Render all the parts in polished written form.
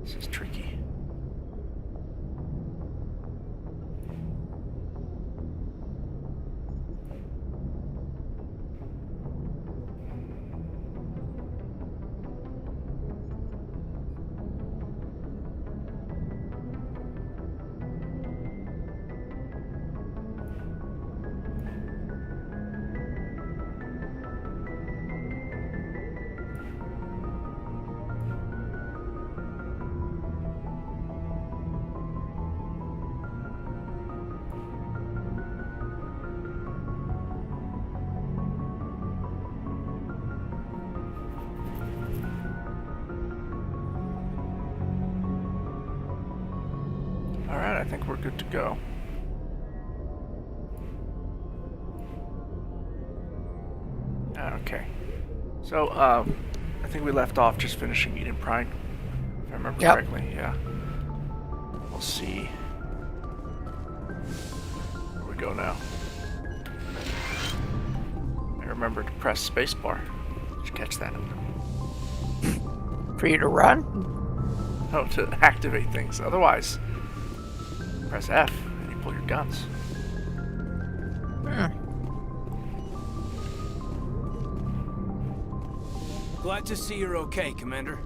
This is tricky. Alright, I think we're good to go. Okay. So, I think we left off just finishing Eden Prime, if I remember correctly. Yeah. We'll see where we go now. I remember to press spacebar. Did you catch that? For you to run? No, to activate things. Otherwise, press F and you pull your guns. Glad to see you're okay, Commander.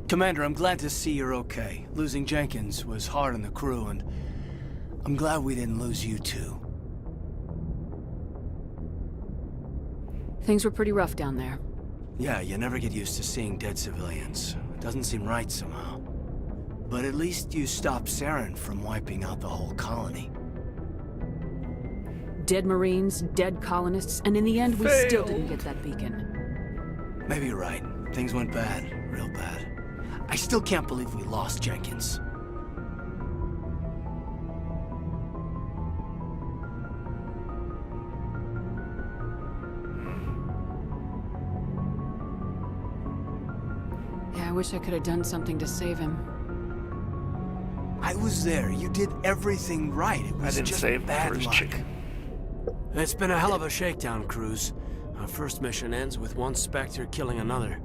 Commander, I'm glad to see you're okay. Losing Jenkins was hard on the crew, and I'm glad we didn't lose you too. Things were pretty rough down there. Yeah, you never get used to seeing dead civilians. It doesn't seem right somehow. But at least you stopped Saren from wiping out the whole colony. Dead Marines, dead colonists, and in the end we still Failed. didn't get that beacon. Maybe you're right. Things went bad. Real bad. I still can't believe we lost Jenkins. Yeah, I wish I could have done something to save him. I was there. You did everything right. It I was didn't just save bad for his luck. chicken. It's been a hell of a shakedown, Cruz. Our first mission ends with one Spectre killing another.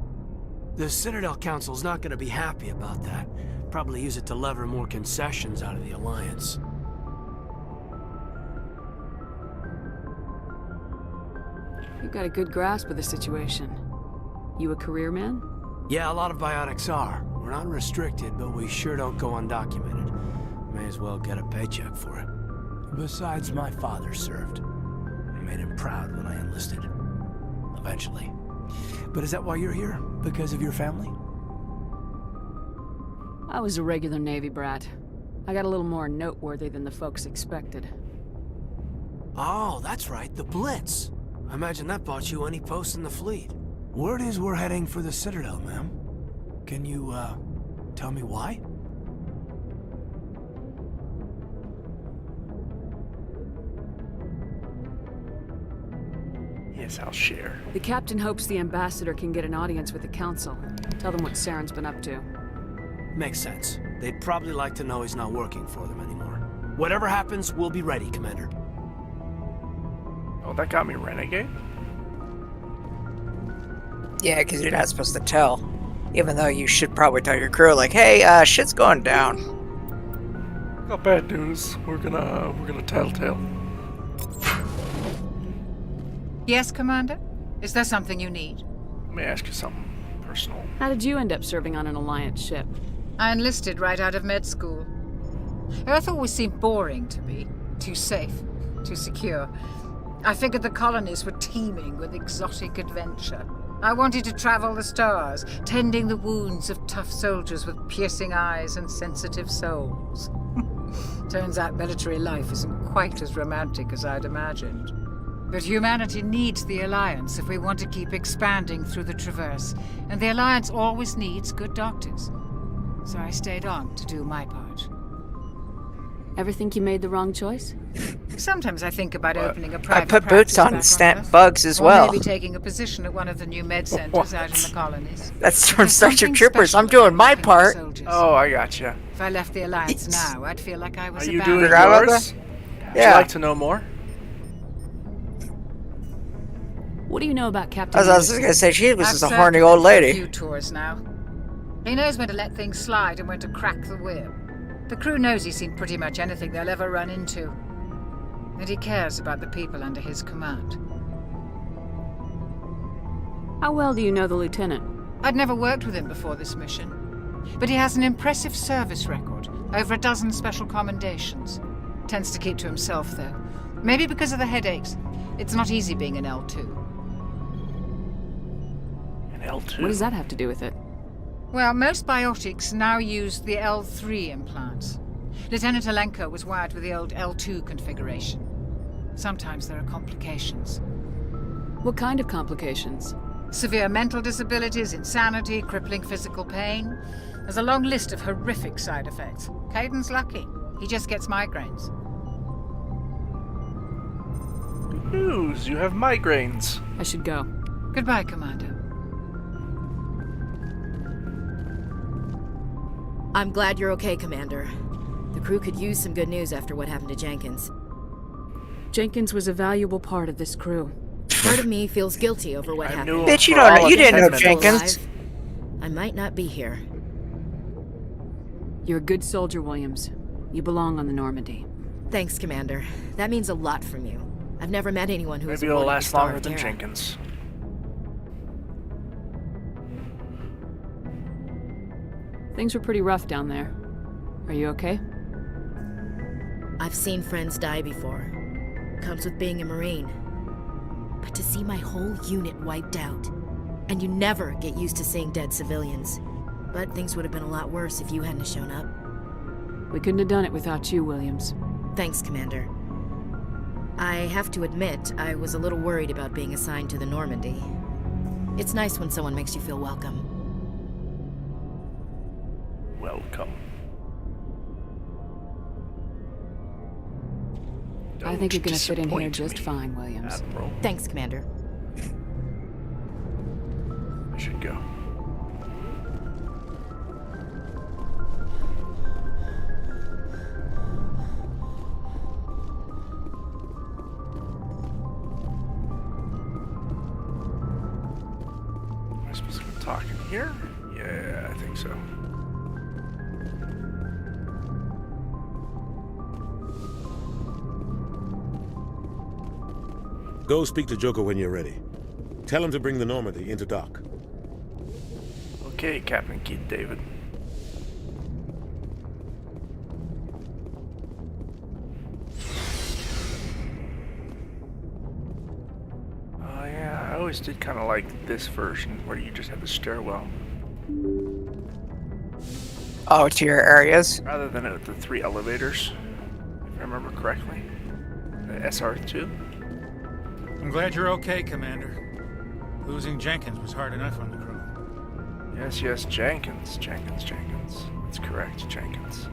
The Citadel Council's not going to be happy about that. Probably use it to lever more concessions out of the Alliance. You've got a good grasp of the situation. You a career man? Yeah, a lot of biotics are. We're not restricted, but we sure don't go undocumented. May as well get a paycheck for it. Besides, my father served. I made him proud when I enlisted. Eventually. But is that why you're here? Because of your family? I was a regular Navy brat. I got a little more noteworthy than the folks expected. Oh, that's right, the Blitz. I imagine that bought you any post in the fleet. Word is we're heading for the Citadel, ma'am. Can you, tell me why? Yes, I'll share. The captain hopes the ambassador can get an audience with the council. Tell them what Saren's been up to. Makes sense. They'd probably like to know he's not working for them anymore. Whatever happens, we'll be ready, Commander. Oh, that got me renegade? Yeah, because you're not supposed to tell. Even though you should probably tell your crew, like, hey, shit's going down. Got bad news. We're gonna telltale. Yes, Commander? Is there something you need? Let me ask you something personal. How did you end up serving on an Alliance ship? I enlisted right out of med school. Earth always seemed boring to me. Too safe, too secure. I figured the colonies were teeming with exotic adventure. I wanted to travel the stars, tending the wounds of tough soldiers with piercing eyes and sensitive souls. Turns out military life isn't quite as romantic as I'd imagined. But humanity needs the Alliance if we want to keep expanding through the Traverse, and the Alliance always needs good doctors. So I stayed on to do my part. Ever think you made the wrong choice? Sometimes I think about opening a I private put boots practice on back and stamp Earth, bugs as or well. maybe taking a position at one of the new med centers out in the colonies. That's from There's Starship something Troopers. special I'm doing about my working with part. soldiers. Oh, I gotcha. If I left the Alliance It's- now, I'd feel like I was Are a you bad doing Forgot about yours? that? Would Yeah. you like to know more? What do you know about Captain I was just Anderson? gonna say, she was I've just a served horny with old him for a lady. few tours now. He knows when to let things slide and when to crack the whip. The crew knows he's seen pretty much anything they'll ever run into. And he cares about the people under his command. How well do you know the lieutenant? I'd never worked with him before this mission. But he has an impressive service record, over a dozen special commendations. Tends to keep to himself, though. Maybe because of the headaches. It's not easy being an L2. An L2? What does that have to do with it? Well, most biotics now use the L3 implants. Lieutenant Alenko was wired with the old L2 configuration. Sometimes there are complications. What kind of complications? Severe mental disabilities, insanity, crippling physical pain. There's a long list of horrific side effects. Caden's lucky. He just gets migraines. Good news, you have migraines. I should go. Goodbye, Commander. I'm glad you're okay, Commander. The crew could use some good news after what happened to Jenkins. Jenkins was a valuable part of this crew. Part of me feels guilty over what happened. knew him Bitch, you for don't all know. of You didn't 10 know minutes. Jenkins. Alive, I might not be here. You're a good soldier, Williams. You belong on the Normandy. Thanks, Commander. That means a lot from you. I've never met anyone who was Maybe it'll awarded the last Star longer of than Terra. Jenkins. Things were pretty rough down there. Are you okay? I've seen friends die before. Comes with being a Marine. But to see my whole unit wiped out, and you never get used to seeing dead civilians. But things would have been a lot worse if you hadn't shown up. We couldn't have done it without you, Williams. Thanks, Commander. I have to admit, I was a little worried about being assigned to the Normandy. It's nice when someone makes you feel welcome. Welcome. I think you're Don't gonna fit in here disappoint just me, fine, Williams. Admiral. Thanks, Commander. I should go. Am I supposed to go talk in here? Yeah, I think so. Go speak to Joker when you're ready. Tell him to bring the Normandy into dock. Okay, Captain Keith David. Oh yeah, I always did kind of like this version where you just have the stairwell Oh, to your areas. rather than the 3 elevators, if I remember correctly. The SR2. I'm glad you're okay, Commander. Losing Jenkins was hard enough on the crew. Yes, yes, Jenkins. That's correct, Jenkins.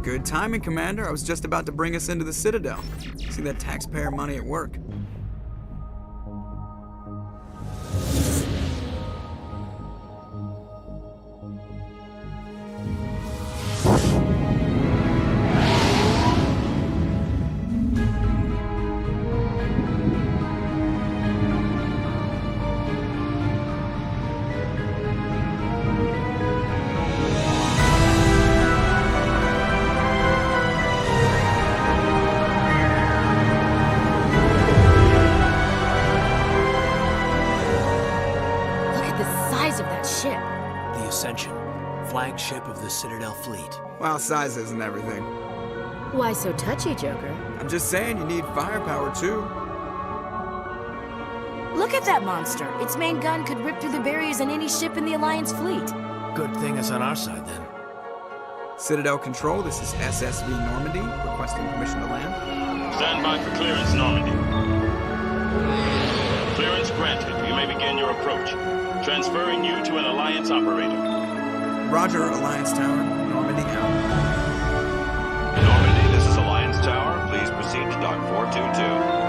Good timing, Commander. I was just about to bring us into the Citadel. See that taxpayer money at work. Look at the size of that ship. The Ascension, flagship of the Citadel fleet. Well, size isn't everything. Why so touchy, Joker? I'm just saying you need firepower, too. Look at that monster. Its main gun could rip through the barriers in any ship in the Alliance fleet. Good thing it's on our side, then. Citadel Control, this is SSV Normandy, requesting permission to land. Stand by for clearance, Normandy. Clearance granted. You may begin your approach. Transferring you to an Alliance operator. Roger, Alliance Tower, Normandy out. Normandy, this is Alliance Tower. Please proceed to Dock 422.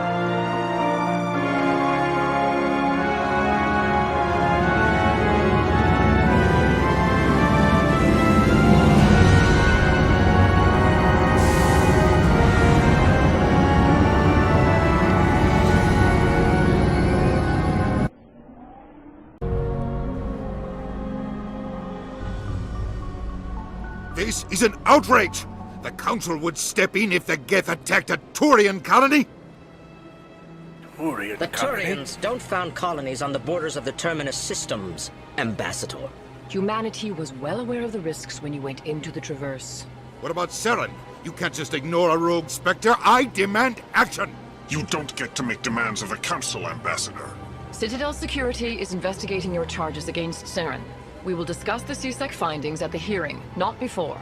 This is an outrage! The Council would step in if the Geth attacked a Turian colony? Turian The colony? Turians don't found colonies on the borders of the Terminus systems, Ambassador. Humanity was well aware of the risks when you went into the Traverse. What about Saren? You can't just ignore a rogue Spectre. I demand action! You don't get to make demands of the Council, Ambassador. Citadel Security is investigating your charges against Saren. We will discuss the CSEC findings at the hearing, not before.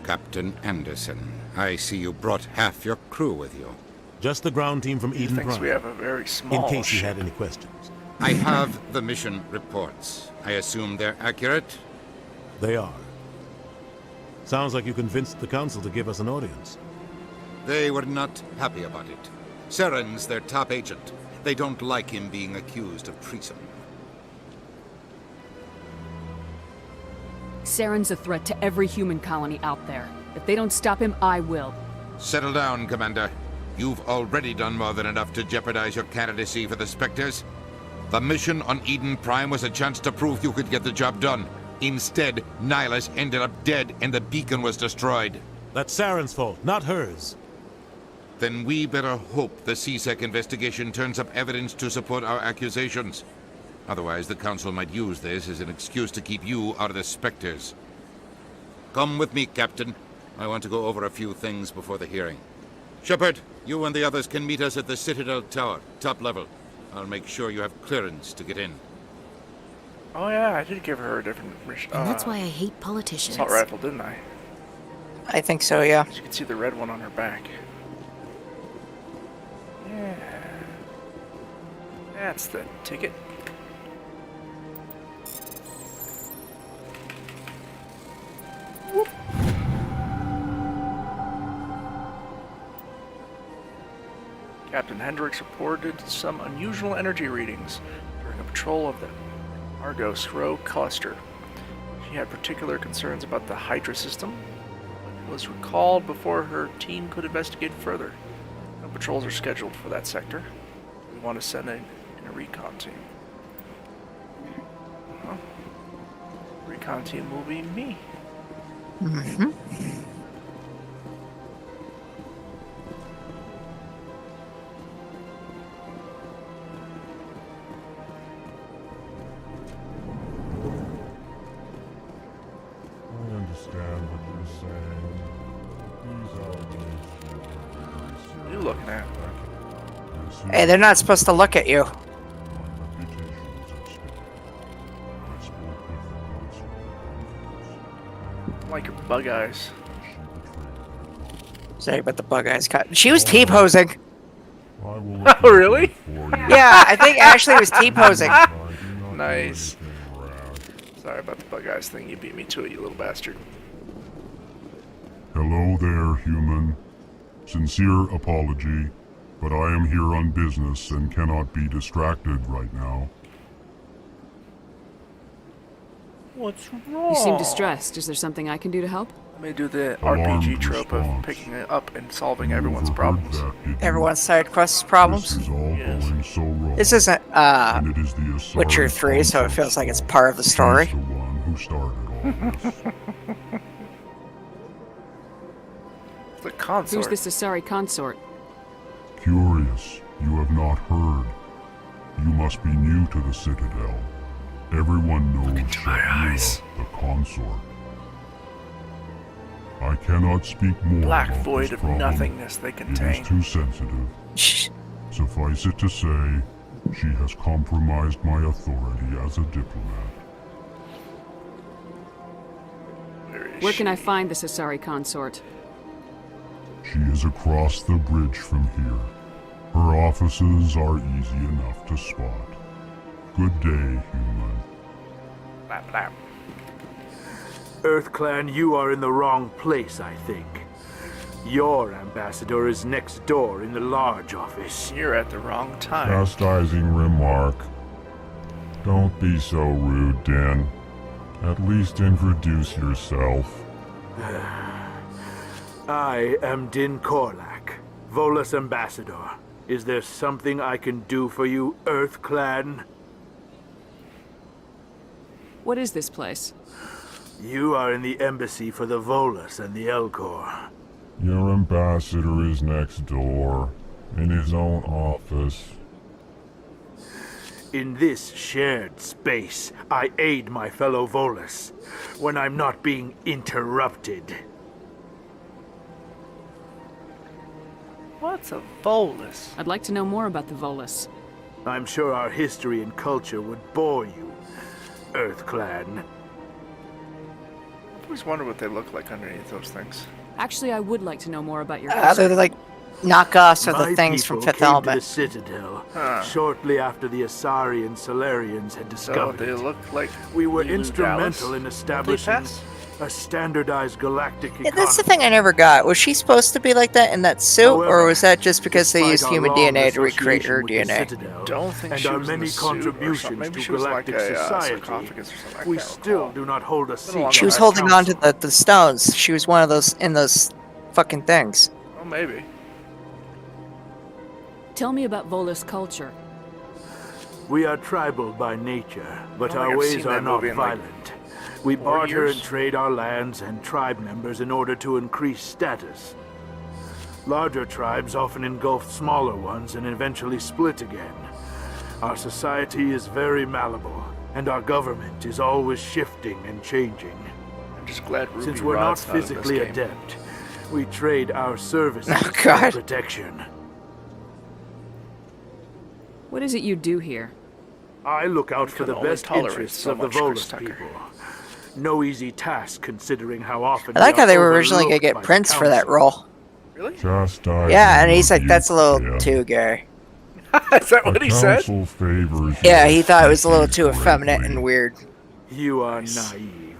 Captain Anderson, I see you brought half your crew with you. Just the ground team from Eden Thinks Prime. we have a very small In case you ship. had any questions. I have the mission reports. I assume they're accurate? They are. Sounds like you convinced the Council to give us an audience. They were not happy about it. Saren's their top agent. They don't like him being accused of treason. Saren's a threat to every human colony out there. If they don't stop him, I will. Settle down, Commander. You've already done more than enough to jeopardize your candidacy for the Spectres. The mission on Eden Prime was a chance to prove you could get the job done. Instead, Nihilus ended up dead and the beacon was destroyed. That's Saren's fault, not hers. Then we better hope the CSEC investigation turns up evidence to support our accusations. Otherwise, the Council might use this as an excuse to keep you out of the Spectres. Come with me, Captain. I want to go over a few things before the hearing. Shepard, you and the others can meet us at the Citadel Tower, top level. I'll make sure you have clearance to get in. Oh yeah, I did give her a different And that's why I hate politicians. assault rifle, didn't I? I think so, yeah. You can see the red one on her back. Yeah. That's the ticket. Whoop. Captain Hendricks reported some unusual energy readings during a patrol of the Argos Row cluster. She had particular concerns about the Hydra system, but was recalled before her team could investigate further. No patrols are scheduled for that sector. We want to send in a recon team. Well, recon team will be me. Mm-hmm. I understand what you're saying. These elements What are you looking at? Hey, they're not supposed to look at you. Like your bug eyes. Sorry about the bug eyes cut. She was T-posing. Oh, really? Yeah, I think Ashley was T-posing. Nice. Sorry about the bug eyes thing. You beat me to it, you little bastard. Hello there, human. Sincere apology, but I am here on business and cannot be distracted right now. What's wrong? You seem distressed. Is there something I can do to help? Let me do the Alarmed RPG trope of response. picking it up and solving everyone's problems. Everyone's side quest problems. This is all going so wrong. This isn't And it is the Asari Witcher 3, so it Council. feels like it's part of the story. She's the one who started all this. The consort. Who's this Asari consort? Curious, you have not heard. You must be new to the Citadel. Everyone knows Shepard, the consort. I cannot speak more Black about void this of problem. nothingness they It contain. is too sensitive. Suffice it to say, she has compromised my authority as a diplomat. Where can I find this Asari consort? She is across the bridge from here. Her offices are easy enough to spot. Good day, human. Blap, blap. EarthClan, you are in the wrong place, I think. Your ambassador is next door in the large office. You're at the wrong time. Chastising remark. Don't be so rude, Dan. At least introduce yourself. I am Din Korlak, Volus ambassador. Is there something I can do for you, EarthClan? What is this place? You are in the embassy for the Volus and the Elcor. Your ambassador is next door, in his own office. In this shared space, I aid my fellow Volus when I'm not being interrupted. What's a Volus? I'd like to know more about the Volus. I'm sure our history and culture would bore you, Earth Clan. I always wonder what they look like underneath those things. Actually, I would like to know more about your They're history. like knockoffs of My the things from people Fifth came to Element. the Citadel shortly after the Asari and Solarians had discovered So they it. look like We were New instrumental Dallas. in establishing Pass? a standardized galactic Yeah, economy. that's the thing I never got. Was she supposed to be like that in that suit, or However, was that just because they despite used our human long DNA to recreate association her with the DNA? Citadel Don't think and she our was in many the suit or something. contributions Maybe to she was like galactic a society, sarcophagus or something. I we can't still recall. do not hold a seat. She was on holding our on to the stones. She was one of those in those fucking things. Oh, maybe. Tell me about Volus culture. We are tribal by nature, but I don't think our I've ways seen are that not movie in, like, violent. We 4 barter years. and trade our lands and tribe members in order to increase status. Larger tribes often engulf smaller ones and eventually split again. Our society is very malleable, and our government is always shifting and changing. I'm just glad Ruby Since we're not Rod's not in this physically game. adept, we trade our services Oh, for God. protection. What is it you do here? I look out We for the can only best tolerate interests so of the much, Chris Volus Tucker. people. No easy task considering how often I like how they were are originally gonna overlooked get by the Prince for that Council. role. Really? Chastising Yeah, and he's like, that's a little rebuke, too gay. Is that The what he said? council favors Yeah, your he thought it was a little species too effeminate greatly. and weird. You are naive.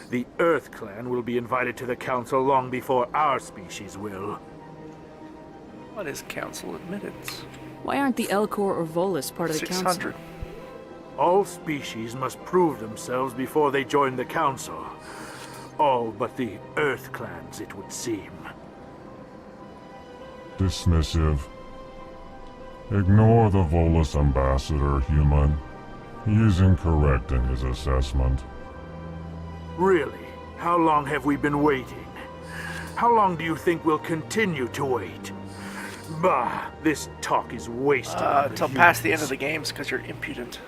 The Earth Clan will be invited to the Council long before our species will. What is council admittance? Why aren't the Elcor or Volus part of the council? 600. All species must prove themselves before they join the Council. All but the Earth Clans, it would seem. Dismissive. Ignore the Volus ambassador, human. He is incorrect in his assessment. Really? How long have we been waiting? How long do you think we'll continue to wait? Bah, this talk is wasted. on the Until past the end humans. of the games, because you're impudent.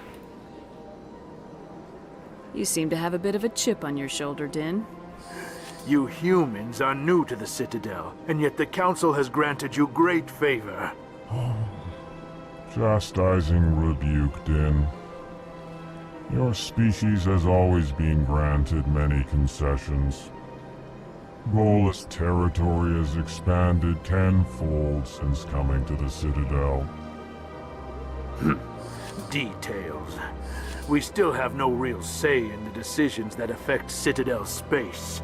You seem to have a bit of a chip on your shoulder, Din. You humans are new to the Citadel, and yet the Council has granted you great favor. Chastising rebuke, Din. Your species has always been granted many concessions. Volus territory has expanded tenfold since coming to the Citadel. Details. We still have no real say in the decisions that affect Citadel space.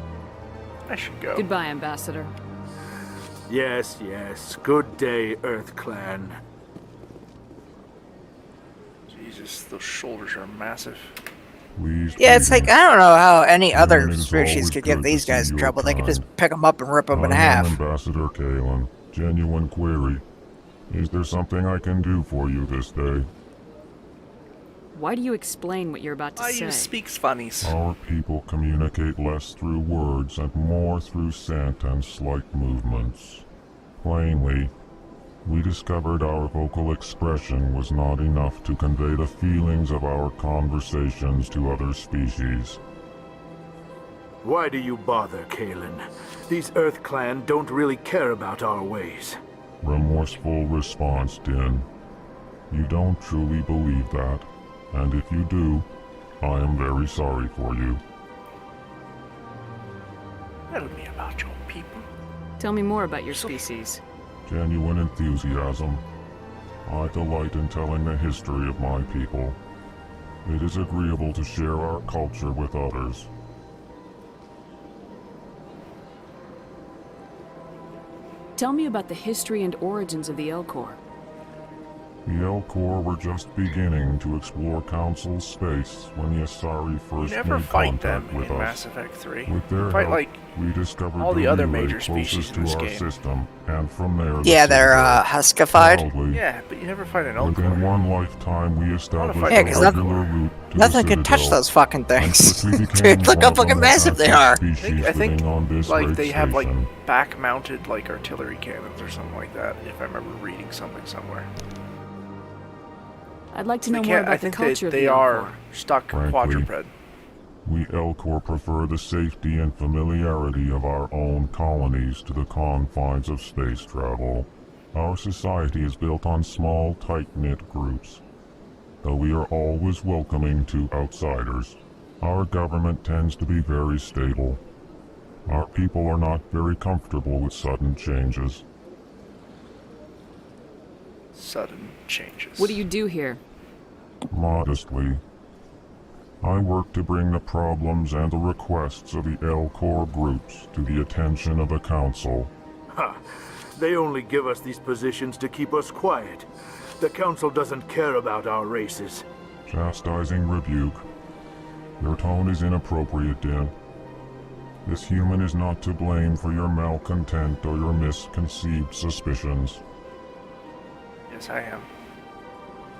I should go. Goodbye, Ambassador. Yes, yes. Good day, Earth Clan. Jesus, those shoulders are massive. Please, Yeah, it's like, I don't know how any other it is species always could give good to these see guys your trouble. They could just kind. pick them up and rip them in I am half. Ambassador Kalen. Genuine query. Is there something I can do for you this day? Why do you explain what you're about to I say? use speaks funnies. Our people communicate less through words and more through scent and slight movements. Plainly, we discovered our vocal expression was not enough to convey the feelings of our conversations to other species. Why do you bother, Kalen? These Earth Clan don't really care about our ways. Remorseful response, Din. You don't truly believe that, and if you do, I am very sorry for you. Tell me about your people. Tell me more about your species. Genuine enthusiasm. I delight in telling the history of my people. It is agreeable to share our culture with others. Tell me about the history and origins of the Elcor. The El Corps were just beginning to explore Council space when the Asari You first never made fight them contact with in us. Mass Effect 3. With their You fight, help, like, we discovered all the the other relay major species closest in to this our game. system, and from there Yeah, the they're Citadel. huskified. Proudly, Yeah, but you never fight an Elk. within one lifetime, we established fight Yeah, a 'cause regular route to nothing the can touch Citadel, those fucking and things. quickly became Dude, look one how of the fucking most massive they active are. species I think living on this like great they have like station. back-mounted like artillery cannons or something like that. If I remember reading something somewhere. I'd like to They know more can't- about I the think culture of they the are Elcor. stuck Frankly, quadruped. We Elcor prefer the safety and familiarity of our own colonies to the confines of space travel. Our society is built on small, tight-knit groups. Though we are always welcoming to outsiders, our government tends to be very stable. Our people are not very comfortable with sudden changes. Sudden changes. What do you do here? Modestly, I work to bring the problems and the requests of the Elcor groups to the attention of the Council. Ha! They only give us these positions to keep us quiet. The Council doesn't care about our races. Chastising rebuke. Your tone is inappropriate, Din. This human is not to blame for your malcontent or your misconceived suspicions. Yes, I am.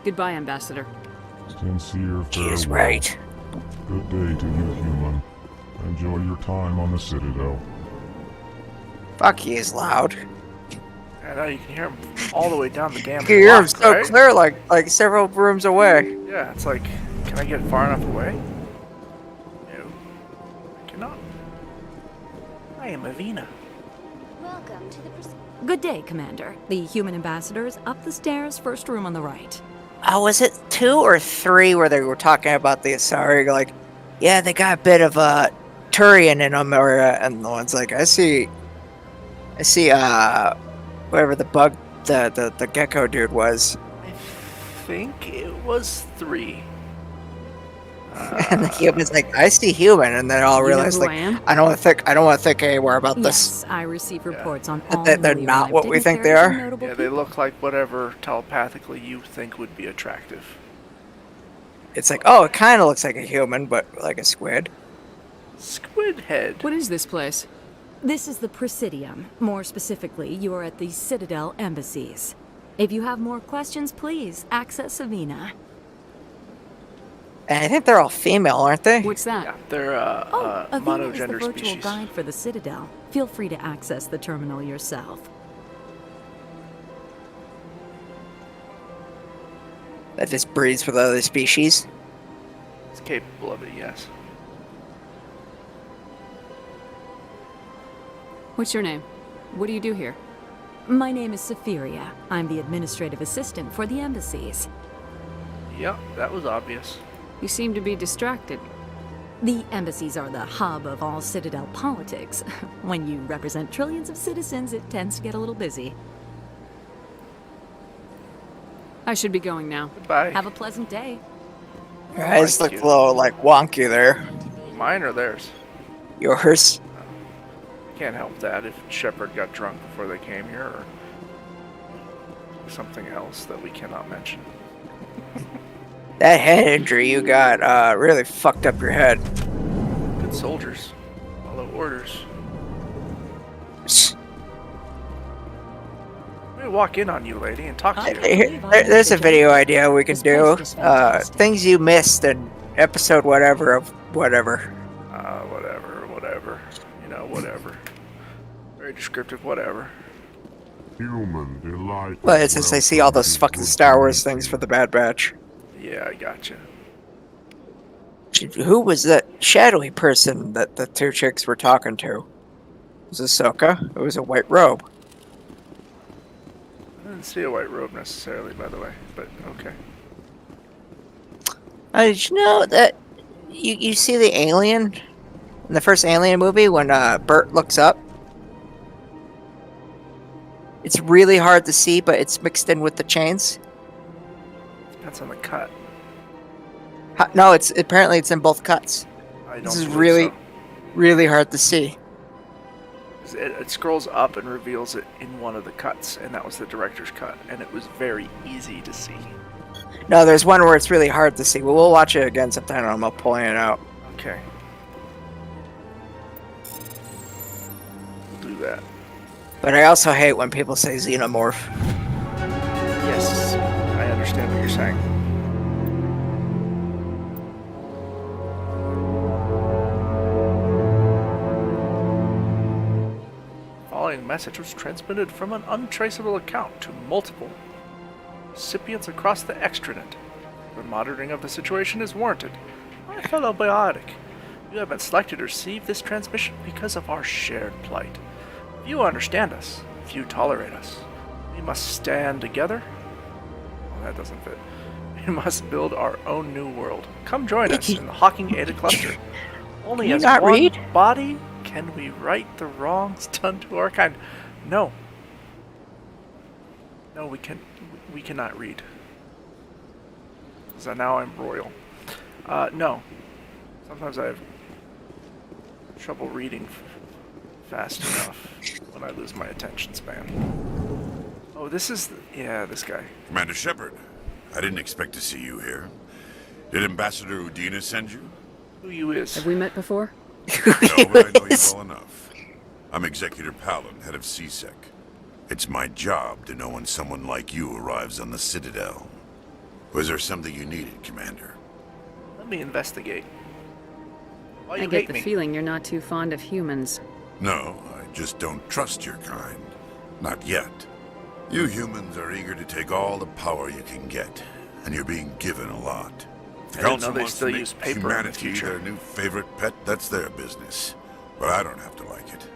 Goodbye, Ambassador. Sincere He is farewell. right. Good day to you, human. Enjoy your time on the Citadel. Fuck, he is loud. I know you can hear him all the way down the damn You can hear him block, so right? clear, like several rooms away. Yeah, it's like, can I get far enough away? No, I cannot. I am Avina. Welcome to the Good day, Commander. The human ambassador is up the stairs, first room on the right. Oh, was it 2 or 3 where they were talking about the Asari? Like, yeah, they got a bit of Turian in them, or and the one's like, I see, whatever the bug, the gecko dude was. I think it was 3. And the human's like, I see human, and then all You know realize, who like, I am? I don't want to think anymore about this. Yes, I receive reports on all That they're newly not arrived what we think they dignitaries and are. notable Yeah, they look like whatever telepathically you think would be attractive. It's like, oh, it kind of looks like a human, but like a squid. Squid head. What is this place? This is the Presidium. More specifically, you are at the Citadel embassies. If you have more questions, please access Savina. And I think they're all female, aren't they? What's that? Yeah, they're Avina is the monogender virtual species. guide for the Citadel. Feel free to access the terminal yourself. That just breeds with other species. It's capable of it, yes. What's your name? What do you do here? My name is Safiria. I'm the administrative assistant for the embassies. Yep, that was obvious. You seem to be distracted. The embassies are the hub of all Citadel politics. When you represent trillions of citizens, it tends to get a little busy. I should be going now. Goodbye. Have a pleasant day. Your eyes look a little like wonky there. Mine or theirs? Yours. I can't help that if Shepard got drunk before they came here, or something else that we cannot mention. That head injury you got really fucked up your head. Good soldiers. Follow orders. Let me walk in on you, lady, and talk to you. There's a video idea we can do. Things you missed in episode whatever of whatever. Whatever. You know, whatever. Very descriptive, whatever. Human delight. Well, it's since I see all those fucking Star Wars things for the Bad Batch. Yeah, I gotcha. Who was that shadowy person that the 2 chicks were talking to? It was Ahsoka. It was a white robe. I didn't see a white robe necessarily, by the way, but okay. Did you know that you see the alien in the first Alien movie when Bert looks up? It's really hard to see, but it's mixed in with the chains. Depends on the cut. No, apparently it's in both cuts. I don't This is believe really, so. really hard to see. It scrolls up and reveals it in one of the cuts, and that was the director's cut, and it was very easy to see. No, there's one where it's really hard to see. Well, we'll watch it again sometime, and I'm pulling it out. Okay. We'll do that. But I also hate when people say xenomorph. Yes, I understand what you're saying. The following message was transmitted from an untraceable account to multiple recipients across the extranet. The monitoring of the situation is warranted. My fellow biotic, you have been selected to receive this transmission because of our shared plight. Few understand us, few tolerate us. We must stand together. Well, that doesn't fit. We must build our own new world. Come join us in the Hawking Ada cluster. Only as one body can we right the wrongs done to our kind. No. No, we cannot read. So now I'm royal. No. Sometimes I have trouble reading fast enough when I lose my attention span. Oh, this is... yeah, this guy. Commander Shepard, I didn't expect to see you here. Did Ambassador Udina send you? Who you is? Have we met before? No, but I know you well enough. I'm Executor Palin, head of CSEC. It's my job to know when someone like you arrives on the Citadel. Was there something you needed, Commander? Let me investigate. Why you I get hate the me? feeling you're not too fond of humans. No, I just don't trust your kind. Not yet. You humans are eager to take all the power you can get, and you're being given a lot. If the I didn't Council know they wants still to make use paper in the humanity future. their new favorite pet, that's their business. But I don't have to like it.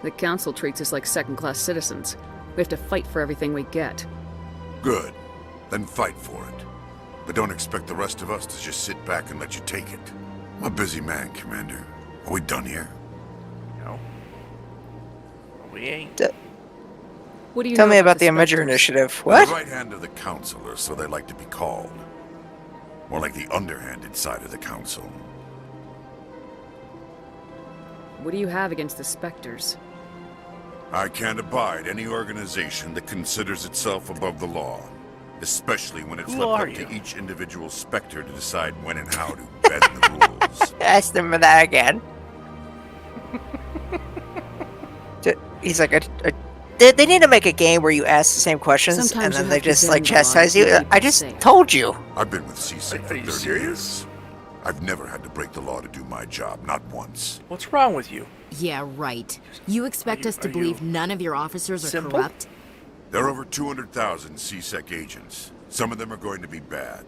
The Council treats us like second-class citizens. We have to fight for everything we get. Good. Then fight for it. But don't expect the rest of us to just sit back and let you take it. I'm a busy man, Commander. Are we done here? No. We ain't. What do you Tell know me about the Spectres? Imager Initiative. The What? right hand of the Council, or so they like to be called. More like the underhanded side of the Council. What do you have against the Spectres? I can't abide any organization that considers itself above the law. Especially when it's Who left are up you? to each individual Spectre to decide when and how to bend the rules. Ask them for that again. He's like, they need to make a game where you ask the same questions Sometimes and you then have they to just like bend the line chastise to you. keep I it just safe. told you. I've been with CSEC for Are you 30 serious? years. I've never had to break the law to do my job, not once. What's wrong with you? Yeah, right. You expect us to are believe you none of your officers are simple? corrupt? There are over 200,000 CSEC agents. Some of them are going to be bad.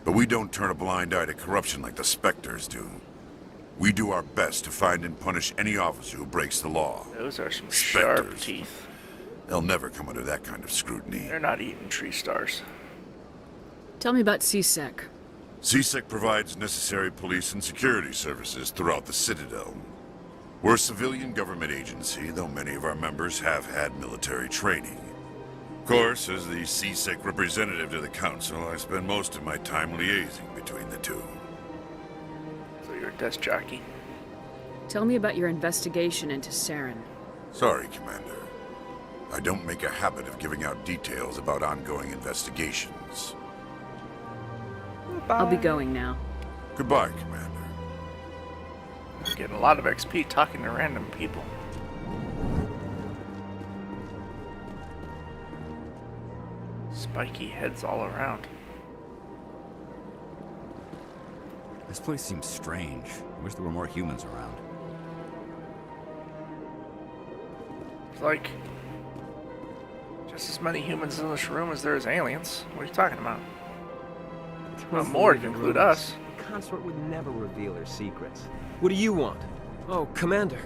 But we don't turn a blind eye to corruption like the Spectres do. We do our best to find and punish any officer who breaks the law. Those are some sharp Spectres. teeth. They'll never come under that kind of scrutiny. They're not eating tree stars. Tell me about CSEC. CSEC provides necessary police and security services throughout the Citadel. We're a civilian government agency, though many of our members have had military training. Of course, as the CSEC representative to the Council, I spend most of my time liaising between the two. So you're a desk jockey. Tell me about your investigation into Saren. Sorry, Commander. I don't make a habit of giving out details about ongoing investigations. I'll be going now. Goodbye, Commander. I'm getting a lot of XP talking to random people. Spiky heads all around. This place seems strange. I wish there were more humans around. It's like just as many humans in this room as there is aliens. What are you talking about? Well, more to include us. The consort would never reveal her secrets. What do you want? Oh, Commander.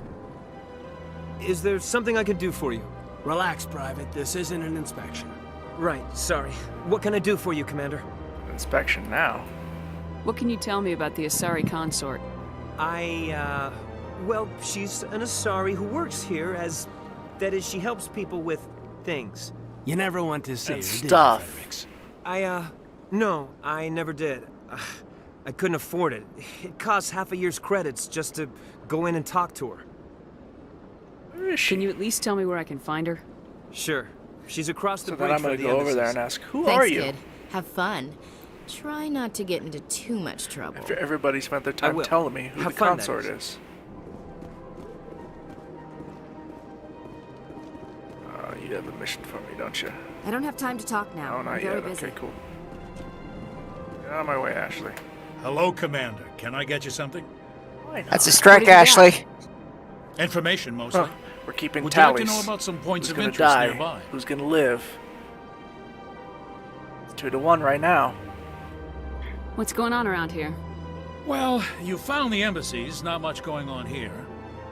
Is there something I can do for you? Relax, Private. This isn't an inspection. Right, sorry. What can I do for you, Commander? Inspection now. What can you tell me about the Asari consort? Well, she's an Asari who works here as... That is, she helps people with things. You never went to see her, did you, Stuff. Fredericks? No, I never did. I couldn't afford it. It costs half a year's credits just to go in and talk to her. Where is she? Can you at least tell me where I can find her? Sure. She's across the So bridge then I'm from gonna the go over there embassies. and ask, who Thanks, are you? kid. Have fun. Try not to get into too much trouble. After everybody spent their time will. telling me who Have the fun, that consort is. is. You have a mission for me, don't you? I don't have time to talk now. Oh, I'm not very yet. busy. Okay, cool. Get out of my way, Ashley. Hello, Commander. Can I get you something? Why not? That's a strike, Ashley. Information, mostly. Huh. We're keeping Would you like tallies. to know about some points Who's of gonna interest die? nearby? Who's gonna live? It's 2-1 right now. What's going on around here? Well, you found the embassies. Not much going on here.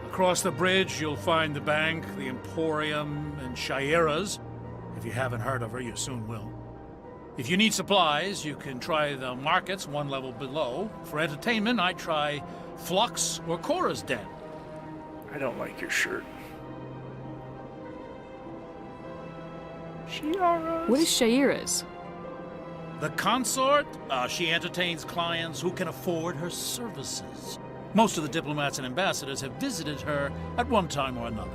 Across the bridge, you'll find the bank, the Emporium, and Shaira's. If you haven't heard of her, you soon will. If you need supplies, you can try the markets one level below. For entertainment, I'd try Flux or Cora's Den. I don't like your shirt. Shiara's. What is Shaira's? The consort, she entertains clients who can afford her services. Most of the diplomats and ambassadors have visited her at one time or another.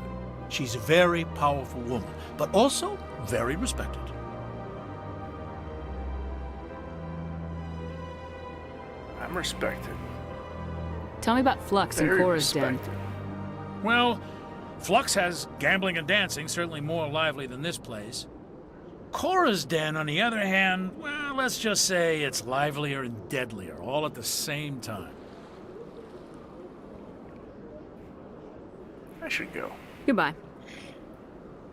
She's a very powerful woman, but also very respected. I'm respected. Tell me about Flux and Very Cora's Den. respected. Well, Flux has gambling and dancing, certainly more lively than this place. Cora's Den, on the other hand, well, let's just say it's livelier and deadlier, all at the same time. I should go. Goodbye.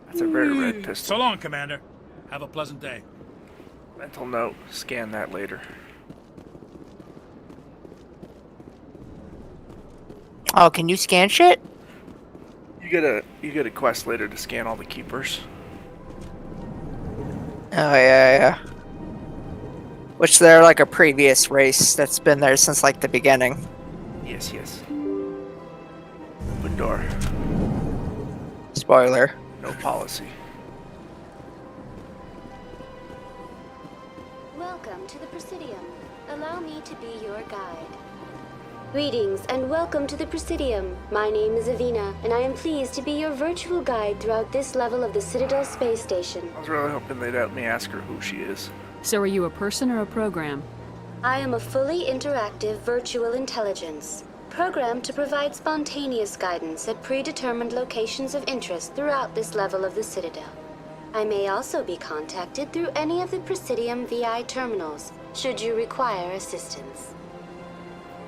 That's a very red pistol. So long, Commander. Have a pleasant day. Mental note. Scan that later. Oh, can you scan shit? You get a quest later to scan all the keepers. Oh, yeah. Which they're like a previous race that's been there since like the beginning. Yes. Open door. Spoiler. No policy. Welcome to the Presidium. Allow me to be your guide. Greetings and welcome to the Presidium. My name is Avina, and I am pleased to be your virtual guide throughout this level of the Citadel space station. I was really hoping they'd let me ask her who she is. So are you a person or a program? I am a fully interactive virtual intelligence, programmed to provide spontaneous guidance at predetermined locations of interest throughout this level of the Citadel. I may also be contacted through any of the Presidium VI terminals, should you require assistance.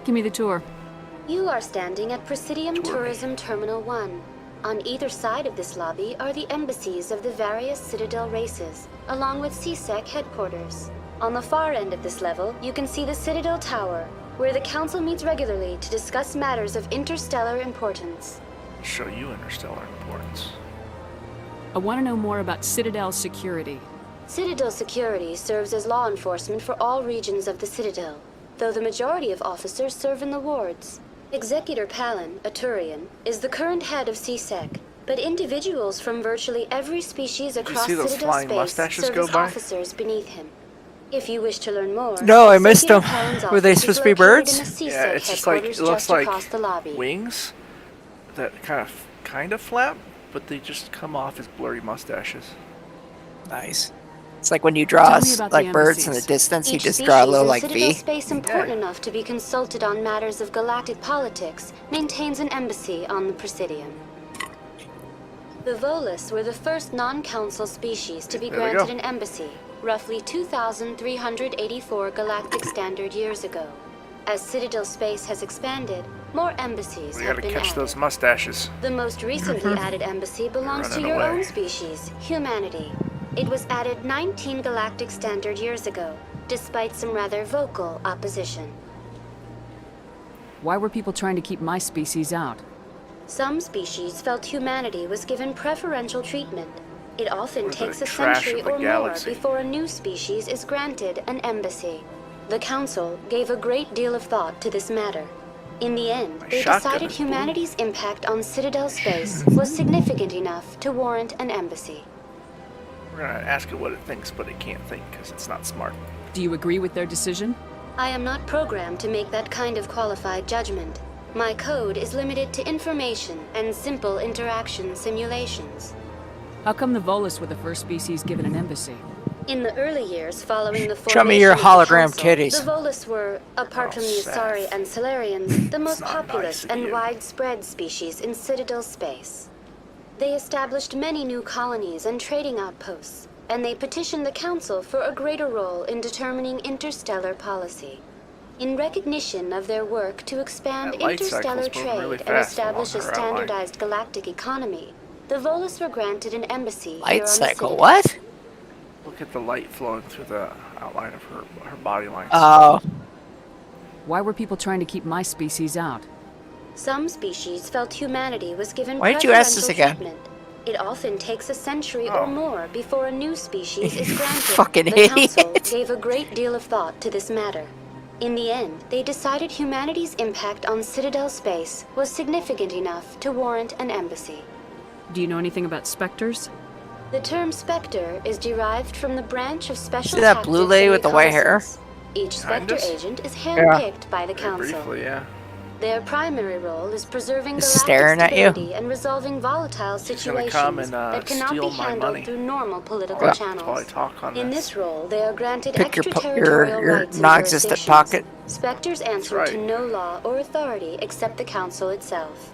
Give me the tour. You are standing at Presidium Tourism Terminal 1. On either side of this lobby are the embassies of the various Citadel races, along with CSEC headquarters. On the far end of this level, you can see the Citadel Tower, where the Council meets regularly to discuss matters of interstellar importance. I'll show you interstellar importance. I want to know more about Citadel security. Citadel security serves as law enforcement for all regions of the Citadel, though the majority of officers serve in the wards. Executor Palin, a Turian, is the current head of CSEC, but individuals from virtually every species across see those Citadel flying space mustaches serve go as by? officers beneath him. If you wish to learn more, No, I missed Executor them. Palin's Were they office supposed is to be located birds? in the CSEC Yeah, it's just like headquarters it looks just like across the lobby. wings that kind of flap, but they just come off as blurry mustaches. Nice. It's like when you draw Tell me about the like birds in the embassies. distance, you Each just draw a species little in like Citadel V. space important enough to be consulted on matters of galactic politics maintains an embassy on the Presidium. The Volus were the first non-council species to be There we granted go. an embassy, roughly 2,384 galactic standard years ago. As Citadel space has expanded, more embassies We have gotta been catch added. those mustaches. The most recently added embassy belongs to running your away. own species, humanity. It was added 19 galactic standard years ago, despite some rather vocal opposition. Why were people trying to keep my species out? Some species felt humanity was given preferential treatment. It often We're the takes a trash century of the or more galaxy. before a new species is granted an embassy. The Council gave a great deal of thought to this matter. In the end, My they shotgun decided is blue. humanity's impact on Citadel space was significant enough to warrant an embassy. We're gonna ask it what it thinks, but it can't think because it's not smart. Do you agree with their decision? I am not programmed to make that kind of qualified judgment. My code is limited to information and simple interaction simulations. How come the Volus were the first species given an embassy? In the early years following the Show me your formation of the hologram Council, titties. the Volus were, apart from the Asari and Solarians, the most populous and widespread species in Citadel space. They established many new colonies and trading outposts, and they petitioned the Council for a greater role in determining interstellar policy. In recognition of their work to expand interstellar trade and establish a standardized galactic economy, the Volus were granted an embassy here on the Citadel. What? Look at the light flowing through the outline of her body lines. Oh. Why were people trying to keep my species out? Some species felt humanity was given Why did you ask this preferential again? treatment. It often takes a century or more before a new species is granted. Fucking the Council idiot. gave a great deal of thought to this matter. In the end, they decided humanity's impact on Citadel space was significant enough to warrant an embassy. Do you know anything about specters? The term Spectre is derived from the branch of special See that tactics blue lady and with the white hair? reconnaissance. Each Spectre Kindness? agent is handpicked by the Council. Briefly, yeah. Their primary role is preserving Is galactic staring at you? stability and resolving volatile She's gonna situations come and that cannot steal be my handled money. through normal political Yeah. channels. While I talk on In this. this role, they are granted Pick your extraterritorial rights and non-existent jurisdictions. pocket. Spectres answer right. to no law or authority except the Council itself.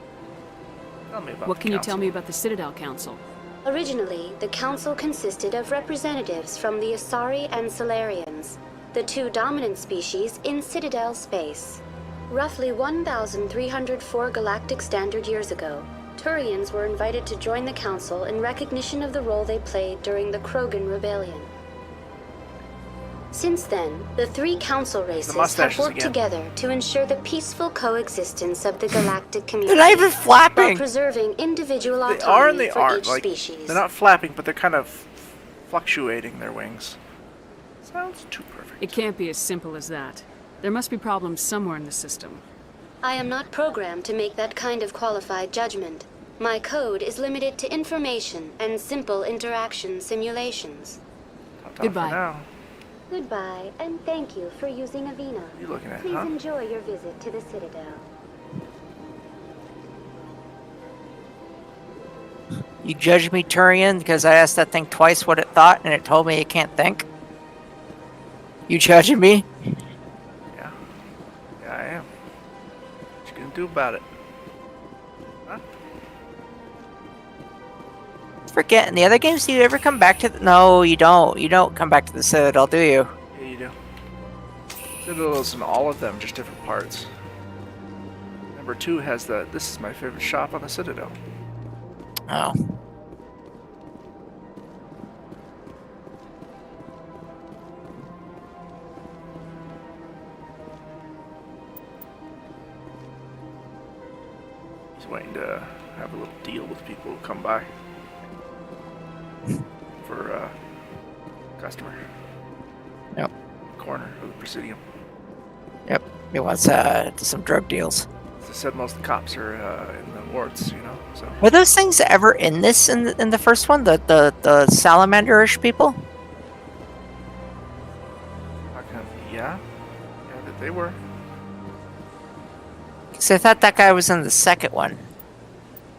Tell me about What the can you council. tell me about the Citadel Council? Originally, the Council consisted of representatives from the Asari and Solarians, the two dominant species in Citadel space. Roughly 1,304 galactic standard years ago, Turians were invited to join the Council in recognition of the role they played during the Krogan Rebellion. Since then, the three Council races have mustaches worked again. together to ensure the peaceful coexistence of the galactic community. They're not even while flapping. preserving individual They autonomy are and they for aren't. each Like, species. they're not flapping, but they're kind of fluctuating their wings. Sounds too perfect. It can't be as simple as that. There must be problems somewhere in the system. I am not programmed to make that kind of qualified judgment. My code is limited to information and simple interaction simulations. Goodbye. For now. Goodbye, and thank you for using Avina. What are you looking at, Please huh? enjoy your visit to the Citadel. You judge me, Turian, because I asked that thing twice what it thought, and it told me it can't think? You judging me? Yeah. Yeah, I am. What you gonna do about it? Huh? Forget, in the other games, do you ever come back to No, you don't. You don't come back to the Citadel, do you? Yeah, you do. Citadel's in all of them, just different parts. Number 2 has the, this is my favorite shop on the Citadel. Oh. He's waiting to have a little deal with people who come by. For customer. Yep. Corner of the Presidium. Yep. He wants some drug deals. As I said, most of the cops are in the wards, you know. So Were those things ever in this in the first one? The salamander-ish people? yeah, that they were. Because I thought that guy was in the second one.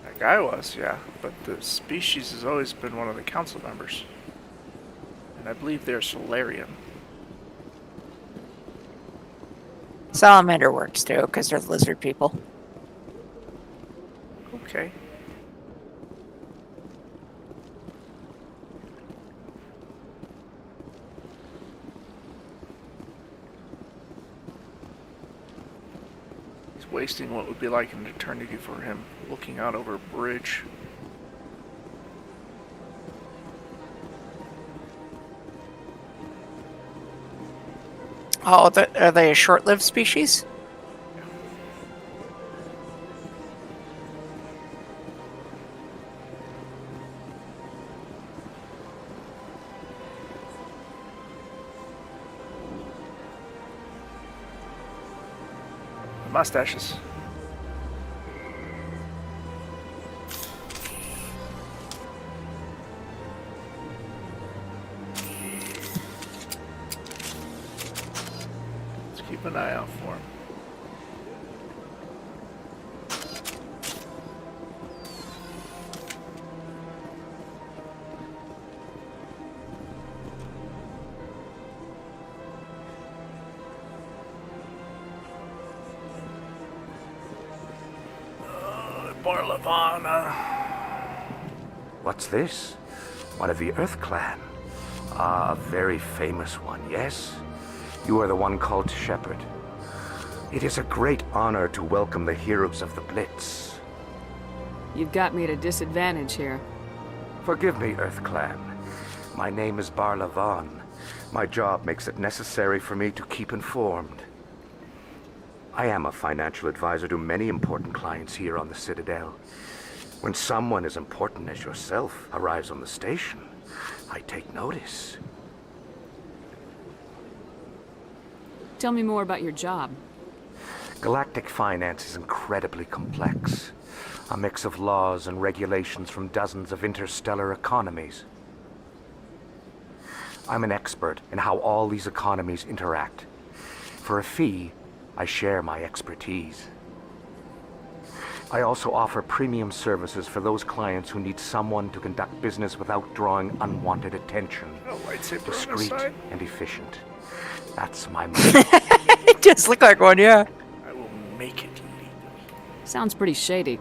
That guy was, yeah. But the species has always been one of the council members, and I believe they're Solarian. Salamander works too, because they're lizard people. Okay. He's wasting what would be like an eternity for him, looking out over a bridge. Oh, are they a short-lived species? Mustaches. Let's keep an eye out for him. Barlavana. What's this? One of the Earth Clan. Ah, a very famous one, yes? You are the one called Shepard. It is a great honor to welcome the heroes of the Blitz. You've got me at a disadvantage here. Forgive me, Earth Clan. My name is Barlavan. My job makes it necessary for me to keep informed. I am a financial advisor to many important clients here on the Citadel. When someone as important as yourself arrives on the station, I take notice. Tell me more about your job. Galactic finance is incredibly complex. A mix of laws and regulations from dozens of interstellar economies. I'm an expert in how all these economies interact. For a fee, I share my expertise. I also offer premium services for those clients who need someone to conduct business without drawing unwanted attention. Discreet and efficient. That's my motto. It does look like one, yeah. I will make it legal. Sounds pretty shady.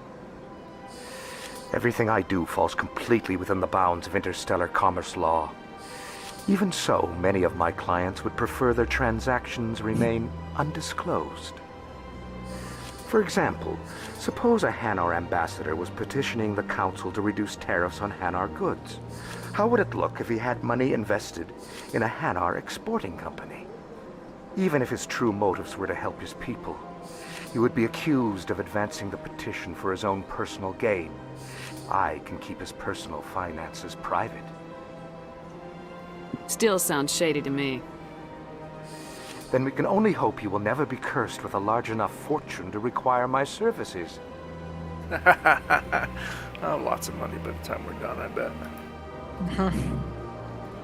Everything I do falls completely within the bounds of interstellar commerce law. Even so, many of my clients would prefer their transactions remain undisclosed. For example, suppose a Hanar ambassador was petitioning the council to reduce tariffs on Hanar goods. How would it look if he had money invested in a Hanar exporting company? Even if his true motives were to help his people, he would be accused of advancing the petition for his own personal gain. I can keep his personal finances private. Still sounds shady to me. Then we can only hope you will never be cursed with a large enough fortune to require my services. Lots of money by the time we're done, I bet.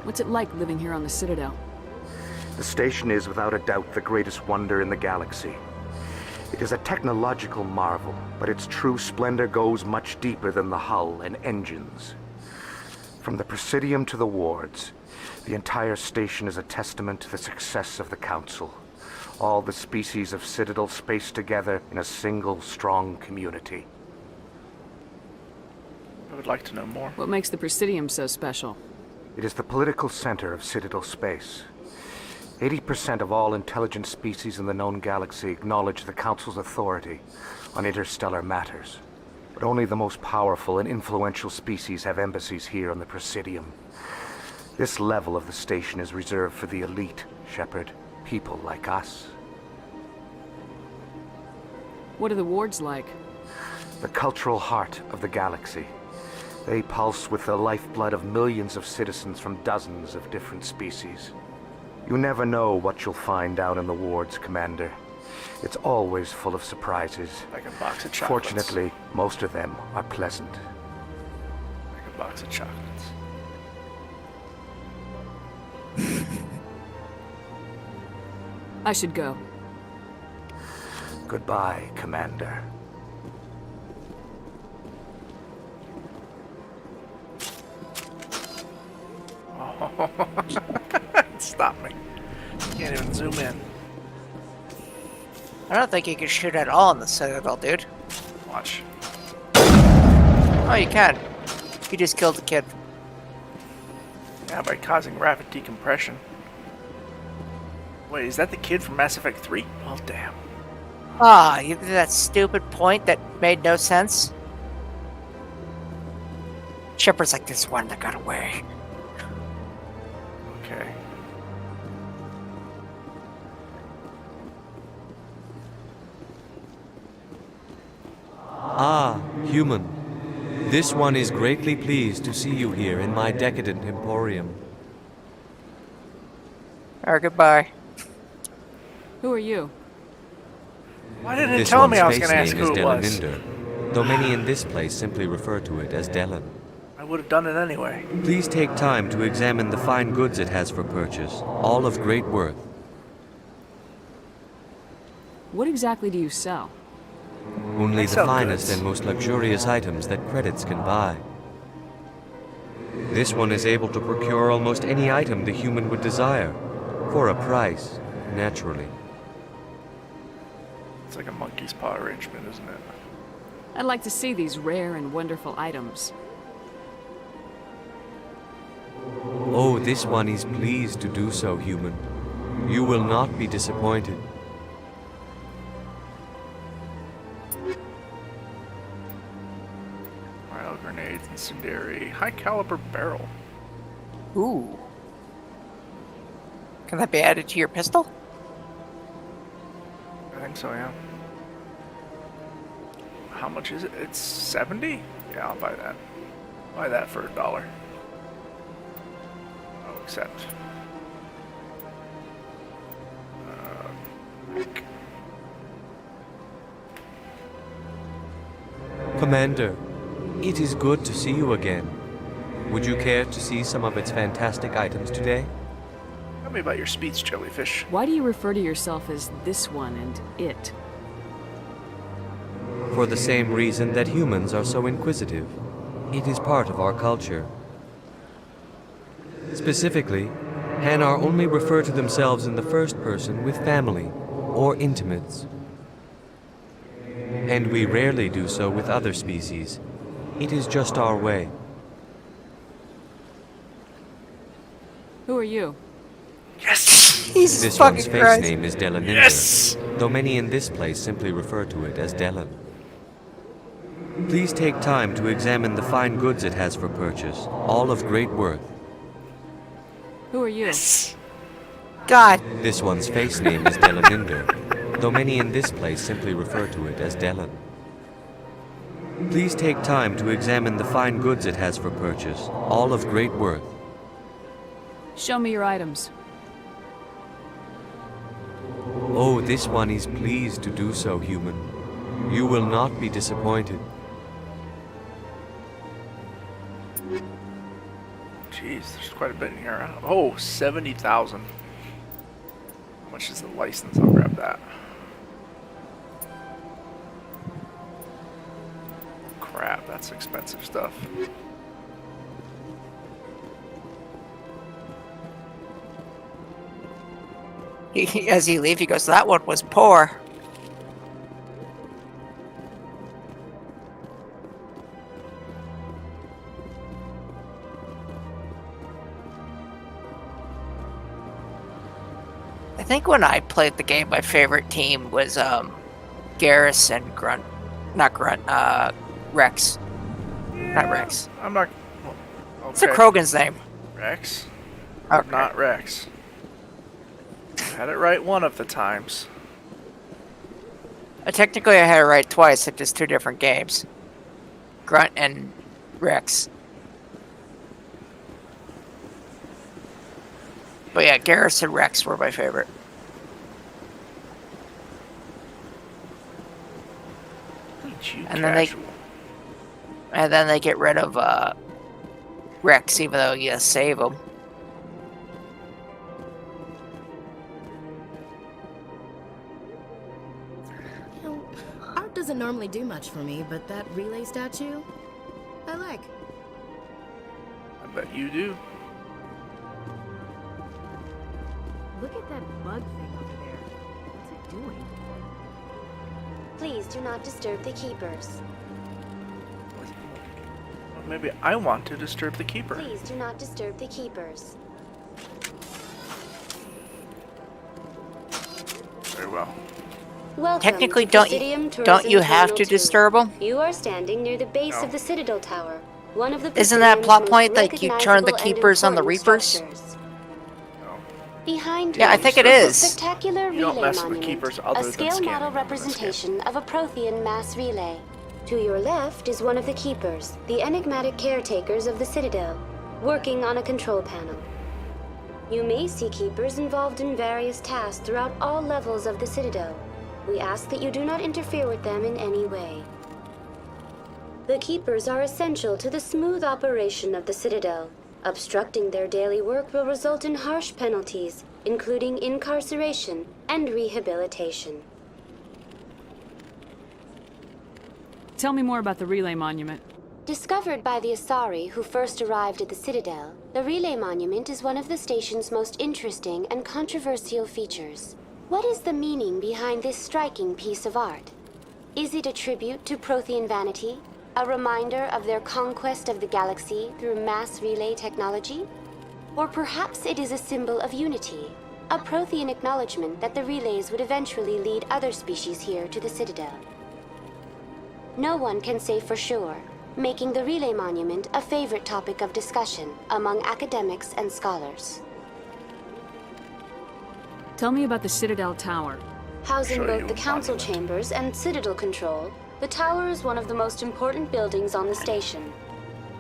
What's it like living here on the Citadel? The station is without a doubt the greatest wonder in the galaxy. It is a technological marvel, but its true splendor goes much deeper than the hull and engines. From the Presidium to the wards, the entire station is a testament to the success of the Council. All the species of Citadel spaced together in a single, strong community. I would like to know more. What makes the Presidium so special? It is the political center of Citadel space. 80% of all intelligent species in the known galaxy acknowledge the Council's authority on interstellar matters. But only the most powerful and influential species have embassies here on the Presidium. This level of the station is reserved for the elite, Shepard. People like us. What are the wards like? The cultural heart of the galaxy. They pulse with the lifeblood of millions of citizens from dozens of different species. You never know what you'll find down in the wards, Commander. It's always full of surprises. Like a box of chocolates. Fortunately, most of them are pleasant. Like a box of chocolates. I should go. Goodbye, Commander. Oh. Stop me. Can't even zoom in. I don't think you can shoot at all in the Citadel, dude. Watch. Oh, you can. You just killed the kid. Yeah, by causing rapid decompression. Wait, is that the kid from Mass Effect 3? Oh, damn. Ah, you did that stupid point that made no sense. Shepard's like, this one that got away. Okay. Ah, human. This one is greatly pleased to see you here in my decadent emporium. Alright, goodbye. Who are you? Why didn't it This tell me I was one's going to face ask name who is it was? Delaminder, though many in this place simply refer to it as Delin. I would have done it anyway. Please take time to examine the fine goods it has for purchase, all of great worth. What exactly do you sell? Only I the sell finest goods. and most luxurious items that credits can buy. This one is able to procure almost any item the human would desire, for a price, naturally. It's like a monkey's paw arrangement, isn't it? I'd like to see these rare and wonderful items. Oh, this one is pleased to do so, human. You will not be disappointed. Cryo grenade, incendiary, high caliber barrel. Ooh. Can that be added to your pistol? I think so, yeah. How much is it? It's 70? Yeah, I'll buy that. Buy that for $1. I'll accept. Commander, it is good to see you again. Would you care to see some of its fantastic items today? Tell me about your speech, jellyfish. Why do you refer to yourself as this one and it? For the same reason that humans are so inquisitive. It is part of our culture. Specifically, Hanar only refer to themselves in the first person with family or intimates. And we rarely do so with other species. It is just our way. Who are you? Yes! This one's face name is Delaninder, Yes! though many in this place simply refer to it as Delan. Please take time to examine the fine goods it has for purchase, all of great worth. Who are you? Yes. God. This one's face name is Delaninder, though many in this place simply refer to it as Delan. Please take time to examine the fine goods it has for purchase, all of great worth. Show me your items. Oh, this one is pleased to do so, human. You will not be disappointed. Jeez, there's quite a bit in here. Oh, 70,000. How much is the license? I'll grab that. Crap, that's expensive stuff. As you leave, he goes, that one was poor. I think when I played the game, my favorite team was Garrus and Grunt. Not Grunt, Rex. Yeah, not Rex. I'm not... Well, okay. What's the Krogan's name? Rex? Okay. Not Rex. Had it right one of the times. Technically, I had it right twice, it's just two different games. Grunt and Rex. But yeah, Garrus and Rex were my favorite. And then they get rid of Rex, even though you save him. You know, art doesn't normally do much for me, but that relay statue, I like. I bet you do. Look at that bug thing over there. What's it doing? Please do not disturb the keepers. Maybe I want to disturb the keeper. Please do not disturb the keepers. Very well. Welcome Technically, to don't Presidium you Tourism have to Terminal 2. disturb them? You are standing near the base of the Citadel Tower. One of the Isn't that plot Presidium's point most like you turn the recognizable and keepers on the important Reapers? structures. Behind Yeah, you I think it is is. a spectacular You don't relay mess with the monument, keepers other a than scale scanning model them in this representation of a Prothean mass relay. To your left is one of the keepers, the enigmatic caretakers of the Citadel, working on a control panel. You may see keepers involved in various tasks throughout all levels of the Citadel. We ask that you do not interfere with them in any way. The keepers are essential to the smooth operation of the Citadel. Obstructing their daily work will result in harsh penalties, including incarceration and rehabilitation. Tell me more about the relay monument. Discovered by the Asari who first arrived at the Citadel, the relay monument is one of the station's most interesting and controversial features. What is the meaning behind this striking piece of art? Is it a tribute to Prothean vanity? A reminder of their conquest of the galaxy through mass relay technology? Or perhaps it is a symbol of unity, a Prothean acknowledgement that the relays would eventually lead other species here to the Citadel. No one can say for sure, making the relay monument a favorite topic of discussion among academics and scholars. Tell me about the Citadel Tower. Housing both the council chambers and Citadel control, the tower is one of the most important buildings on the station.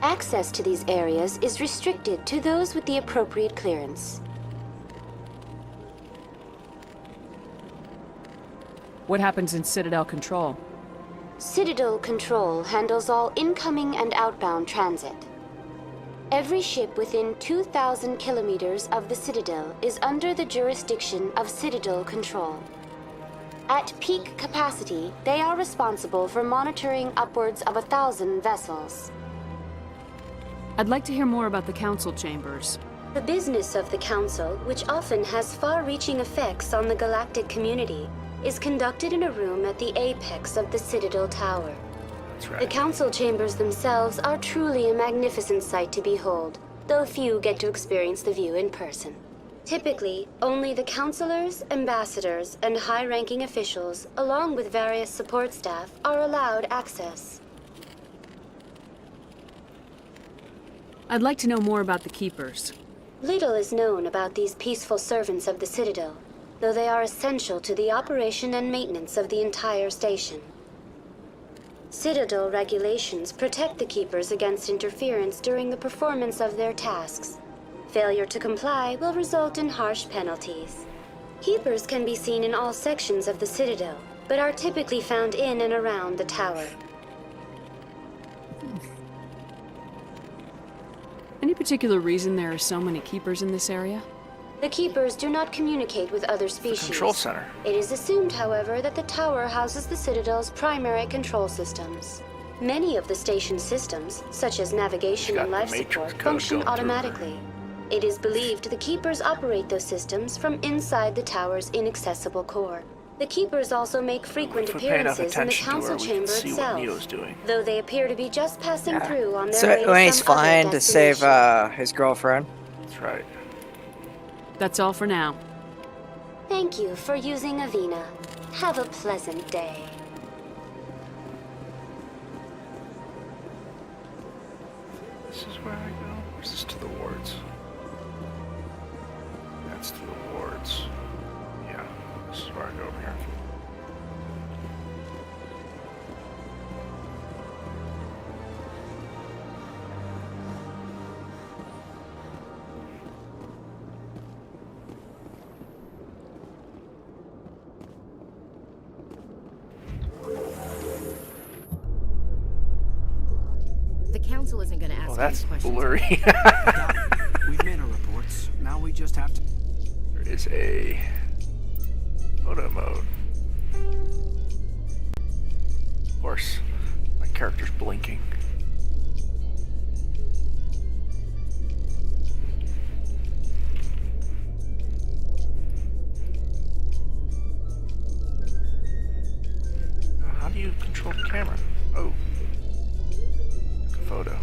Access to these areas is restricted to those with the appropriate clearance. What happens in Citadel Control? Citadel Control handles all incoming and outbound transit. Every ship within 2,000 kilometers of the Citadel is under the jurisdiction of Citadel Control. At peak capacity, they are responsible for monitoring upwards of 1,000 vessels. I'd like to hear more about the council chambers. The business of the Council, which often has far-reaching effects on the galactic community, is conducted in a room at the apex of the Citadel Tower. That's right. The council chambers themselves are truly a magnificent sight to behold, though few get to experience the view in person. Typically, only the councilors, ambassadors, and high-ranking officials, along with various support staff, are allowed access. I'd like to know more about the Keepers. Little is known about these peaceful servants of the Citadel, though they are essential to the operation and maintenance of the entire station. Citadel regulations protect the Keepers against interference during the performance of their tasks. Failure to comply will result in harsh penalties. Keepers can be seen in all sections of the Citadel, but are typically found in and around the tower. Any particular reason there are so many Keepers in this area? The Keepers do not communicate with other species. The control center. It is assumed, however, that the tower houses the Citadel's primary control systems. Many of the station's systems, such as navigation and life support, function automatically. It is believed the Keepers operate those systems from inside the tower's inaccessible core. The Keepers also make frequent appearances in the council chamber itself, though they appear to be just passing through on their way to when he's some other flying to save his girlfriend. That's right. That's all for now. Thank you for using Avina. Have a pleasant day. This is where I go. Or is this to the wards? That's to the wards. Yeah, this is where I go over here. The council isn't going to ask that's any questions. blurry. We've made our reports. Now we just have to... There is a photo mode. Of course, my character's blinking. How do you control the camera? Oh. Photo.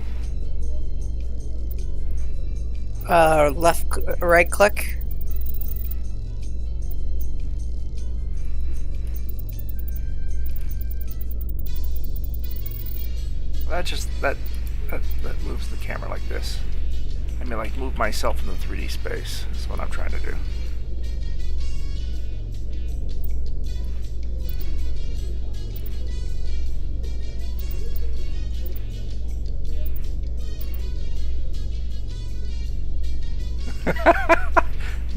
Right click. That moves the camera like this. I mean, like, move myself in the 3D space is what I'm trying to do.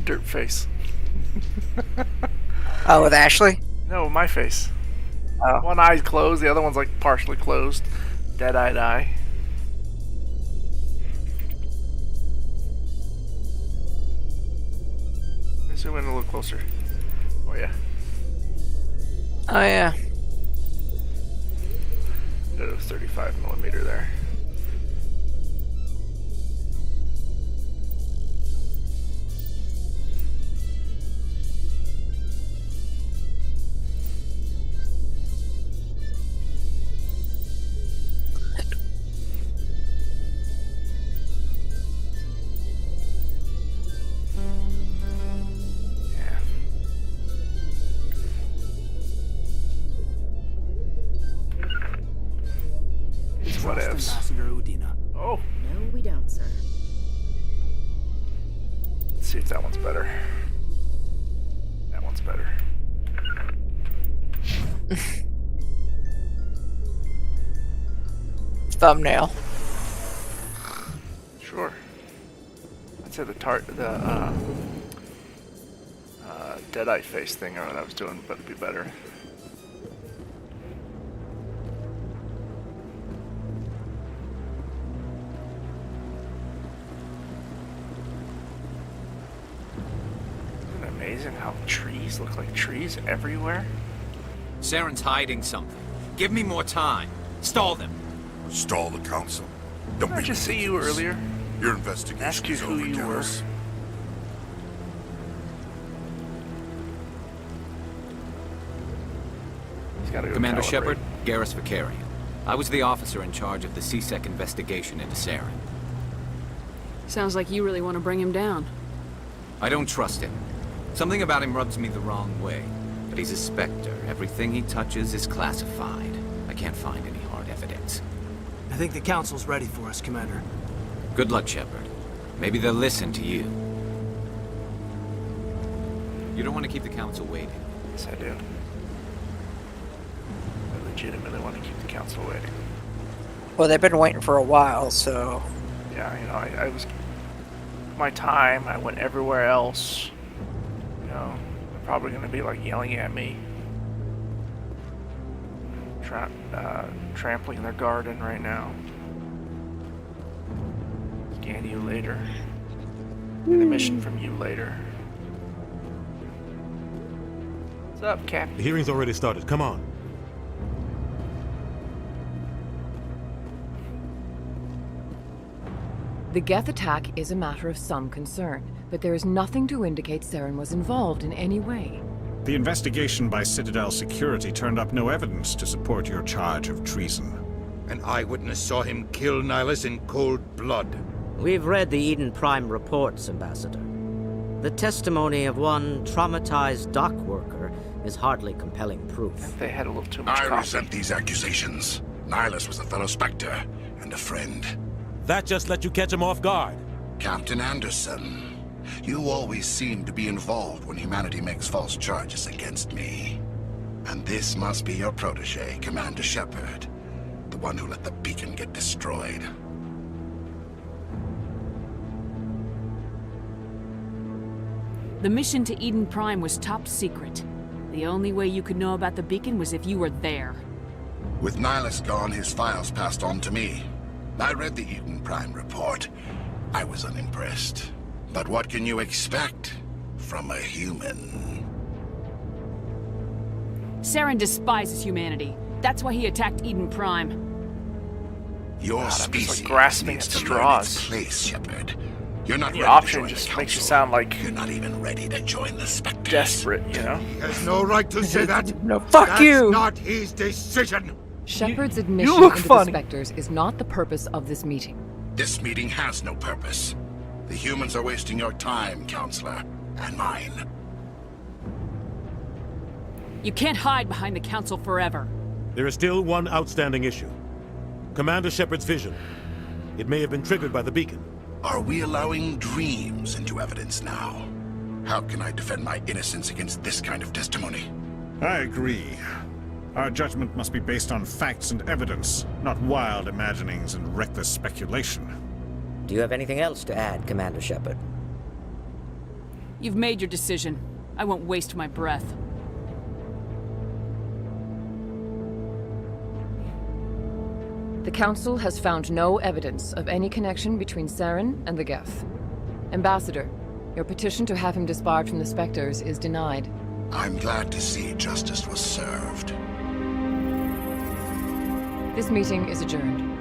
Dirt face. Oh, with Ashley? No, my face. Oh. One eye's closed, the other one's like partially closed. Dead-eyed eye. Zoom in a little closer. Oh yeah. Oh yeah. Did a 35mm there. out, sir. Let's see if that one's better. That one's better. Thumbnail. Sure. I'd say the Deadeye face thing that I was doing would be better. Isn't it amazing how trees look like trees everywhere? Saren's hiding something. Give me more time. Stall them. Stall the council? Don't Didn't I just see you earlier? Your investigation Ask you is who over, you were. Garrus. He's gotta go Commander calibrate. Shepard, Garrus Vicarian. I was the officer in charge of the CSEC investigation into Saren. Sounds like you really want to bring him down. I don't trust him. Something about him rubs me the wrong way. But he's a Spectre. Everything he touches is classified. I can't find any hard evidence. I think the council's ready for us, Commander. Good luck, Shepard. Maybe they'll listen to you. You don't want to keep the council waiting. Yes, I do. I legitimately want to keep the council waiting. Well, they've been waiting for a while, so... Yeah, you know, I was... My time, I went everywhere else. You know, they're probably going to be, like, yelling at me. Trampling their garden right now. Scan you later. Get a mission from you later. What's up, Cap? The hearing's already started. Come on. The Geth attack is a matter of some concern, but there is nothing to indicate Saren was involved in any way. The investigation by Citadel security turned up no evidence to support your charge of treason. An eyewitness saw him kill Nihilus in cold blood. We've read the Eden Prime reports, Ambassador. The testimony of one traumatized dock worker is hardly compelling proof. They had a little too much I coffee. resent these accusations. Nihilus was a fellow Spectre and a friend. That just let you catch him off guard. Captain Anderson, you always seem to be involved when humanity makes false charges against me. And this must be your protege, Commander Shepard. The one who let the beacon get destroyed. The mission to Eden Prime was top secret. The only way you could know about the beacon was if you were there. With Nihilus gone, his files passed on to me. I read the Eden Prime report. I was unimpressed. But what can you expect from a human? Saren despises humanity. That's why he attacked Eden Prime. Your God, I'm just, species like, grasping needs at to learn straws. its place, Shepard. You're not The ready option to join just the makes you council. sound like You're not even ready to join the Spectres. desperate, you know? He has no right to say that. No, fuck That's you! not his decision. Shepard's admission look into funny. the Spectres is not the purpose of this meeting. This meeting has no purpose. The humans are wasting your time, Counselor, and mine. You can't hide behind the council forever. There is still one outstanding issue. Commander Shepard's vision. It may have been triggered by the beacon. Are we allowing dreams into evidence now? How can I defend my innocence against this kind of testimony? I agree. Our judgment must be based on facts and evidence, not wild imaginings and reckless speculation. Do you have anything else to add, Commander Shepard? You've made your decision. I won't waste my breath. The Council has found no evidence of any connection between Saren and the Geth. Ambassador, your petition to have him disbarred from the Spectres is denied. I'm glad to see justice was served. This meeting is adjourned.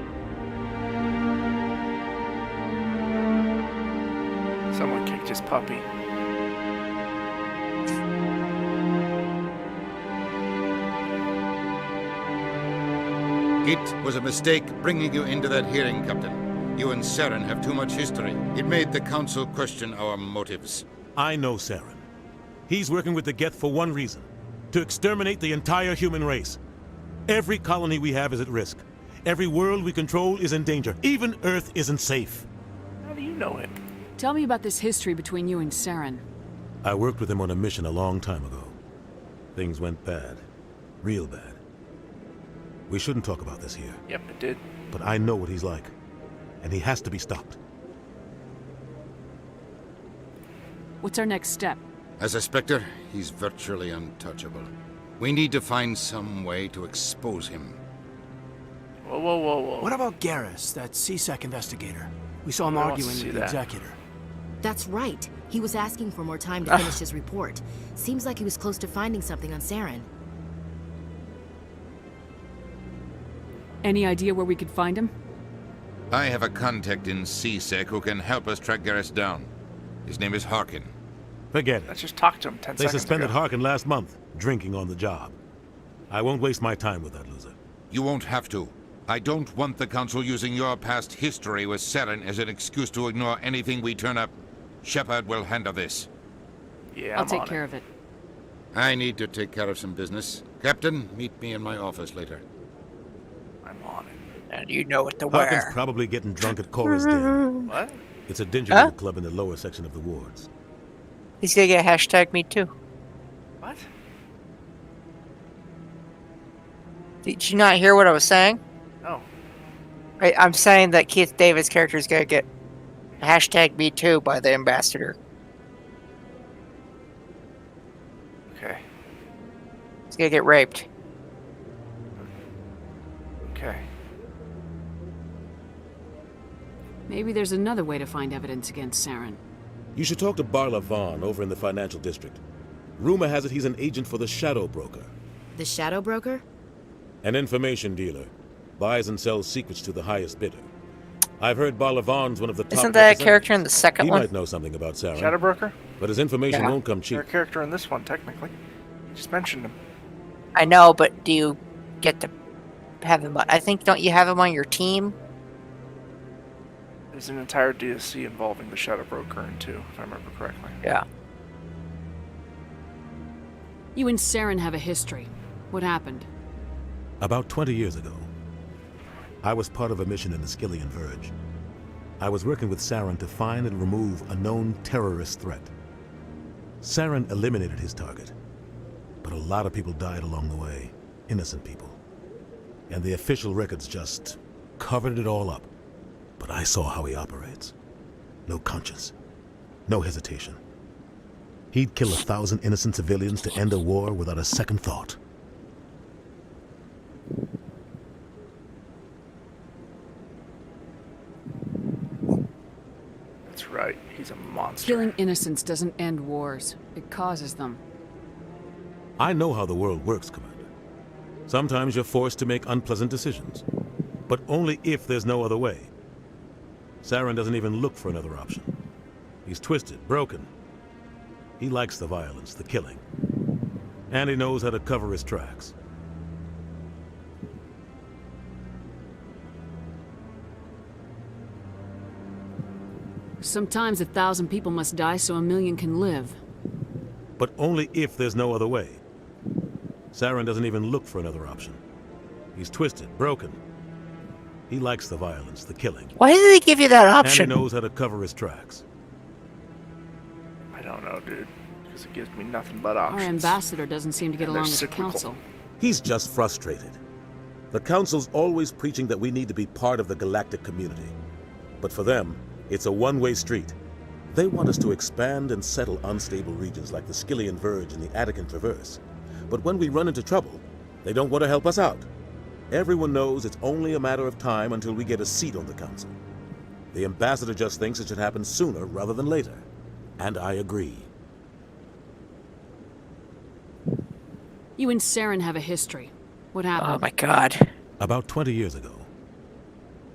Someone kicked his puppy. It was a mistake bringing you into that hearing, Captain. You and Saren have too much history. It made the Council question our motives. I know Saren. He's working with the Geth for one reason. To exterminate the entire human race. Every colony we have is at risk. Every world we control is in danger. Even Earth isn't safe. How do you know him? Tell me about this history between you and Saren. I worked with him on a mission a long time ago. Things went bad. Real bad. We shouldn't talk about this here. Yep, it did. But I know what he's like. And he has to be stopped. What's our next step? As a Spectre, he's virtually untouchable. We need to find some way to expose him. Whoa, whoa, whoa, whoa. What about Garrus, that CSEC investigator? We saw him I don't arguing see with the that. executor. That's right. He was asking for more time to finish his report. Seems like he was close to finding something on Saren. Any idea where we could find him? I have a contact in CSEC who can help us track Garrus down. His name is Harkin. Forget it. Let's just talk to him 10 They seconds suspended ago. Harkin last month, drinking on the job. I won't waste my time with that loser. You won't have to. I don't want the Council using your past history with Saren as an excuse to ignore anything we turn up. Shepard will handle this. Yeah, I'll take care of it. I need to take care of some business. Captain, meet me in my office later. I'm on it. And you know what to Harkin's wear. probably getting drunk at Cora's Den. What? It's a dingy little club in the lower section of the wards. He's gonna get hashtag me too. What? Did you not hear what I was saying? No. I'm saying that Keith David's character is gonna get hashtag me too by the ambassador. Okay. He's gonna get raped. Okay. Maybe there's another way to find evidence against Saren. You should talk to Barla Vaughn over in the financial district. Rumor has it he's an agent for the Shadow Broker. The Shadow Broker? An information dealer. Buys and sells secrets to the highest bidder. I've heard Barla Vaughn's one of the top Isn't that a representatives. character in the second he one? might know something about Saren. Shadow Broker? But his information Yeah. won't come cheap. You're a character in this one, technically. You just mentioned him. I know, but do you get to have him? I think, don't you have him on your team? There's an entire DSC involving the Shadow Broker in 2, if I remember correctly. Yeah. You and Saren have a history. What happened? About 20 years ago, I was part of a mission in the Skillian Verge. I was working with Saren to find and remove a known terrorist threat. Saren eliminated his target, but a lot of people died along the way, innocent people. And the official records just covered it all up. But I saw how he operates. No conscience, no hesitation. He'd kill 1,000 innocent civilians to end a war without a second thought. That's right. He's a monster. Killing innocents doesn't end wars. It causes them. I know how the world works, Commander. Sometimes you're forced to make unpleasant decisions, but only if there's no other way. Saren doesn't even look for another option. He's twisted, broken. He likes the violence, the killing. And he knows how to cover his tracks. Sometimes 1,000 people must die so 1,000,000 can live. But only if there's no other way. Saren doesn't even look for another option. He's twisted, broken. He likes the violence, the killing. Why did they give you that option? And he knows how to cover his tracks. I don't know, dude. Because it gives me nothing but Our options. ambassador doesn't seem to get And they're along with the cyclical. council. He's just frustrated. The Council's always preaching that we need to be part of the galactic community. But for them, it's a one-way street. They want us to expand and settle unstable regions like the Skillian Verge and the Attican Traverse. But when we run into trouble, they don't want to help us out. Everyone knows it's only a matter of time until we get a seat on the Council. The ambassador just thinks it should happen sooner rather than later. And I agree. You and Saren have a history. What happened? Oh my god. About 20 years ago,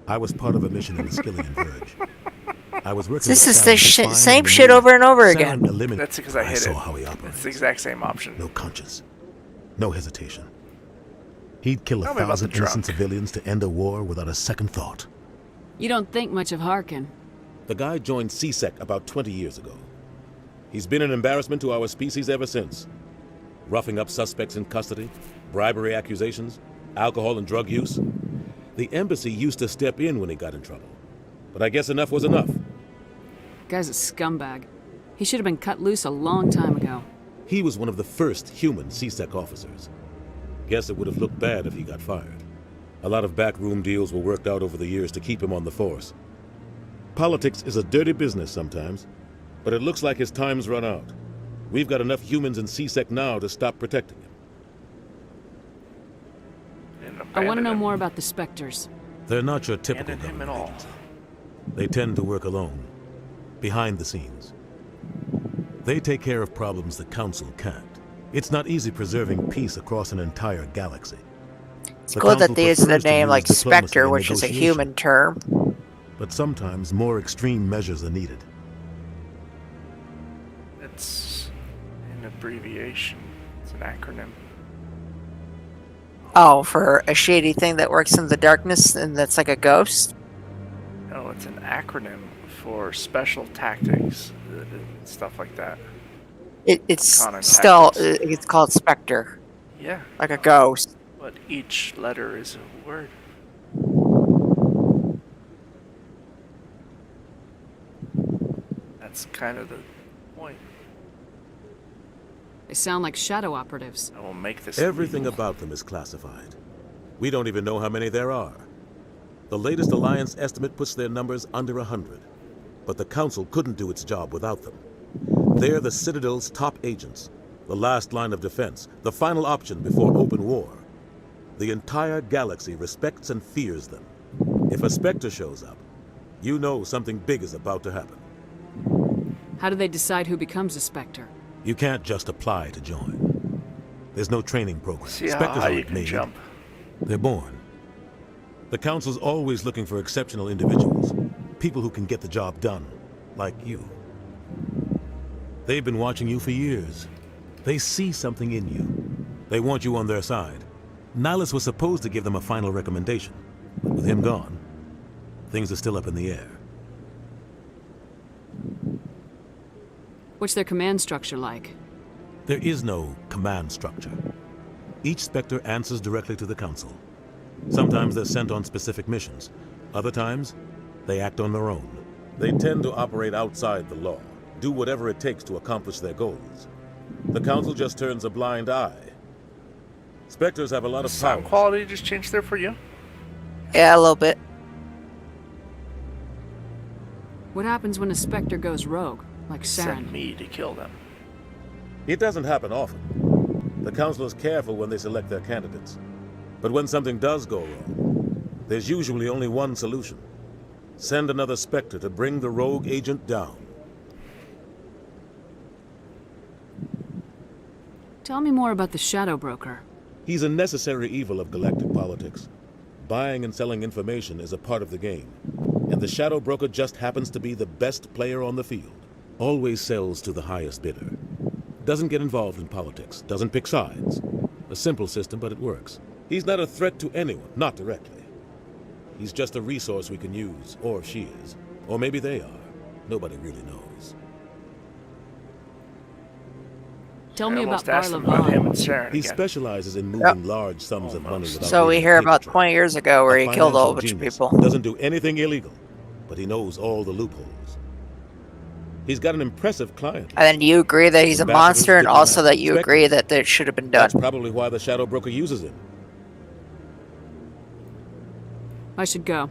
I was part of a mission in the Skillian Verge. I was working This with is the Saren to find same and shit remove over and over Saren again. eliminated- That's because I hit saw it. how he operates. It's the exact same option. No conscience. No hesitation. He'd kill Tell me about 1,000 the innocent drunk. civilians to end a war without a second thought. You don't think much of Harkin. The guy joined CSEC about 20 years ago. He's been an embarrassment to our species ever since. Roughing up suspects in custody, bribery accusations, alcohol and drug use. The embassy used to step in when he got in trouble. But I guess enough was enough. Guy's a scumbag. He should have been cut loose a long time ago. He was one of the first human CSEC officers. Guess it would have looked bad if he got fired. A lot of backroom deals were worked out over the years to keep him on the force. Politics is a dirty business sometimes, but it looks like his time's run out. We've got enough humans in CSEC now to stop protecting him. I want to know more about the Spectres. They're not your typical Abandon him at government all. agents. They tend to work alone, behind the scenes. They take care of problems the Council can't. It's not easy preserving peace across an entire galaxy. It's cool that they use the prefers to name use like diplomacy Spectre, and which is a negotiation. human term. But sometimes more extreme measures are needed. It's an abbreviation. It's an acronym. Oh, for a shady thing that works in the darkness and that's like a ghost? No, it's an acronym for special tactics, stuff like that. It's Common still, tactics. it's called Spectre. Yeah. Like a ghost. But each letter is a word. That's kind of the point. They sound like shadow operatives. I will make this Everything illegal. about them is classified. We don't even know how many there are. The latest Alliance estimate puts their numbers under 100. But the Council couldn't do its job without them. They're the Citadel's top agents, the last line of defense, the final option before open war. The entire galaxy respects and fears them. If a Spectre shows up, you know something big is about to happen. How do they decide who becomes a Spectre? You can't just apply to join. There's no training program. See how Spectres high you aren't can made. jump. They're born. The Council's always looking for exceptional individuals. People who can get the job done. Like you. They've been watching you for years. They see something in you. They want you on their side. Nihilus was supposed to give them a final recommendation. But with him gone, things are still up in the air. What's their command structure like? There is no command structure. Each Spectre answers directly to the Council. Sometimes they're sent on specific missions. Other times, they act on their own. They tend to operate outside the law, do whatever it takes to accomplish their goals. The Council just turns a blind eye. Spectres have a lot of Sound power. quality just changed there for you? Yeah, a little bit. What happens when a Spectre goes rogue, like Send Saren? me to kill them. It doesn't happen often. The Council is careful when they select their candidates. But when something does go wrong, there's usually only one solution. Send another Spectre to bring the rogue agent down. Tell me more about the Shadow Broker. He's a necessary evil of galactic politics. Buying and selling information is a part of the game. And the Shadow Broker just happens to be the best player on the field. Always sells to the highest bidder. Doesn't get involved in politics. Doesn't pick sides. A simple system, but it works. He's not a threat to anyone, not directly. He's just a resource we can use, or she is. Or maybe they are. Nobody really knows. Tell me about almost asked them about him and Saren He again. specializes in moving large sums of money without So we needing hear paper about trail. 20 years ago where he killed a whole bunch financial of genius. people. Doesn't do anything illegal, but he knows all the loopholes. He's got an impressive client. And then you agree that he's a Ambassadors, monster, and also that diplomats, you agree that it should have been done. That's probably why the Shadow Broker uses him. I should go.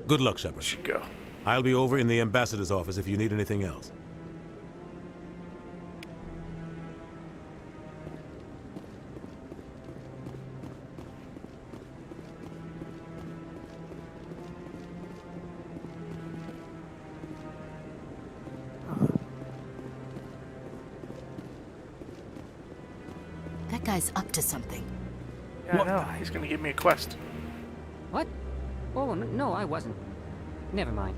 Good luck, Shepard. Should go. I'll be over in the ambassador's office if you need anything else. That guy's up to something. Yeah, I know. He's gonna give me a quest. What? Oh, no, I wasn't. Never mind.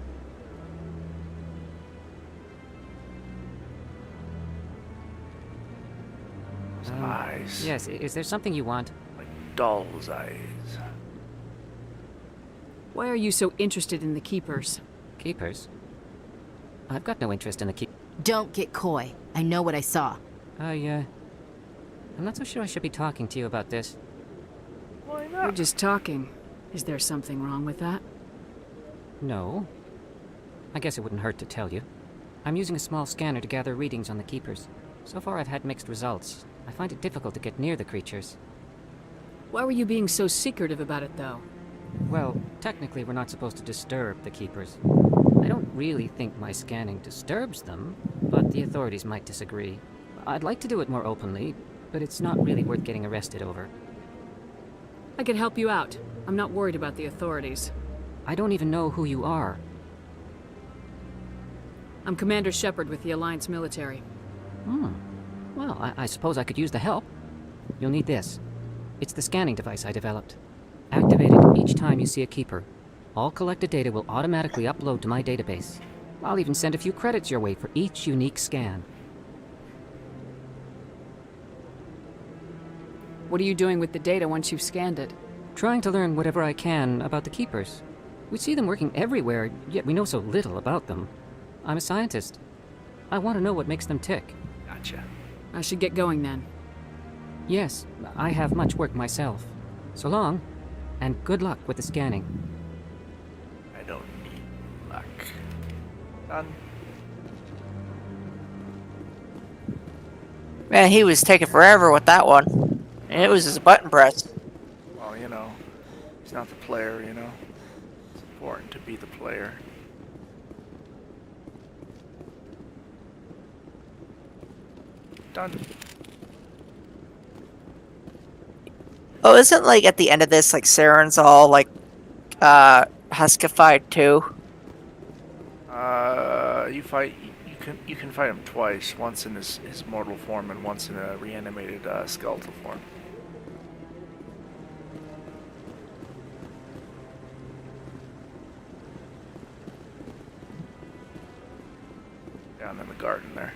Eyes. Yes, is there something you want? Like doll's eyes. Why are you so interested in the Keepers? Keepers? I've got no interest in the keep. Don't get coy. I know what I saw. I'm not so sure I should be talking to you about this. Why We're just talking. Is there something wrong with that? No. I guess it wouldn't hurt to tell you. I'm using a small scanner to gather readings on the Keepers. So far I've had mixed results. I find it difficult to get near the creatures. Why were you being so secretive about it, though? Well, technically we're not supposed to disturb the Keepers. I don't really think my scanning disturbs them, but the authorities might disagree. I'd like to do it more openly, but it's not really worth getting arrested over. I could help you out. I'm not worried about the authorities. I don't even know who you are. I'm Commander Shepard with the Alliance military. Well, I suppose I could use the help. You'll need this. It's the scanning device I developed. Activate it each time you see a Keeper. All collected data will automatically upload to my database. I'll even send a few credits your way for each unique scan. What are you doing with the data once you've scanned it? Trying to learn whatever I can about the Keepers. We see them working everywhere, yet we know so little about them. I'm a scientist. I want to know what makes them tick. Gotcha. I should get going then. Yes, I have much work myself. So long, and good luck with the scanning. I don't need luck. Done. Man, he was taking forever with that one. And it was his button press. Well, you know, he's not the player, you know. It's important to be the player. Done. Oh, isn't like at the end of this, like Saren's all like huskified too? You can fight him twice. Once in his mortal form and once in a reanimated skeletal form. Down in the garden there.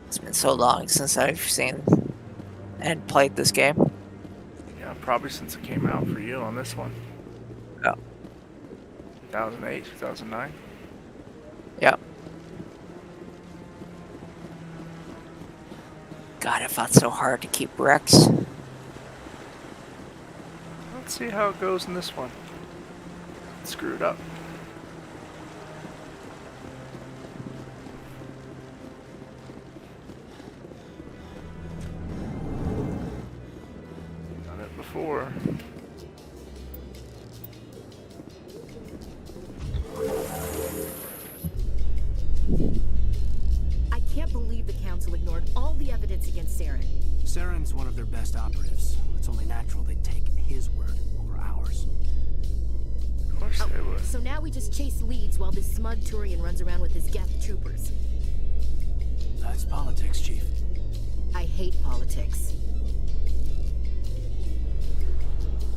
It's been so long since I've seen and played this game. Yeah, probably since it came out for you on this one. Yeah. 2008, 2009. Yep. God, it felt so hard to keep Rex. Let's see how it goes in this one. Screwed up. Done it before. I can't believe the Council ignored all the evidence against Saren. Saren's one of their best operatives. It's only natural they'd take his word over ours. Of course they would. So now we just chase leads while this smug Turian runs around with his Geth troopers. That's politics, Chief. I hate politics.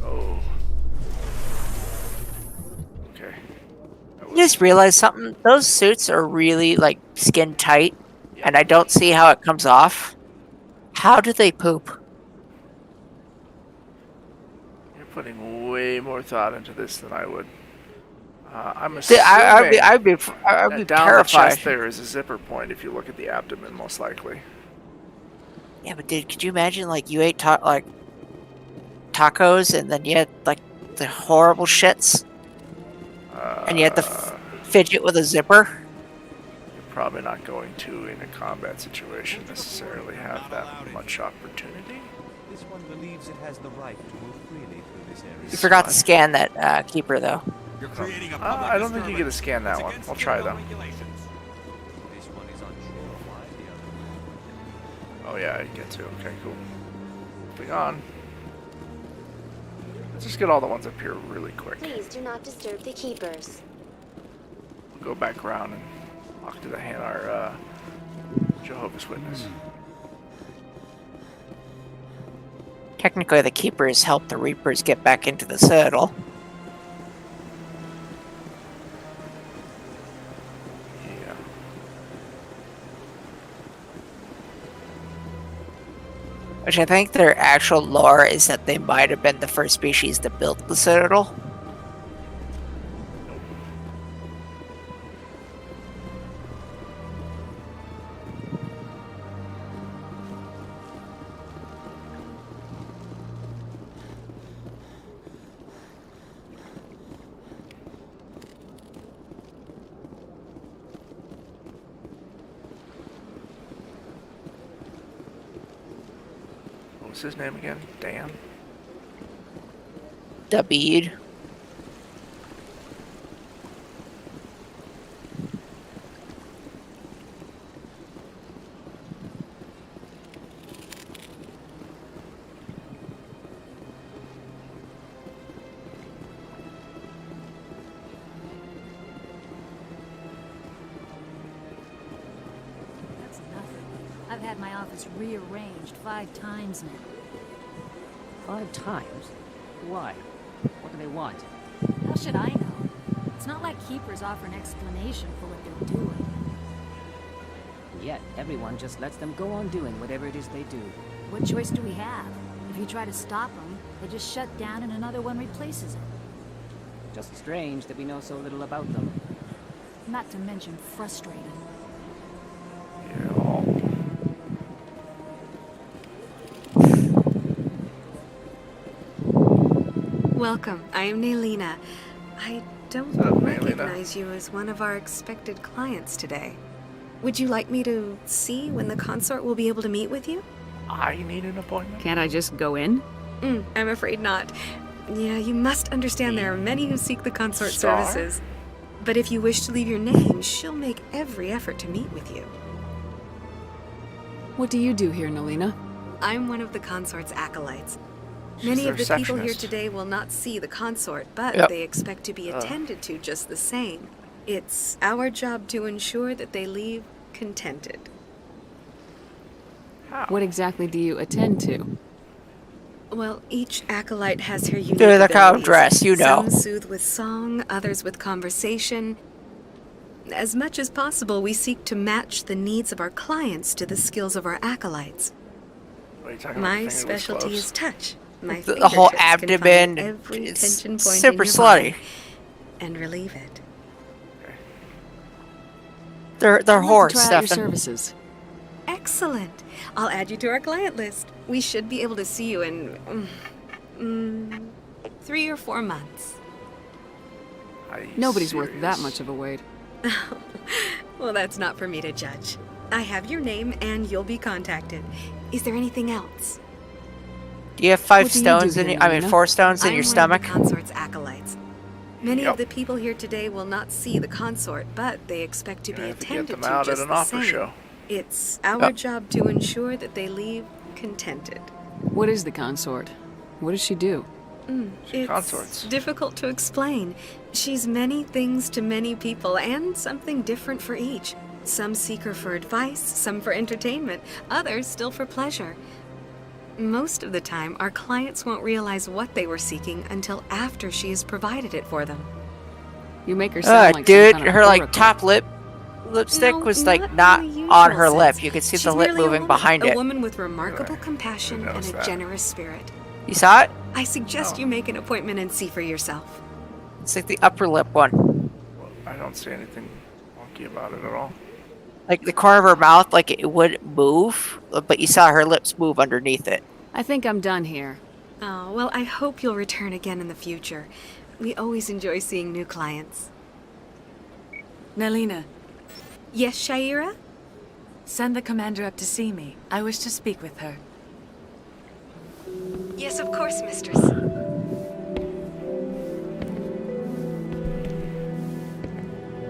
Oh. Okay. I just realized something. Those suits are really like skin tight, and I don't see how it comes off. How do they poop? You're putting way more thought into this than I would. I'm assuming I'd be that down terrified. the chest there is a zipper point if you look at the abdomen, most likely. Yeah, but dude, could you imagine like you ate like tacos and then you had like the horrible shits, and you had to fidget with a zipper? You're probably not going to, in a combat situation, necessarily have that much opportunity. This one believes it has the right to move freely through this area. You forgot to scan that keeper though. You're creating a I don't think you get to scan that one. I'll try though. This one is unsure why the other. Oh yeah, I get to. Okay, cool. Moving on. Let's just get all the ones up here really quick. Please do not disturb the keepers. We'll go back around and talk to the Hanar Jehovah's Witness. Technically, the keepers help the Reapers get back into the Citadel. Yeah. Which I think their actual lore is that they might have been the first species that built the Citadel. What's his name again? Dan? David. That's nothing. I've had my office rearranged 5 times now. 5 times? Why? What do they want? How should I know? It's not like keepers offer an explanation for what they're doing. And yet, everyone just lets them go on doing whatever it is they do. What choice do we have? If you try to stop them, they just shut down and another one replaces it. Just strange that we know so little about them. Not to mention frustrating. Welcome. I am Naylina. I don't recognize you as one of our expected clients today. Would you like me to see when the consort will be able to meet with you? I need an appointment? Can't I just go in? I'm afraid not. Yeah, you must understand there are many who seek the consort Star? services. But if you wish to leave your name, she'll make every effort to meet with you. What do you do here, Naylina? I'm one of the consort's acolytes. She's Many the of the people here receptionist. today will not see the consort, but Yep. they expect to be attended to just the same. It's our job to ensure that they leave contented. What exactly do you attend to? Well, each acolyte has her unique Through the cow abilities. dress, you know. Some soothe with song, others with conversation. As much as possible, we seek to match the needs of our clients to the skills of our acolytes. What are you talking about? My The finger was specialty close. is touch. My The whole fingertips can find abdomen, every it's tension point super in your slutty. body and relieve it. They're I'd like to horse try out your stuff. services. Excellent. I'll add you to our client list. We should be able to see you in 3 or 4 months. Nobody's worth that much of a wait. Well, that's not for me to judge. I have your name and you'll be contacted. Is there anything else? Do you have 5 What do you stones do in here, your, I mean Nina? 4 stones in I'm your one stomach? of the consort's acolytes. Many Yep. of the people here today will not see the consort, but they expect to be Gonna have to get attended them to out just at an the opera same. show. It's our job to ensure that they leave contented. What is the consort? What does she do? It's consorts. difficult to explain. She's many things to many people and something different for each. Some seek her for advice, some for entertainment, others still for pleasure. Most of the time, our clients won't realize what they were seeking until after she has provided it for them. You make her sound like some Dude, kind of her like oracle. top lipstick No, was like not not in the usual on her sense. lip. You could see She's the lip merely a moving woman, behind a it. woman with remarkable compassion and knows a that? generous spirit. You saw it? I suggest you make an appointment and see for yourself. It's like the upper lip one. I don't see anything wonky about it at all. Like the corner of her mouth, like it would move, but you saw her lips move underneath it. I think I'm done here. Oh, well, I hope you'll return again in the future. We always enjoy seeing new clients. Naylina, Yes, Shaira? send the commander up to see me. I wish to speak with her. Yes, of course, mistress.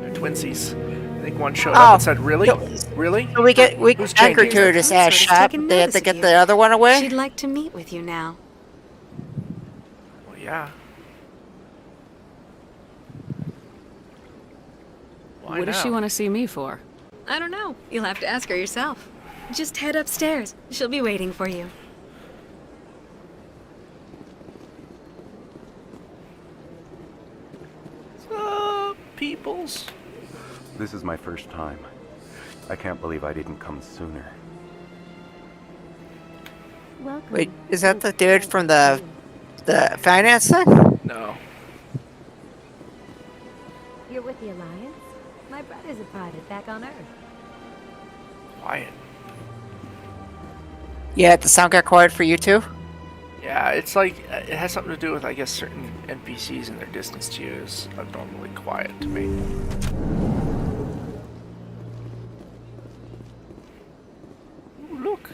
They're twinsies. I think one showed up and said, "Really, really?" So we Who's anchored changing? to this ass shop. They have to get the other one away. She'd like to meet with you now. Well, yeah. Why What does she now? want to see me for? I don't know. You'll have to ask her yourself. Just head upstairs. She'll be waiting for you. Peoples? This is my first time. I can't believe I didn't come sooner. Wait, is that the dude from the finance thing? No. You're with the Alliance? My brother's a private back on Earth. Quiet. Yeah, the sound got quiet for you too. Yeah, it's like it has something to do with, I guess, certain NPCs and their distance to you is abnormally quiet to me. Ooh, look.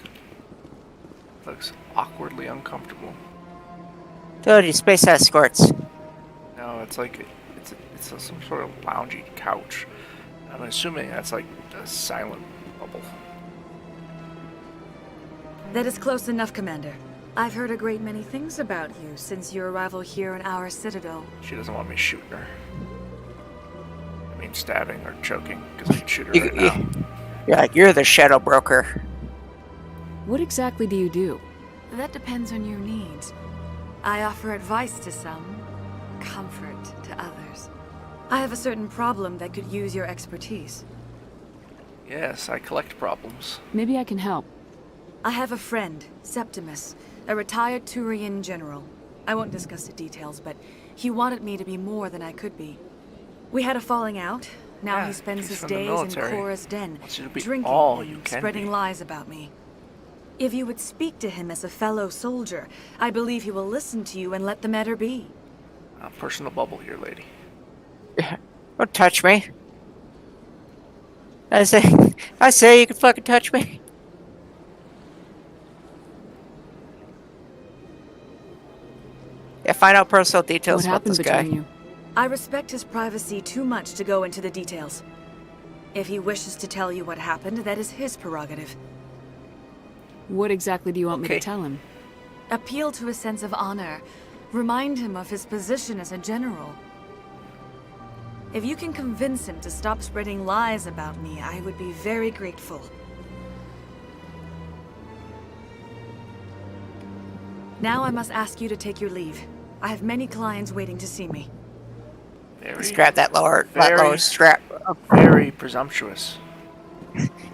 Looks awkward. weirdly uncomfortable. Told you, space escorts. No, it's like it's some sort of loungy couch. I'm assuming that's like a silent bubble. That is close enough, Commander. I've heard a great many things about you since your arrival here in our Citadel. She doesn't want me shooting her. I mean, stabbing or choking, because I can shoot her right now. You're the shadow broker. What exactly do you do? That depends on your needs. I offer advice to some, comfort to others. I have a certain problem that could use your expertise. Yes, I collect problems. Maybe I can help. I have a friend, Septimus, a retired Turian general. I won't discuss the details, but he wanted me to be more than I could be. We had a falling out. Now he spends his days in Cora's den, drinking and spreading lies about me. If you would speak to him as a fellow soldier, I believe he will listen to you and let the matter be. Personal bubble here, lady. Don't touch me. I say you can fucking touch me. Yeah, find out personal details about this guy. You? I respect his privacy too much to go into the details. If he wishes to tell you what happened, that is his prerogative. What exactly do you want me to tell him? Appeal to his sense of honor. Remind him of his position as a general. If you can convince him to stop spreading lies about me, I would be very grateful. Now I must ask you to take your leave. I have many clients waiting to see me. Just grab that lower strap. Very presumptuous.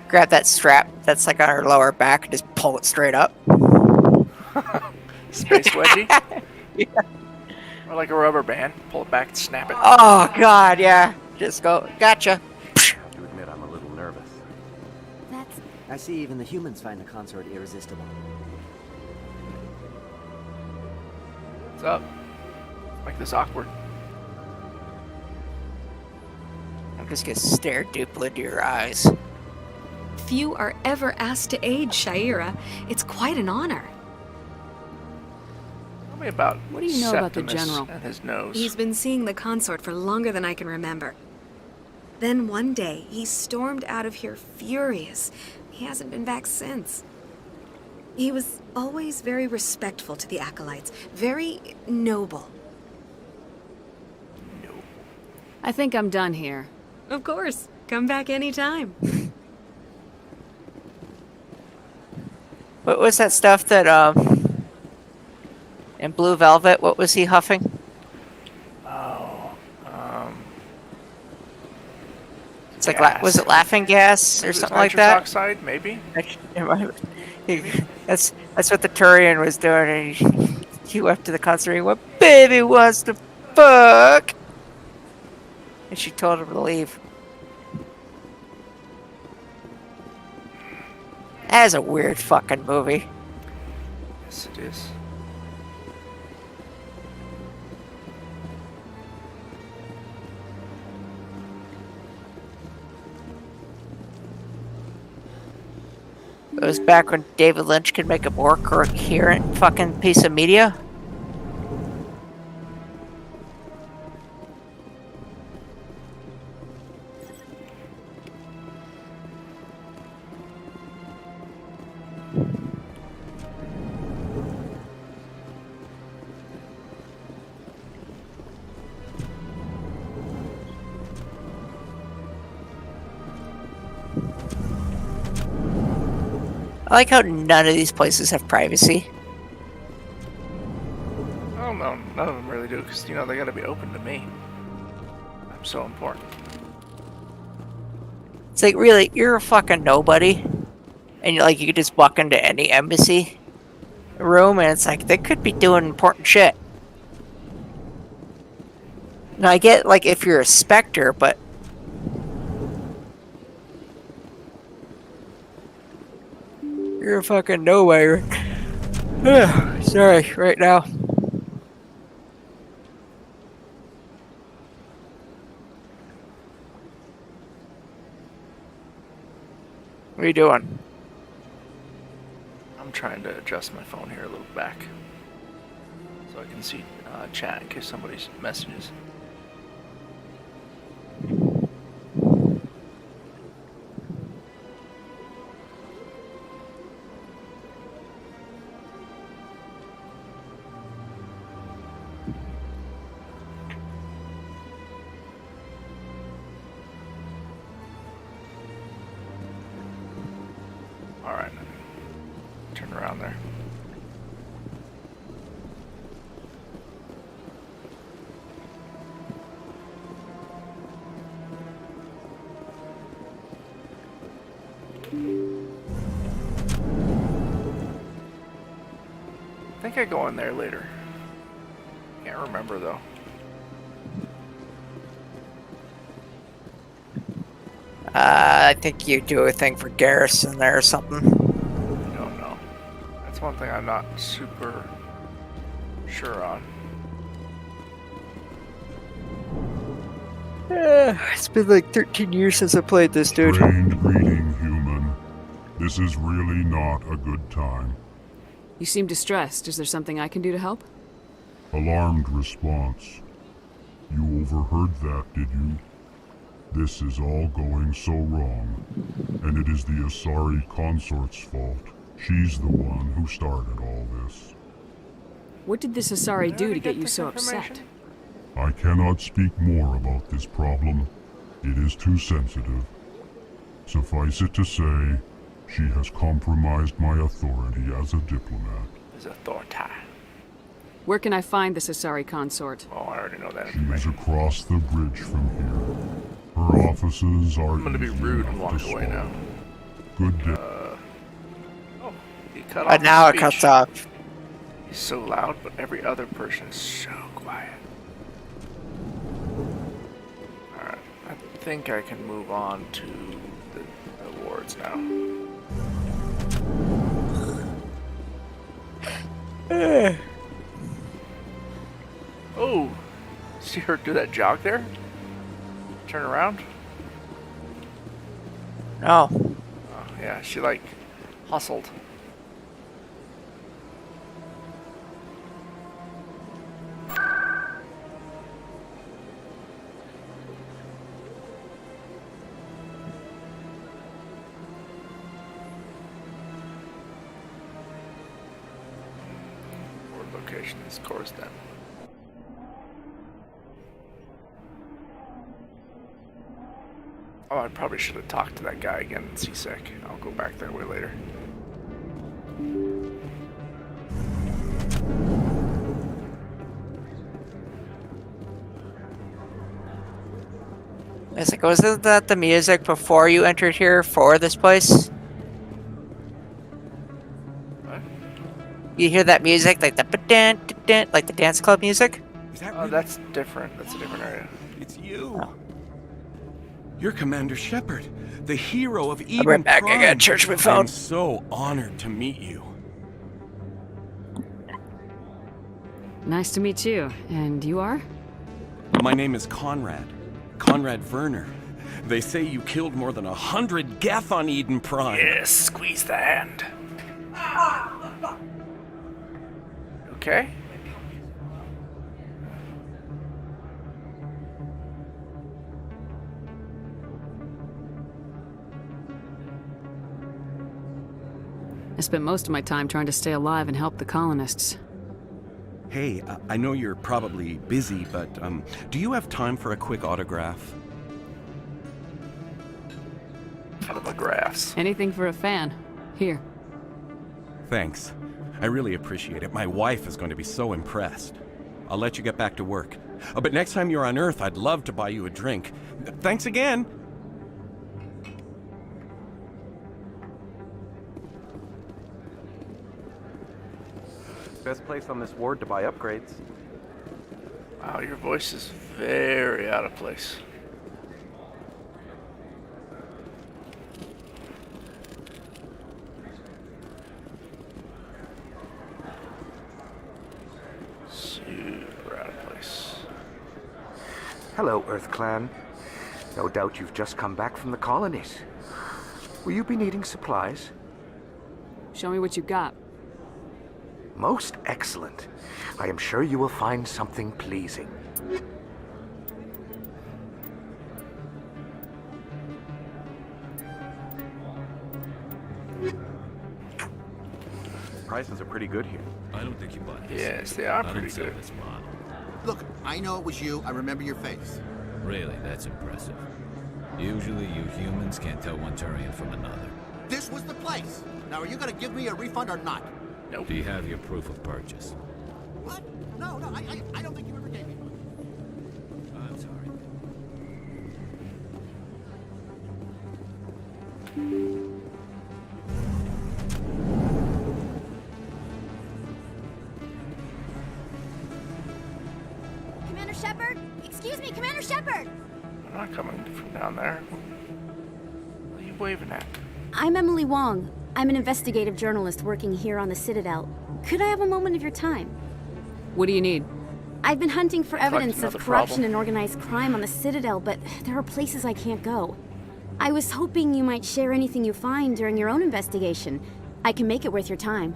Grab that strap that's like on her lower back and just pull it straight up. Space wedgie? Yeah. Or like a rubber band. Pull it back and snap it. Oh, God, yeah. Just go. Gotcha. To admit I'm a little nervous. I see even the humans find the consort irresistible. What's up? Make this awkward. I'm just gonna stare deeply into your eyes. Few are ever asked to aid Shaira. It's quite an honor. Tell me about what do you know about the Septimus general and his nose. He's been seeing the consort for longer than I can remember. Then one day, he stormed out of here furious. He hasn't been back since. He was always very respectful to the acolytes, very noble. I think I'm done here. Of course. Come back anytime. What was that stuff that, in Blue Velvet, what was he huffing? It's like, was it laughing gas or something like that? Nitrous oxide, maybe? That's what the Turian was doing, and he went to the concert and he went, "Baby wants to fuck!" And she told him to leave. That is a weird fucking movie. Yes, it is. It was back when David Lynch could make a more coherent fucking piece of media. I like how none of these places have privacy. Oh no, none of them really do, because, you know, they gotta be open to me. I'm so important. It's like, really, you're a fucking nobody. And you could just walk into any embassy room and it's like, they could be doing important shit. Now, I get, like, if you're a Spectre, but... You're a fucking nobody. Sorry, right now. What are you doing? I'm trying to adjust my phone here a little back so I can see chat in case somebody's messages. Alright, turn around there. I think I go in there later. Can't remember though. I think you do a thing for Garrison there or something. I don't know. That's one thing I'm not super sure on. It's been like 13 years since I played this, dude. Trained greeting, human. This is really not a good time. You seem distressed. Is there something I can do to help? Alarmed response. You overheard that, did you? This is all going so wrong, and it is the Asari consort's fault. She's the one who started all this. What did this Asari do to get you so upset? I cannot speak more about this problem. It is too sensitive. Suffice it to say, she has compromised my authority as a diplomat. His authority. Where can I find this Asari consort? Oh, I already know that. She is across the bridge from here. Her offices are. I'm gonna be rude and walk away now. Good day. Oh, he cut off. Now his it cuts speech. off. He's so loud, but every other person is so quiet. Alright, I think I can move on to the awards now. Oh, see her do that jog there? Turn around? No. Oh, yeah, she like hustled. Board location is course then. Oh, I probably should have talked to that guy again in CSEC. I'll go back that way later. It's like, wasn't that the music before you entered here for this place? What? You hear that music, like the ba-dan, da-dan, like the dance club music? Oh, that's different. That's a different area. It's you. Oh. You're Commander Shepard, the hero of Eden I'll be right back. Prime. I gotta charge my phone. I'm so honored to meet you. Nice to meet you. And you are? My name is Conrad. Conrad Werner. They say you killed more than 100 Geth on Eden Prime. Yes, squeeze the hand. Okay. I spent most of my time trying to stay alive and help the colonists. Hey, I know you're probably busy, but do you have time for a quick autograph? Autographs. Anything for a fan. Here. Thanks. I really appreciate it. My wife is going to be so impressed. I'll let you get back to work. But next time you're on Earth, I'd love to buy you a drink. Thanks again! Best place on this ward to buy upgrades. Wow, your voice is very out of place. Super out of place. Hello, Earth Clan. No doubt you've just come back from the colonies. Will you be needing supplies? Show me what you got. Most excellent. I am sure you will find something pleasing. Prices are pretty good here. I don't think you bought this. Yes, they are I pretty don't sell good. this model. Look, I know it was you. I remember your face. Really, that's impressive. Usually you humans can't tell one Turian from another. This was the place. Now, are you going to give me a refund or not? Nope. Do you have your proof of purchase? What? No, I don't think you ever gave me one. I'm sorry. Commander Shepard? Excuse me, Commander Shepard! I'm not coming from down there. What are you waving at? I'm Emily Wong. I'm an investigative journalist working here on the Citadel. Could I have a moment of your time? What do you need? I've been hunting for evidence of another corruption problem. and organized crime on the Citadel, but there are places I can't go. I was hoping you might share anything you find during your own investigation. I can make it worth your time.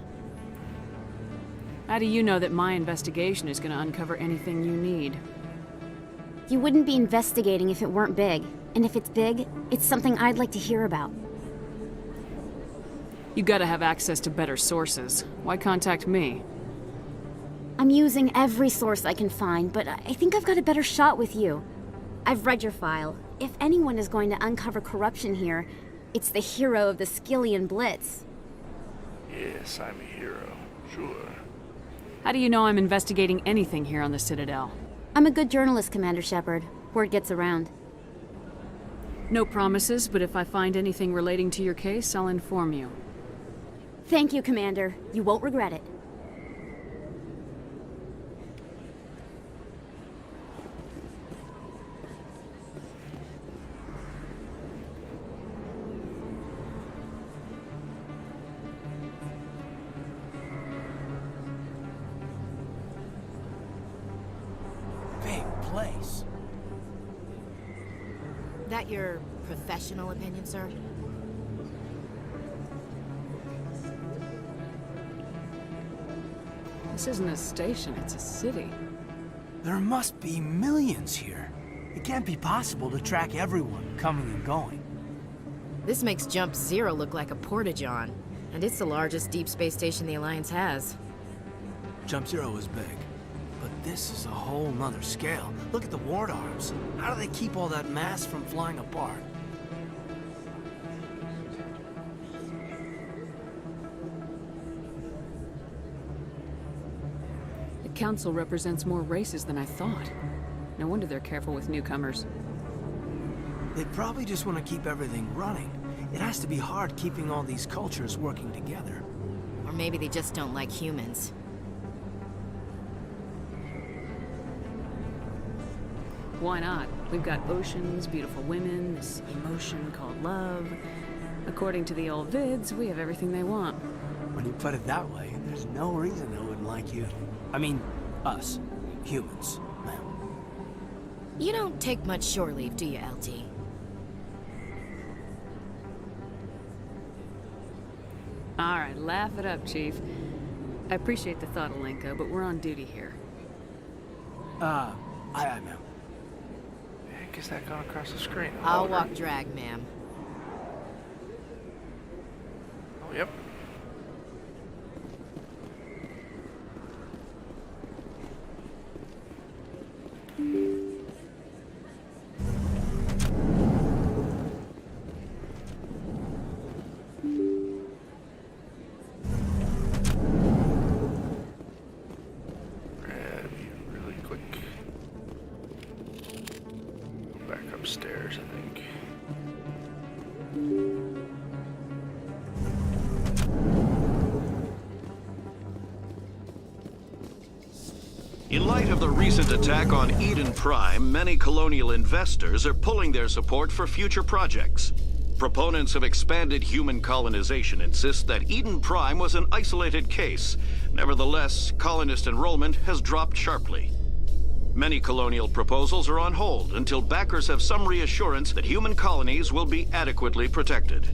How do you know that my investigation is going to uncover anything you need? You wouldn't be investigating if it weren't big. And if it's big, it's something I'd like to hear about. You gotta have access to better sources. Why contact me? I'm using every source I can find, but I think I've got a better shot with you. I've read your file. If anyone is going to uncover corruption here, it's the hero of the Skillian Blitz. Yes, I'm a hero. Sure. How do you know I'm investigating anything here on the Citadel? I'm a good journalist, Commander Shepard. Word gets around. No promises, but if I find anything relating to your case, I'll inform you. Thank you, Commander. You won't regret it. Big place. That your professional opinion, sir? This isn't a station, it's a city. There must be millions here. It can't be possible to track everyone coming and going. This makes Jump Zero look like a porta-john, and it's the largest deep space station the Alliance has. Jump Zero is big, but this is a whole nother scale. Look at the ward arms. How do they keep all that mass from flying apart? The Council represents more races than I thought. No wonder they're careful with newcomers. They probably just want to keep everything running. It has to be hard keeping all these cultures working together. Or maybe they just don't like humans. Why not? We've got oceans, beautiful women, this emotion called love. According to the old vids, we have everything they want. When you put it that way, there's no reason they wouldn't like you. I mean, us. Humans, ma'am. You don't take much shore leave, do you, LT? Alright, laugh it up, Chief. I appreciate the thought, Alenka, but we're on duty here. Aye, ma'am. The heck is that going across the screen? I'll walk drag, ma'am. Oh, yep. Grab you really quick. Go back upstairs, I think. In light of the recent attack on Eden Prime, many colonial investors are pulling their support for future projects. Proponents of expanded human colonization insist that Eden Prime was an isolated case. Nevertheless, colonist enrollment has dropped sharply. Many colonial proposals are on hold until backers have some reassurance that human colonies will be adequately protected.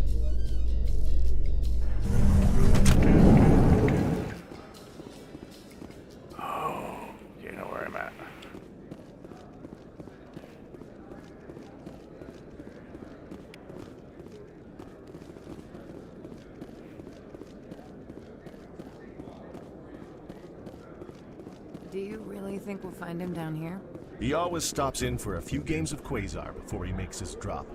Do you really think we'll find him down here? He always stops in for a few games of Quasar before he makes his drop.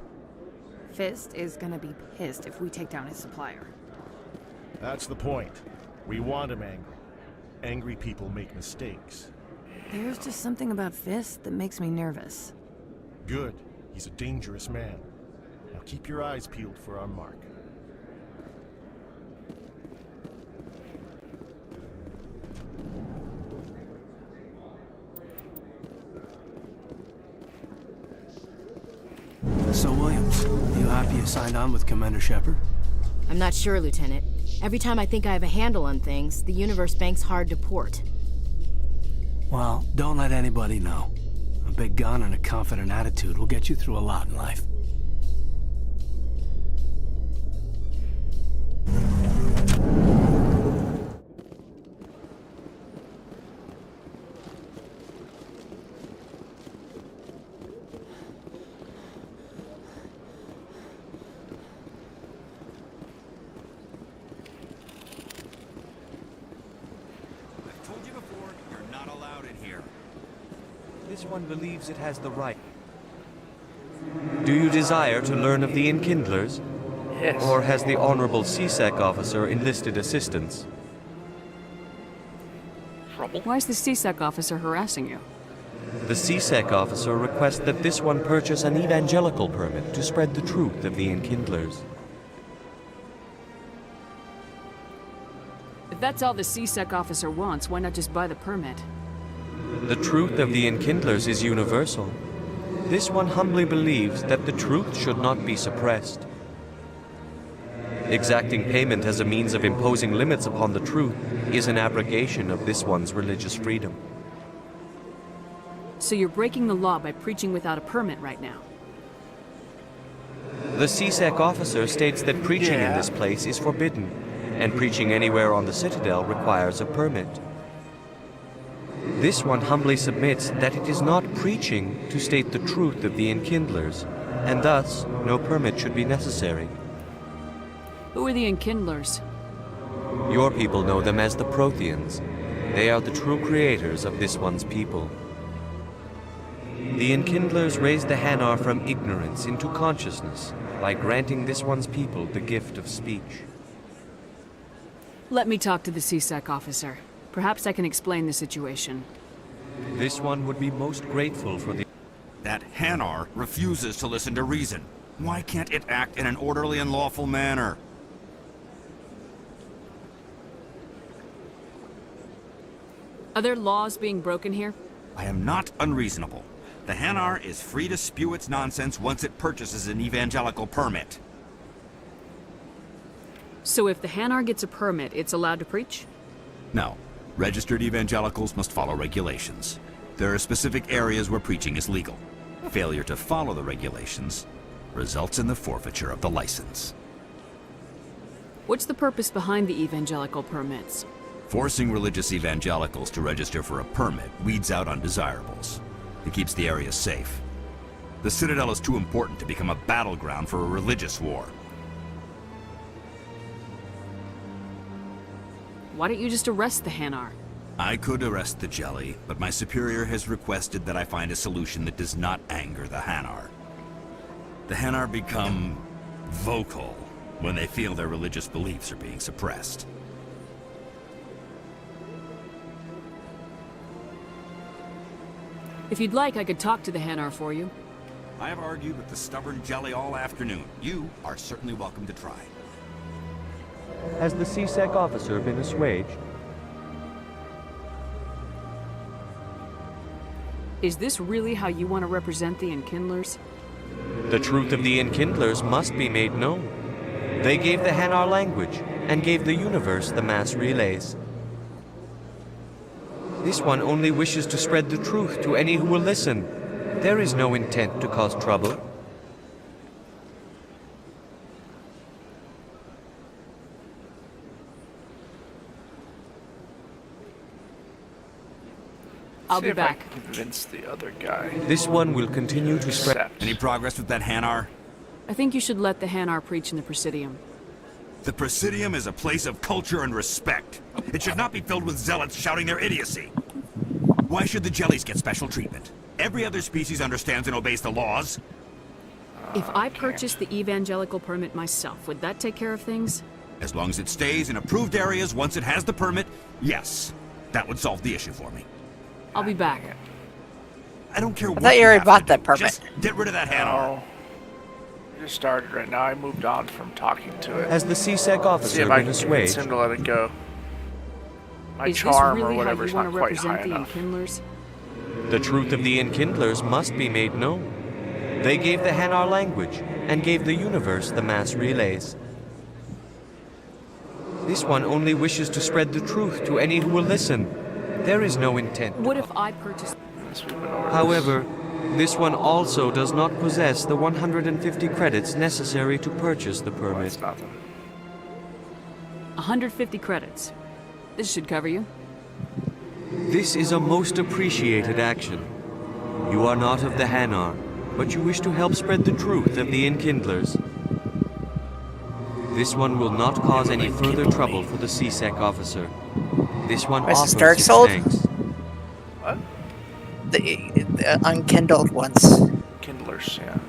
Fist is gonna be pissed if we take down his supplier. That's the point. We want him angry. Angry people make mistakes. There's just something about Fist that makes me nervous. Good. He's a dangerous man. Now keep your eyes peeled for our mark. So, Williams, you happy you signed on with Commander Shepard? I'm not sure, Lieutenant. Every time I think I have a handle on things, the universe bank's hard to port. Well, don't let anybody know. A big gun and a confident attitude will get you through a lot in life. This one believes it has the right. Do you desire to learn of the Enkindlers? Yes. Or has the Honorable CSEC officer enlisted assistance? Why is the CSEC officer harassing you? The CSEC officer requests that this one purchase an evangelical permit to spread the truth of the Enkindlers. If that's all the CSEC officer wants, why not just buy the permit? The truth of the Enkindlers is universal. This one humbly believes that the truth should not be suppressed. Exacting payment as a means of imposing limits upon the truth is an abrogation of this one's religious freedom. So you're breaking the law by preaching without a permit right now? The CSEC officer states that preaching in this place is forbidden, and preaching anywhere on the Citadel requires a permit. This one humbly submits that it is not preaching to state the truth of the Enkindlers, and thus no permit should be necessary. Who are the Enkindlers? Your people know them as the Protheans. They are the true creators of this one's people. The Enkindlers raised the Hanar from ignorance into consciousness by granting this one's people the gift of speech. Let me talk to the CSEC officer. Perhaps I can explain the situation. This one would be most grateful for the... That Hanar refuses to listen to reason. Why can't it act in an orderly and lawful manner? Are there laws being broken here? I am not unreasonable. The Hanar is free to spew its nonsense once it purchases an evangelical permit. So if the Hanar gets a permit, it's allowed to preach? No. Registered evangelicals must follow regulations. There are specific areas where preaching is legal. Failure to follow the regulations results in the forfeiture of the license. What's the purpose behind the evangelical permits? Forcing religious evangelicals to register for a permit weeds out undesirables. It keeps the area safe. The Citadel is too important to become a battleground for a religious war. Why don't you just arrest the Hanar? I could arrest the Jelly, but my superior has requested that I find a solution that does not anger the Hanar. The Hanar become vocal when they feel their religious beliefs are being suppressed. If you'd like, I could talk to the Hanar for you. I have argued with the stubborn Jelly all afternoon. You are certainly welcome to try. Has the CSEC officer been assuaged? Is this really how you want to represent the Enkindlers? The truth of the Enkindlers must be made known. They gave the Hanar language, and gave the universe the mass relays. This one only wishes to spread the truth to any who will listen. There is no intent to cause trouble. I'll be See if I back. can convince the other guy. This one will continue to spread... Any progress with that Hanar? I think you should let the Hanar preach in the Presidium. The Presidium is a place of culture and respect. It should not be filled with zealots shouting their idiocy. Why should the jellies get special treatment? Every other species understands and obeys the laws. If I purchased the evangelical permit myself, would that take care of things? As long as it stays in approved areas once it has the permit, yes. That would solve the issue for me. I'll be back. I don't care I what thought you already have bought to that do. permit. Just get rid of that Hanar. No. I just started right now. I moved on from talking to it. Has the CSEC See officer if I been can convince assuaged? him to let it go. My Is charm this really or whatever how is you want not to quite represent high the enough. Enkindlers? The truth of the Enkindlers must be made known. They gave the Hanar language, and gave the universe the mass relays. This one only wishes to spread the truth to any who will listen. There is no intent. What if I purchased... However, this one also does not possess the 150 credits necessary to purchase the permit. 150 credits. This should cover you. This is a most appreciated action. You are not of the Hanar, but you wish to help spread the truth of the Enkindlers. This one will not cause any further trouble for the CSEC officer. This one Is offers this Dark its Soul? thanks. What? The unkindled ones. Kindlers, yeah.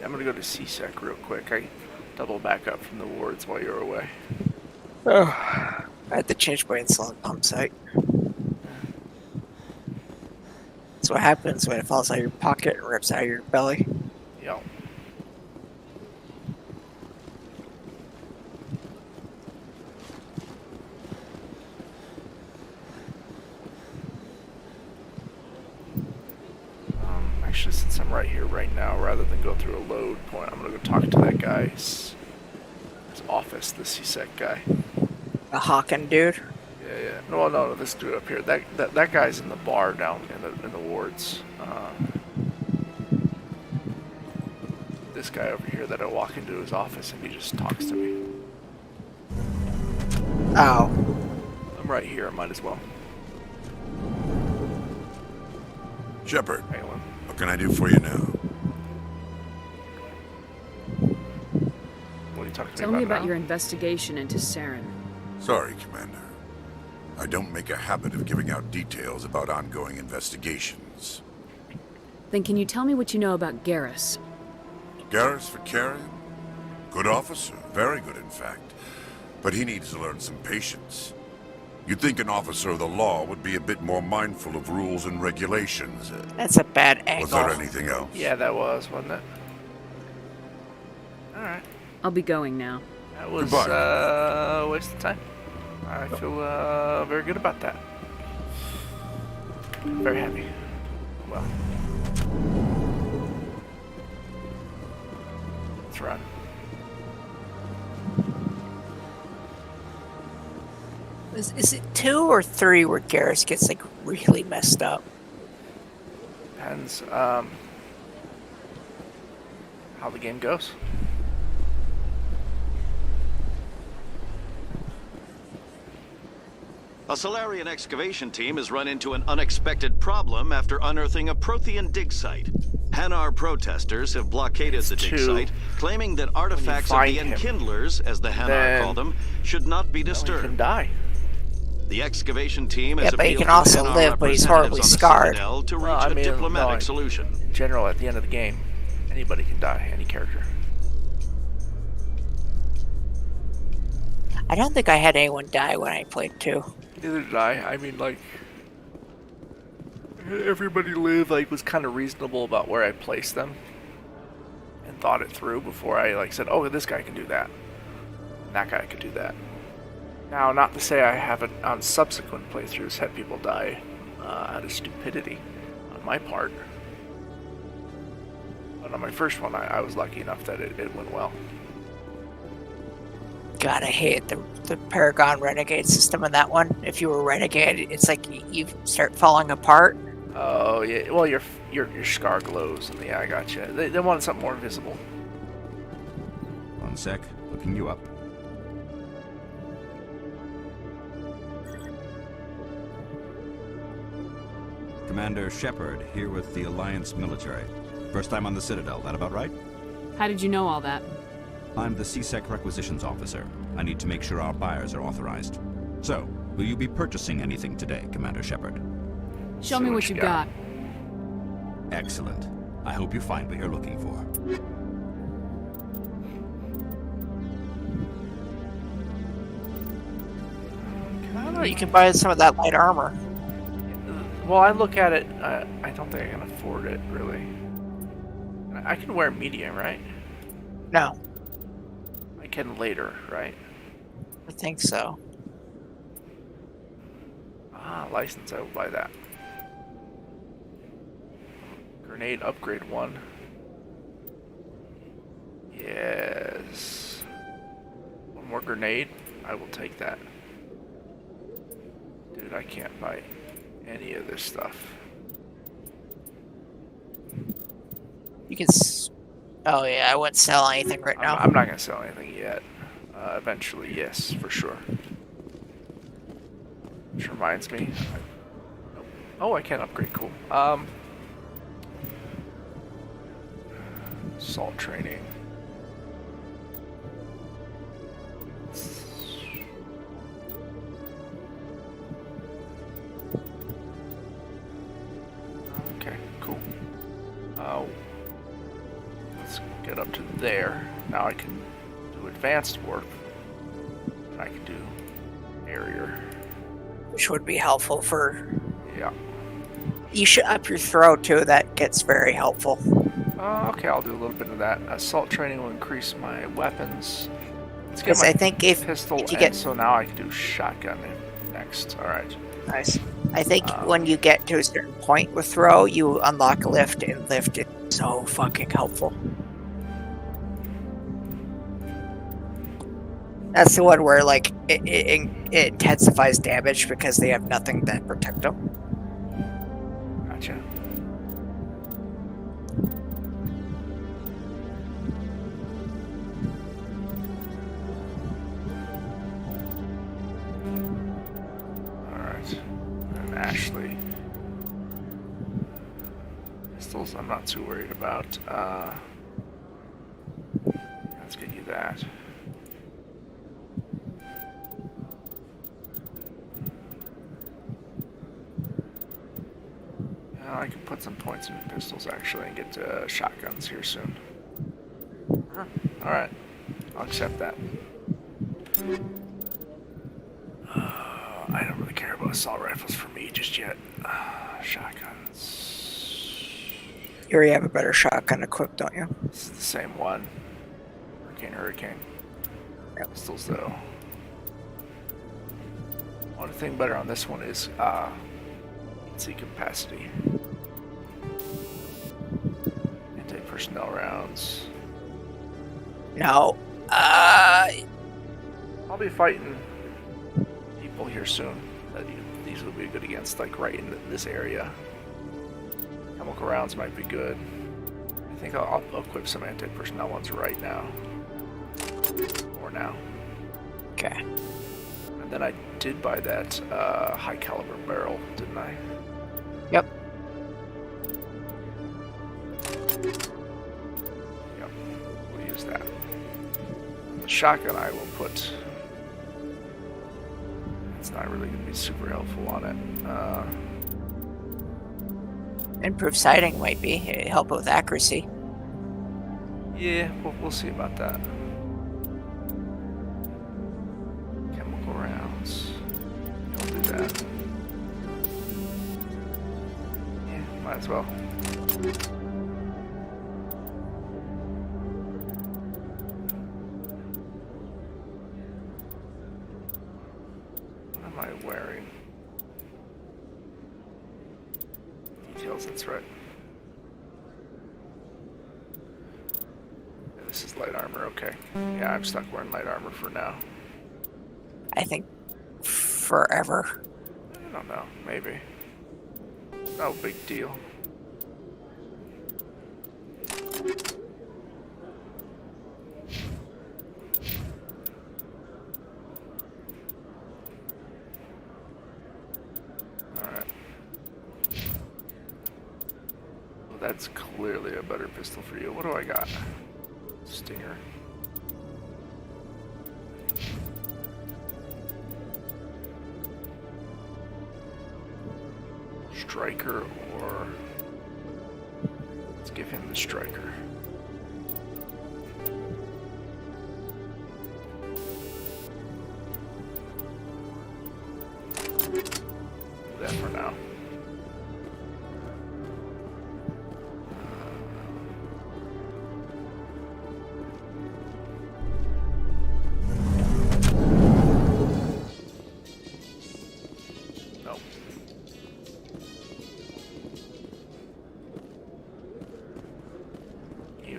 I'm gonna go to CSEC real quick. I double back up from the wards while you're away. Oh, I had to change my insulin pump site. That's what happens when it falls out of your pocket and rips out of your belly. Yo. Actually, since I'm right here right now, rather than go through a load point, I'm gonna go talk to that guy's his office, the CSEC guy. The Hawken dude. Yeah. No, this dude up here. That guy's in the bar down in the wards. This guy over here that I walk into his office and he just talks to me. Oh. I'm right here. I might as well. Shepard, what can I do for you now? What are you talking Tell me about your investigation into Saren. Sorry, Commander. I don't make a habit of giving out details about ongoing investigations. Then can you tell me what you know about Garrus? Garrus Vicarian? Good officer, very good in fact. But he needs to learn some patience. You'd think an officer of the law would be a bit more mindful of rules and regulations. That's a bad angle. Was there anything else? Yeah, that was, wasn't it? Alright. I'll be going now. That was a waste of time. I feel very good about that. Very happy. Well. Let's run. Is it 2 or 3 where Garrus gets like really messed up? Depends how the game goes. A Solarian excavation team has run into an unexpected problem after unearthing a Prothean dig site. Hanar protesters have blockaded the dig site, claiming that artifacts of the Enkindlers, as the Hanar call them, should not be disturbed. He can die. The excavation team has but he appealed can also to Hanar live, but he's representatives horribly on the scarred. Citadel to reach a diplomatic solution. In general, at the end of the game, anybody can die, any character. I don't think I had anyone die when I played 2. Neither did I. I mean, like, everybody lived, like, was kind of reasonable about where I placed them and thought it through before I, like, said, oh, this guy can do that. And that guy could do that. Now, not to say I haven't, on subsequent playthroughs, had people die out of stupidity on my part. But on my first one, I was lucky enough that it went well. God, I hate the Paragon Renegade system in that one. If you were Renegade, it's like you start falling apart. Oh, yeah. Well, your scar glows, and yeah, I got you. They wanted something more visible. One sec. Looking you up. Commander Shepard, here with the Alliance military. First time on the Citadel, that about right? How did you know all that? I'm the CSEC requisitions officer. I need to make sure our buyers are authorized. So, Will you be purchasing anything today, Commander Shepard? Show me what you got. Excellent. I hope you find what you're looking for. I don't know, you can buy some of that light armor. Well, I look at it, I don't think I can afford it, really. I can wear medium, right? No. I can later, right? I think so. Ah, license, I will buy that. Grenade upgrade 1. Yes. One more grenade, I will take that. Dude, I can't buy any of this stuff. You can. Oh yeah, I wouldn't sell anything right now. I'm not gonna sell anything yet. Eventually, yes, for sure. Which reminds me. Oh, I can upgrade. Cool. Assault training. Okay, cool. Let's get up to there. Now I can do advanced work. And I can do area. Which would be helpful for... Yeah. You should up your throw too, that gets very helpful. Okay, I'll do a little bit of that. Assault training will increase my weapons. Let's get Because my I think if pistol, you and get... so now I can do shotgun next. Alright. Nice. I think when you get to a certain point with throw, you unlock lift, and lift is so fucking helpful. That's the one where, like, it intensifies damage because they have nothing to protect them. Gotcha. Alright. And Ashley. Pistols, I'm not too worried about. Let's get you that. I can put some points in pistols actually and get shotguns here soon. Alright, I'll accept that. I don't really care about assault rifles for me just yet. Shotguns. You already have a better shotgun equipped, don't you? It's the same one. Hurricane. Yep. Pistols though. One thing better on this one is see capacity. Anti-personnel rounds. No. I'll be fighting people here soon that these will be good against, like right in this area. Chemical rounds might be good. I think I'll equip some anti-personnel ones right now. Or now. Okay. And then I did buy that high caliber barrel, didn't I? Yep. Yep. We'll use that. The shotgun I will put. It's not really going to be super helpful on it. Improved sighting might be. It'd help with accuracy. Yeah, we'll see about that. Chemical rounds. Don't do that. Yeah, might as well. What am I wearing? Details, that's right. Yeah, this is light armor, okay. Yeah, I'm stuck wearing light armor for now. I think forever. I don't know, maybe. No big deal. Alright. Well, that's clearly a better pistol for you. What do I got? Stinger. Striker or... Let's give him the Striker. Do that for now.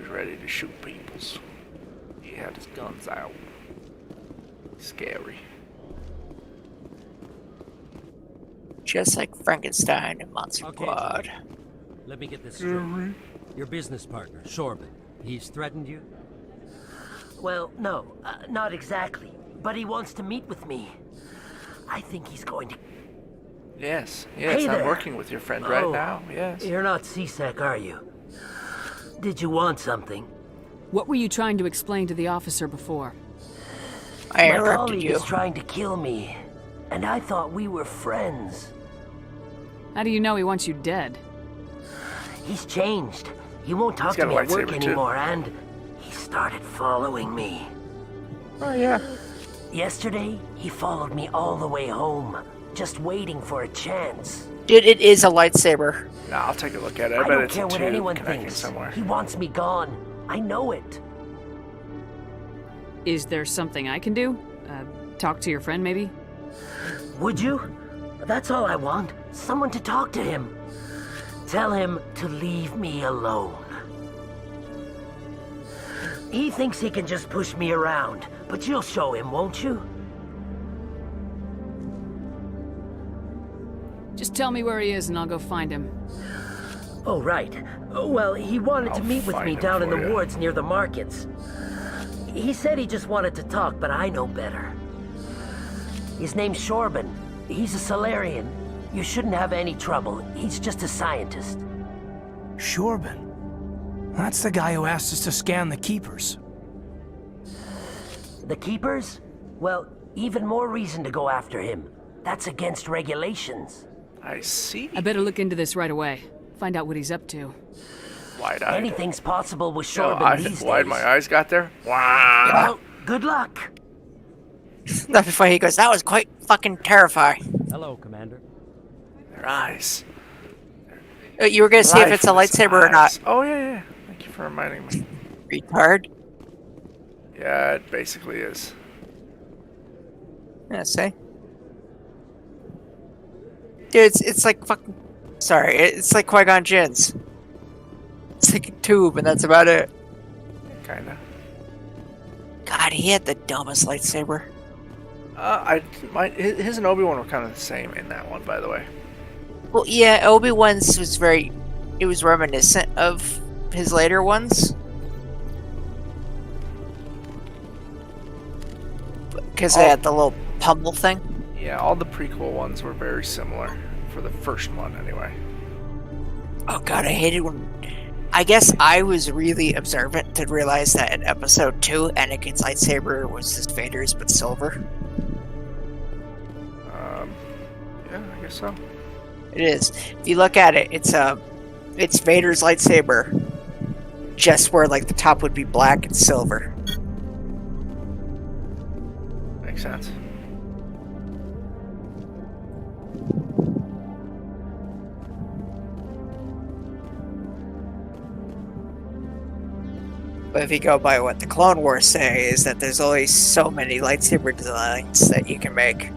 Ready to shoot peoples. He had his guns out. Scary. Just like Frankenstein and Monster Squad. Let me get this straight. Your business partner, Shorban, he's threatened you? Well, no, not exactly. But he wants to meet with me. I think he's going to... Yes, Hey I'm there. working with your friend right now, yes. You're not C-Sec, are you? Did you want something? What were you trying to explain to the officer before? My colleague is trying to kill me, and I thought we were friends. How do you know he wants you dead? He's changed. He won't talk to me at work anymore, and he started following me. Oh, yeah. Yesterday, he followed me all the way home, just waiting for a chance. Dude, it is a lightsaber. Nah, I'll take a look at it. I bet don't it's care a what tube anyone connecting thinks. somewhere. He wants me gone. I know it. Is there something I can do? Talk to your friend, maybe? Would you? That's all I want. Someone to talk to him. Tell him to leave me alone. He thinks he can just push me around, but you'll show him, won't you? Just tell me where he is and I'll go find him. Oh, right. Well, he wanted to meet with me down in the wards near the markets. He said he just wanted to talk, but I know better. His name's Shorban. He's a Solarian. You shouldn't have any trouble. He's just a scientist. Shorban? That's the guy who asked us to scan the Keepers. The Keepers? Well, even more reason to go after him. That's against regulations. I see. I better look into this right away. Find out what he's up to. Wide-eyed. Anything's possible with Yo, Shorban these days. wide my eyes got there? Wow. Well, good luck. Not before he goes, that was quite fucking terrifying. Hello, Commander. Their eyes. You were gonna see if it's a lightsaber or not. Oh, yeah. Thank you for reminding me. Retard. Yeah, it basically is. Yeah, see? Dude, it's like fucking... Sorry, it's like Qui-Gon Jinn's. It's like a tube, and that's about it. Kinda. God, he had the dumbest lightsaber. His and Obi-Wan were kind of the same in that one, by the way. Well, yeah, Obi-Wan's was very... It was reminiscent of his later ones. Because they had the little pummel thing. Yeah, all the prequel ones were very similar. For the first one, anyway. Oh god, I hated when... I guess I was really observant to realize that in episode 2, Anakin's lightsaber was just Vader's, but silver. Yeah, I guess so. It is. If you look at it, it's Vader's lightsaber, just where like the top would be black and silver. Makes sense. But if you go by what the Clone Wars say, is that there's only so many lightsaber designs that you can make.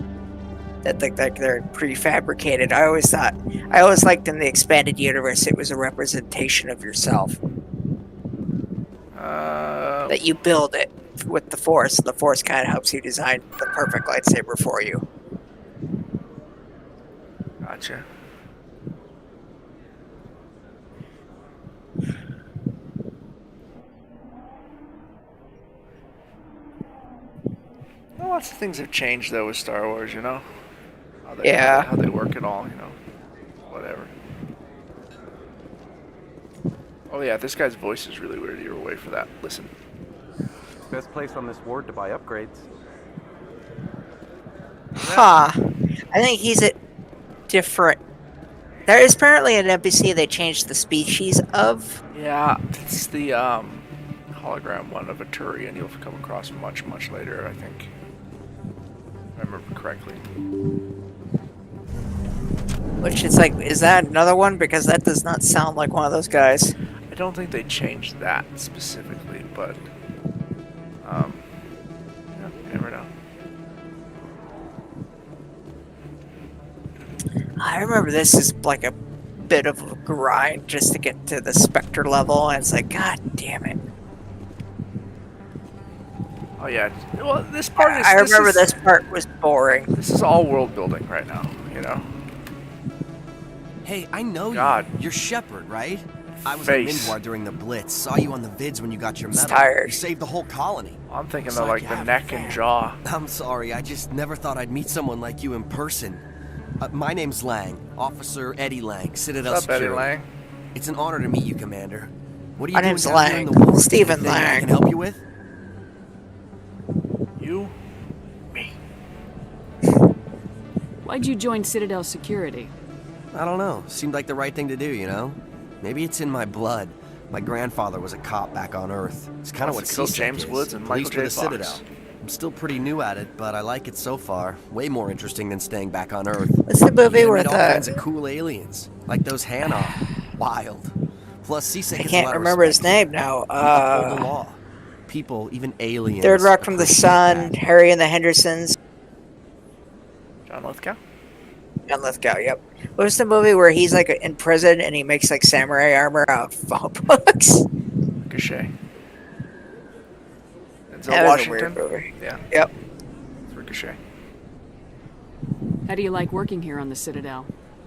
That they're prefabricated. I always liked in the expanded universe it was a representation of yourself. That you build it with the Force, and the Force kind of helps you design the perfect lightsaber for you. Gotcha. Well, lots of things have changed though with Star Wars, you know? How they work it all, you know? Whatever. Oh yeah, this guy's voice is really weird. You're away for that. Listen. Best place on this ward to buy upgrades. Huh. I think he's a different There is apparently an NPC they changed the species of. Yeah, it's the hologram one of a Turian you'll come across much, much later, I think. If I remember correctly. Which is like, is that another one? Because that does not sound like one of those guys. I don't think they changed that specifically, but yeah, you never know. I remember this is like a bit of a grind just to get to the Spectre level, and it's like, god damn it. Oh yeah, well this part is... I remember this part was boring. This is all world building right now, you know? Hey, I know God. you. You're Shepard, right? I was Face. at Mindwar during the Blitz. Saw you on the vids when you got your medal. Tired. You saved the whole colony. I'm thinking Looks of like you the have neck a and fan. jaw. I'm sorry, I just never thought I'd meet someone like you in person. My name's Lang, Officer Eddie Lang, Citadel What's up, Eddie Security. Lang? It's an honor to meet you, Commander. What are you My doing name's down here in the Lang. woods? Stephen Anything I Lang. can help you with? You? Why'd you join Citadel Security? I don't know. Seemed like the right thing to do, you know? Maybe it's in my blood. My grandfather was a cop back on Earth. It's kind of what Wants to kill CSEC James is. Woods and Police Michael for J. the Citadel. Fox. I'm still pretty new at it, but I like it so far. Way more interesting than staying back on Earth. What's the movie You where meet all the... kinds of cool aliens, like those Hanar. Wild. Plus, CSEC I gets a can't lot of remember his respect. name now. We uphold the law. People, even aliens. Third Rock from the appreciate Sun, that. Harry and the Hendersons. John Lithgow? John Lithgow, yep. What was the movie where he's like in prison and he makes like samurai armor out of phone books? Ricochet. Denzel That was a Washington? weird movie. Yeah. Yep. It's Ricochet. How do you like working here on the Citadel?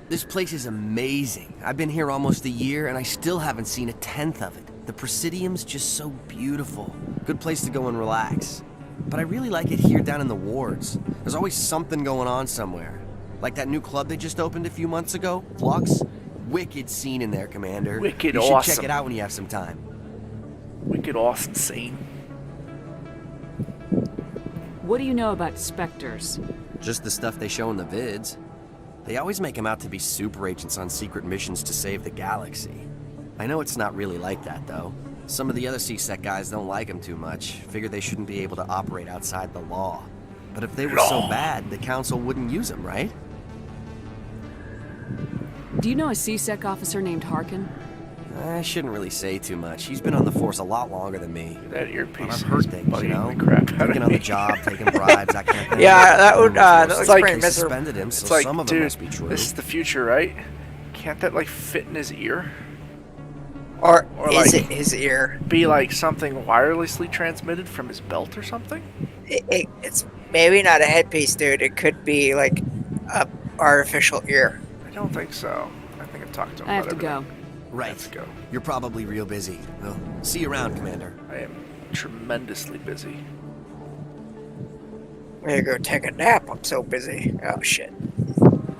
This place is amazing. I've been here almost a year and I still haven't seen a tenth of it. The Presidium's just so beautiful. Good place to go and relax. But I really like it here down in the wards. There's always something going on somewhere. Like that new club they just opened a few months ago, Flux. Wicked scene in there, Commander. Wicked You should awesome. check it out when you have some time. Wicked awesome scene. What do you know about Spectres? Just the stuff they show in the vids. They always make them out to be super agents on secret missions to save the galaxy. I know it's not really like that, though. Some of the other CSEC guys don't like them too much. Figure they shouldn't be able to operate outside the law. But if they were so bad, the Council wouldn't use them, right? Do you know a CSEC officer named Harkin? I shouldn't really say too much. He's been on the force a lot longer than me. That earpiece I've heard things, you know? bugging the crap out Taking of on the me. job, taking bribes, that kind of thing. Yeah, that would, that It's looks like pretty they miserable. suspended him, so It's like, some of them dude, must be true. this is the future, right? Can't that like fit in his ear? Or like, is it his ear? Be like something wirelessly transmitted from his belt or something? It's maybe not a headpiece, dude. It could be like a artificial ear. I don't think so. I think I've talked to him I have about to go. everything. Right. Let's go. You're probably real busy. Well, see you around, Commander. I am tremendously busy. I'm gonna go take a nap. I'm so busy. Oh shit.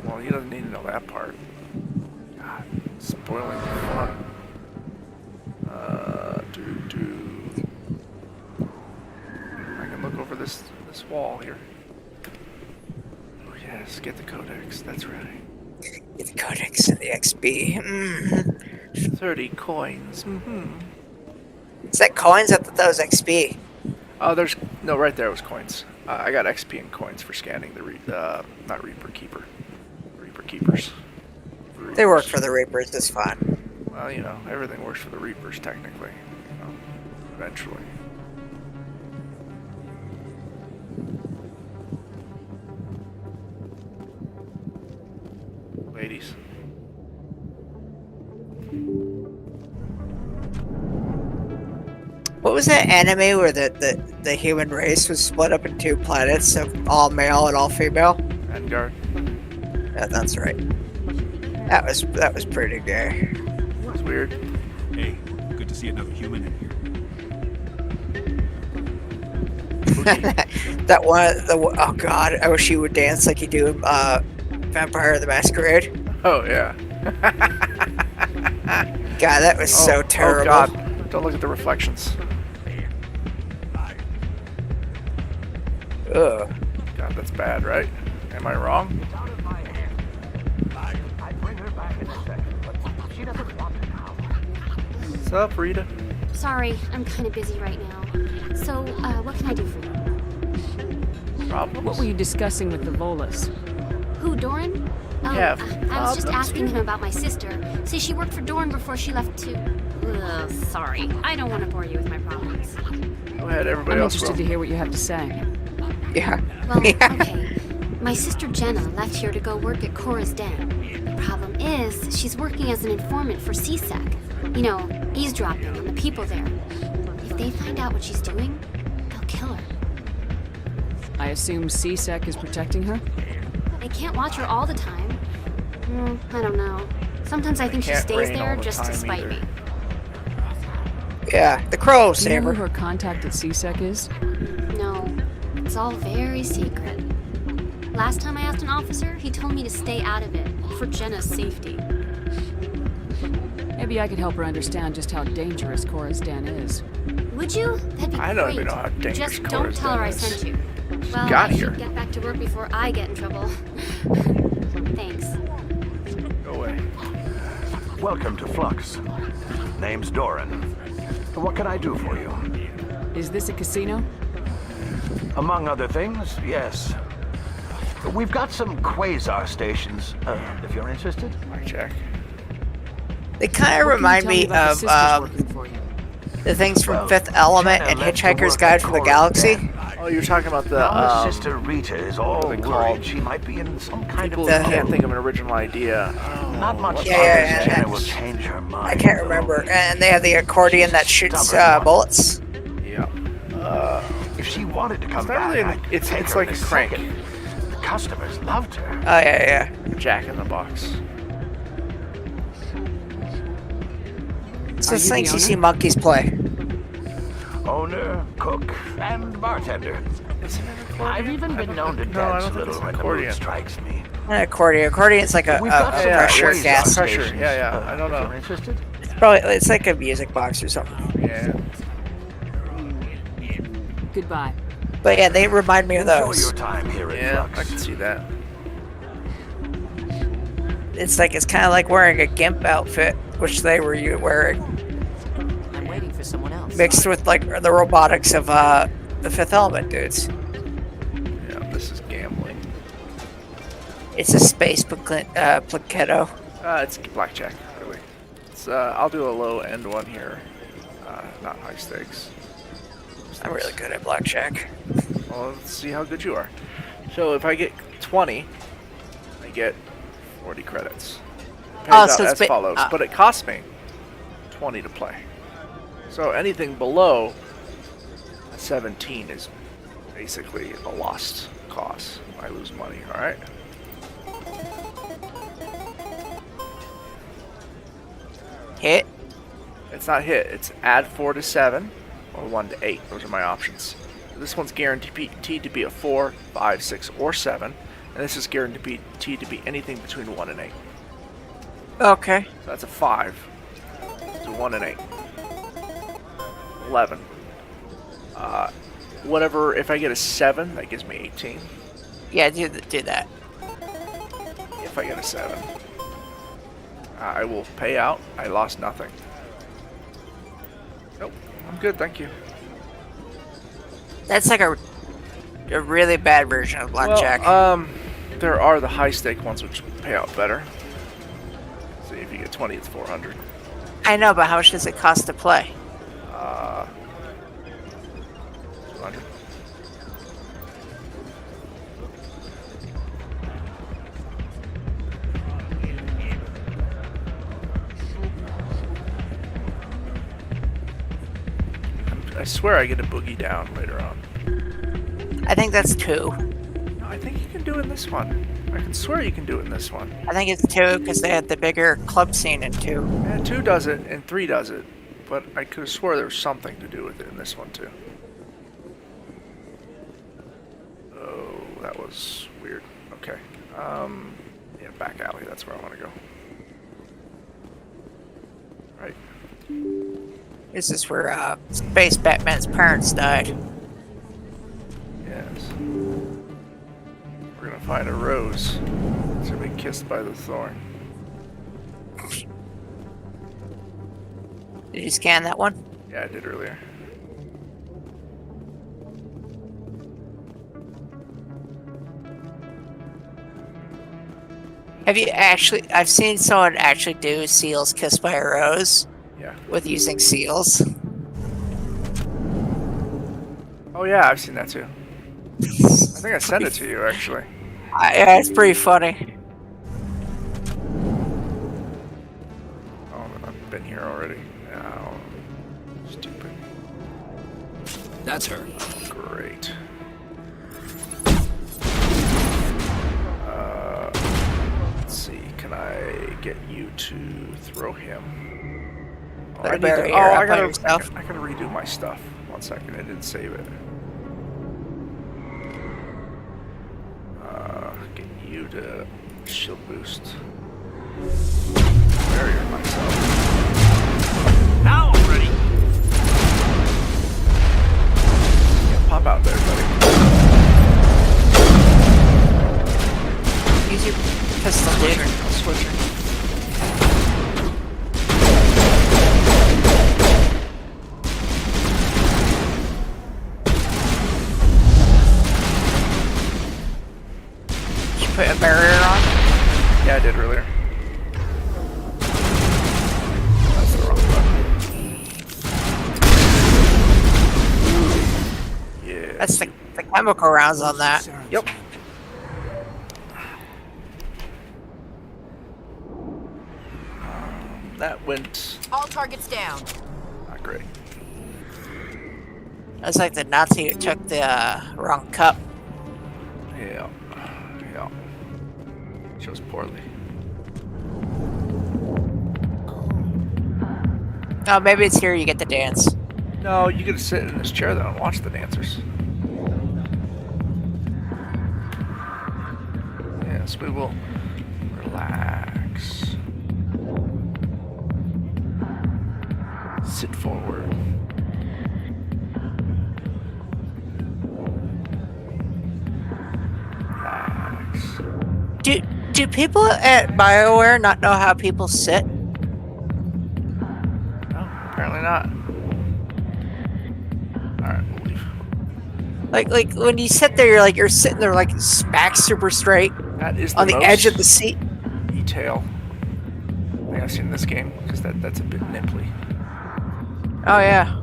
Well, he doesn't need to know that part. God, spoiling the fun. I can look over this wall here. Oh yes, get the codex. That's right. Get the codex and the XP. 30 coins. Is that coins? I thought that was XP. Oh, there's no right there was coins. I got XP and coins for scanning the not Reaper Keeper, Reaper Keepers. They work for the Reapers. It's fine. Well, you know, everything works for the Reapers technically. You know, eventually. Ladies. What was that anime where the human race was split up in 2 planets of all male and all female? Vanguard. Yeah, that's right. That was pretty gay. That's weird. Hey, good to see another human in here. That one, oh god, I wish you would dance like you do in Vampire the Masquerade. Oh yeah. God, that was so terrible. Oh god, don't look at the reflections. Ugh. God, that's bad, right? Am I wrong? What's up, Rita? Sorry, I'm kind of busy right now. So, what can I do for you? Problems? What were you discussing with the Volus? Who, Doran? Oh, Yeah, I was just problems asking here. him about my sister. Say she worked for Doran before she left too. Ugh, sorry. I don't want to bore you with my problems. Go ahead, everybody I'm else. interested to hear what you have to say. Yeah. Well, okay. My sister Jenna left here to go work at Cora's Den. The problem is, she's working as an informant for CSEC. You know, eavesdropping on the people there. If they find out what she's doing, they'll kill her. I assume CSEC is protecting her? They can't watch her all the time. I don't know. Sometimes I think she Can't stays rain there all the just to time spite either. me. Yeah, the crow Do you know saber. who her contact at CSEC is? No, it's all very secret. Last time I asked an officer, he told me to stay out of it, for Jenna's safety. Maybe I could help her understand just how dangerous Cora's Den is. Would you? That'd be I great. don't even know how dangerous Just don't Cora's tell her Den I is. sent you. Well, got I here. should get back to work before I get in trouble. Thanks. Go away. Welcome to Flux. Name's Doran. What can I do for you? Is this a casino? Among other things, yes. We've got some quasar stations, if you're interested. Blackjack. They kind of What can you remind tell me me about of the sisters working for you? the things from Well, Fifth Element Jenna and left to Hitchhiker's work Guide at for the Cora's Galaxy. Den. Oh, you're talking about the Now her sister Rita is all what are they worried called? she might be in some kind People of who can't trouble. think of an original idea. Not much Yeah, longer yeah, than yeah. Jenna will change her mind. I can't remember. And they have the accordion that shoots bullets. Yeah. If she wanted to come It's not back, really an- I'd it's take her like in a crank. second. The customers loved her. Oh, yeah, Jack in the Box. It's Are those you the things you owner? see monkeys play. Owner, cook, and bartender. I've even been known to No, I dance don't a think little it's an when the accordion. mood strikes me. An accordion. Accordion's like a We've got some pressure quasar gas. Pressure. stations, Yeah. I don't if know. you're interested. Probably, it's like a music box or something. Yeah. Goodbye. But yeah, they remind me of Enjoy those. your time here at Yeah, Flux. I can see that. It's kind of like wearing a GIMP outfit, which they were wearing, I'm waiting for someone else. mixed with like the robotics of the Fifth Element dudes. Yeah, this is gambling. It's a space plaquetto. It's blackjack, really. It's, I'll do a low end one here. Not high stakes. I'm really good at blackjack. Well, let's see how good you are. So if I get 20, I get 40 credits. It pays out so it's as follows, but it costs me 20 to play. So anything below 17 is basically a lost cause. I lose money, alright? Hit. It's not hit, it's add 4 to 7 or 1 to 8. Those are my options. This one's guaranteed to be a 4, 5, 6, or 7. And this is guaranteed to be anything between 1 and 8. Okay. So that's a 5. So 1 and 8. 11. Whatever, if I get a 7, that gives me 18. Yeah, do that. If I get a 7. I will pay out. I lost nothing. Nope. I'm good, thank you. That's like a really bad version of blackjack. Well, there are the high stake ones which pay out better. See, if you get 20, it's 400. I know, but how much does it cost to play? 200. I swear I get a boogie down later on. I think that's 2. No, I think you can do it in this one. I can swear you can do it in this one. I think it's 2 because they had the bigger club scene in 2. Yeah, 2 does it and 3 does it. But I could have swore there was something to do with it in this one too. Oh, that was weird. Okay. Yeah, back alley, that's where I want to go. Right. This is where Space Batman's parents died. Yes. We're gonna find a rose. It's gonna be kissed by the thorn. Did you scan that one? Yeah, I did earlier. Have you actually? I've seen someone actually do seals kissed by a rose. Yeah. With using seals. Oh yeah, I've seen that too. I think I sent it to you actually. Yeah, it's pretty funny. Oh, I've been here already. Oh, stupid. That's her. Great. Let's see. Can I get you to throw him? Oh, I gotta redo my stuff. 1 second, I didn't save it. Get you to shield boost. Barrier myself. Now I'm ready. Yeah, pop out there, buddy. Use your pistol, dude. I'm switching. Put a barrier on? Yeah, I did earlier. That's the wrong button. Yeah. That's the chemical rounds on that. Yep. That went All targets down. not great. That's like the Nazi who took the wrong cup. Yeah. Yeah. Chose poorly. Oh, maybe it's here you get the dance. No, you get to sit in this chair though and watch the dancers. Yes, we will relax. Sit forward. Relax. Do people at BioWare not know how people sit? No, apparently not. Alright, we'll leave. Like when you sit there, you're sitting there like back super straight. That is on the edge of the seat. Detail I think I've seen in this game, because that's a bit nipply. Oh yeah.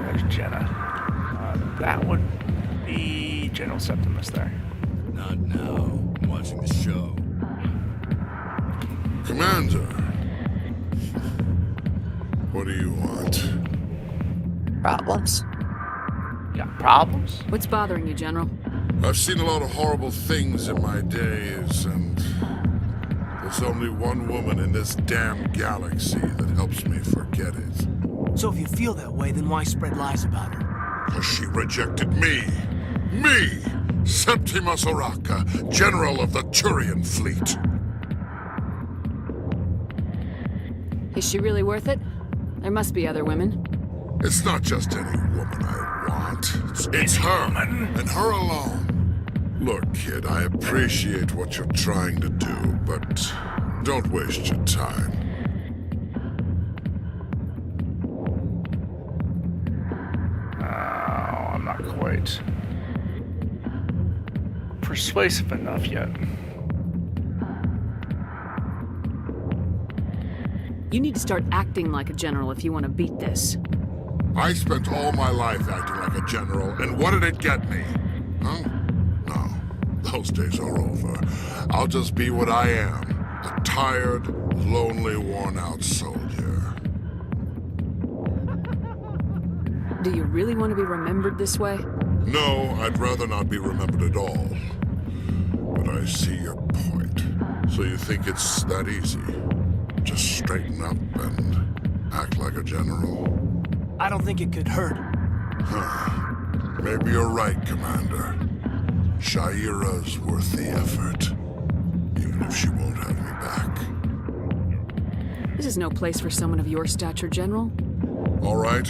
There's Jenna. That would be General Septimus there. Not now. I'm watching the show. Commander. What do you want? Problems? Yeah, problems? What's bothering you, General? I've seen a lot of horrible things in my days, and there's only one woman in this damn galaxy that helps me forget it. So if you feel that way, then why spread lies about her? Because she rejected me. Me! Septimus Oraka, General of the Turian Fleet. Is she really worth it? There must be other women. It's not just any woman I want. It's her, and her alone. Look, kid, I appreciate what you're trying to do, but don't waste your time. Oh, I'm not quite persuasive enough yet. You need to start acting like a general if you want to beat this. I spent all my life acting like a general, and what did it get me? Huh? No, those days are over. I'll just be what I am, a tired, lonely, worn-out soldier. Do you really want to be remembered this way? No, I'd rather not be remembered at all. But I see your point. So you think it's that easy? Just straighten up and act like a general? I don't think it could hurt. Huh. Maybe you're right, Commander. Shaira's worth the effort. Even if she won't have me back. This is no place for someone of your stature, General. All right.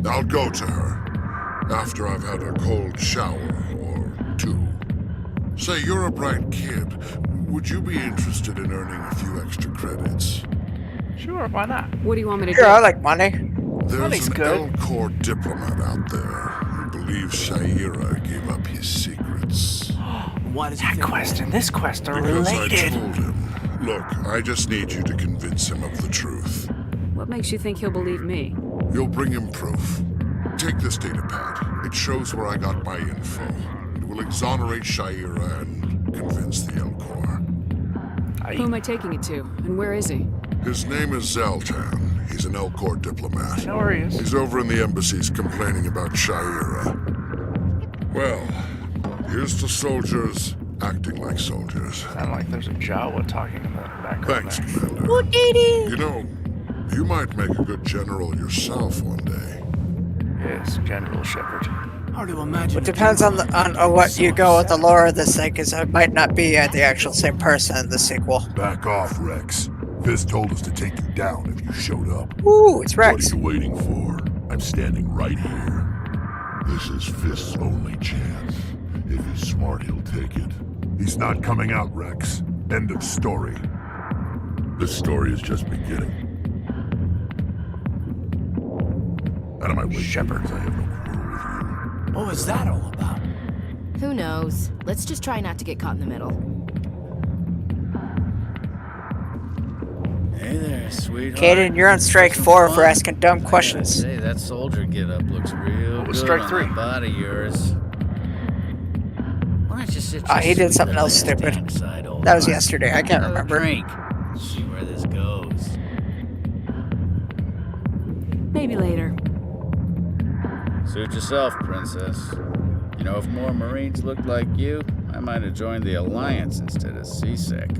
I'll go to her. After I've had a cold shower or two. Say, you're a bright kid. would you be interested in earning a few extra credits? Sure, why not? What do you want me to Sure, do? I like money. There's Money's an good. L-Corps diplomat out there who believes Shaira gave up his secrets. Why does he That think quest and this quest are Because I related. told him, look, I just need you to convince him of the truth. What makes you think he'll believe me? You'll bring him proof. Take this datapad. It shows where I got my info. It will exonerate Shaira and convince the L-Corps. Who am I taking it to? And where is he? His name is Zaltan. He's an L-Corps diplomat. I know where he is. He's over in the embassies complaining about Shaira. Well, here's to soldiers acting like soldiers. Sound like there's a Jawa talking in the background. Thanks, there. Commander. You know, you might make a good general yourself one day. Yes, General Shepard. Hard to imagine. It depends on what you go with the lore of this thing, because it might not be the actual same person in the sequel. Back off, Rex. Fist told us to take you down if you showed up. Ooh, it's Rex. What are you waiting for? I'm standing right here. This is Fist's only chance. If he's smart, he'll take it. He's not coming out, Rex. End of story. This story is just beginning. Out of my way, Shepard. I have no quarrel with you. What was that all about? Who knows? Let's just try not to get caught in the middle. Hey there, sweetheart. Kaden, you're on strike 4 for asking dumb questions. Hey, that soldier get-up looks real What was good strike on 3? that body of yours. Why don't you sit He your did sweet something little else ass stupid. down beside old That was Mark? yesterday. I can't Have a remember. drink. See where this goes. Maybe later. Suit yourself, princess. You know, if more Marines looked like you, I might have joined the Alliance instead of CSEC.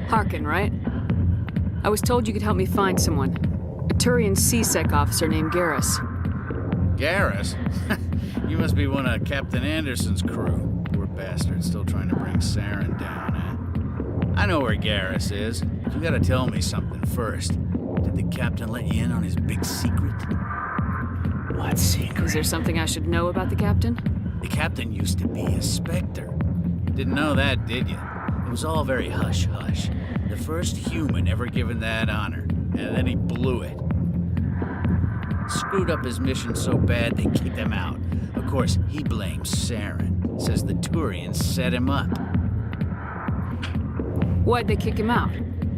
Harkin, right? I was told you could help me find someone. A Turian CSEC officer named Garrus. Garrus? You must be one of Captain Anderson's crew. Poor bastard, still trying to bring Saren down, eh? I know where Garrus is. But you gotta tell me something first. Did the captain let you in on his big secret? What secret? Is there something I should know about the captain? The captain used to be a Spectre. Didn't know that, did you? It was all very hush-hush. The first human ever given that honor, and then he blew it. Screwed up his mission so bad they kicked him out. Of course, he blames Saren. Says the Turians set him up. Why'd they kick him out?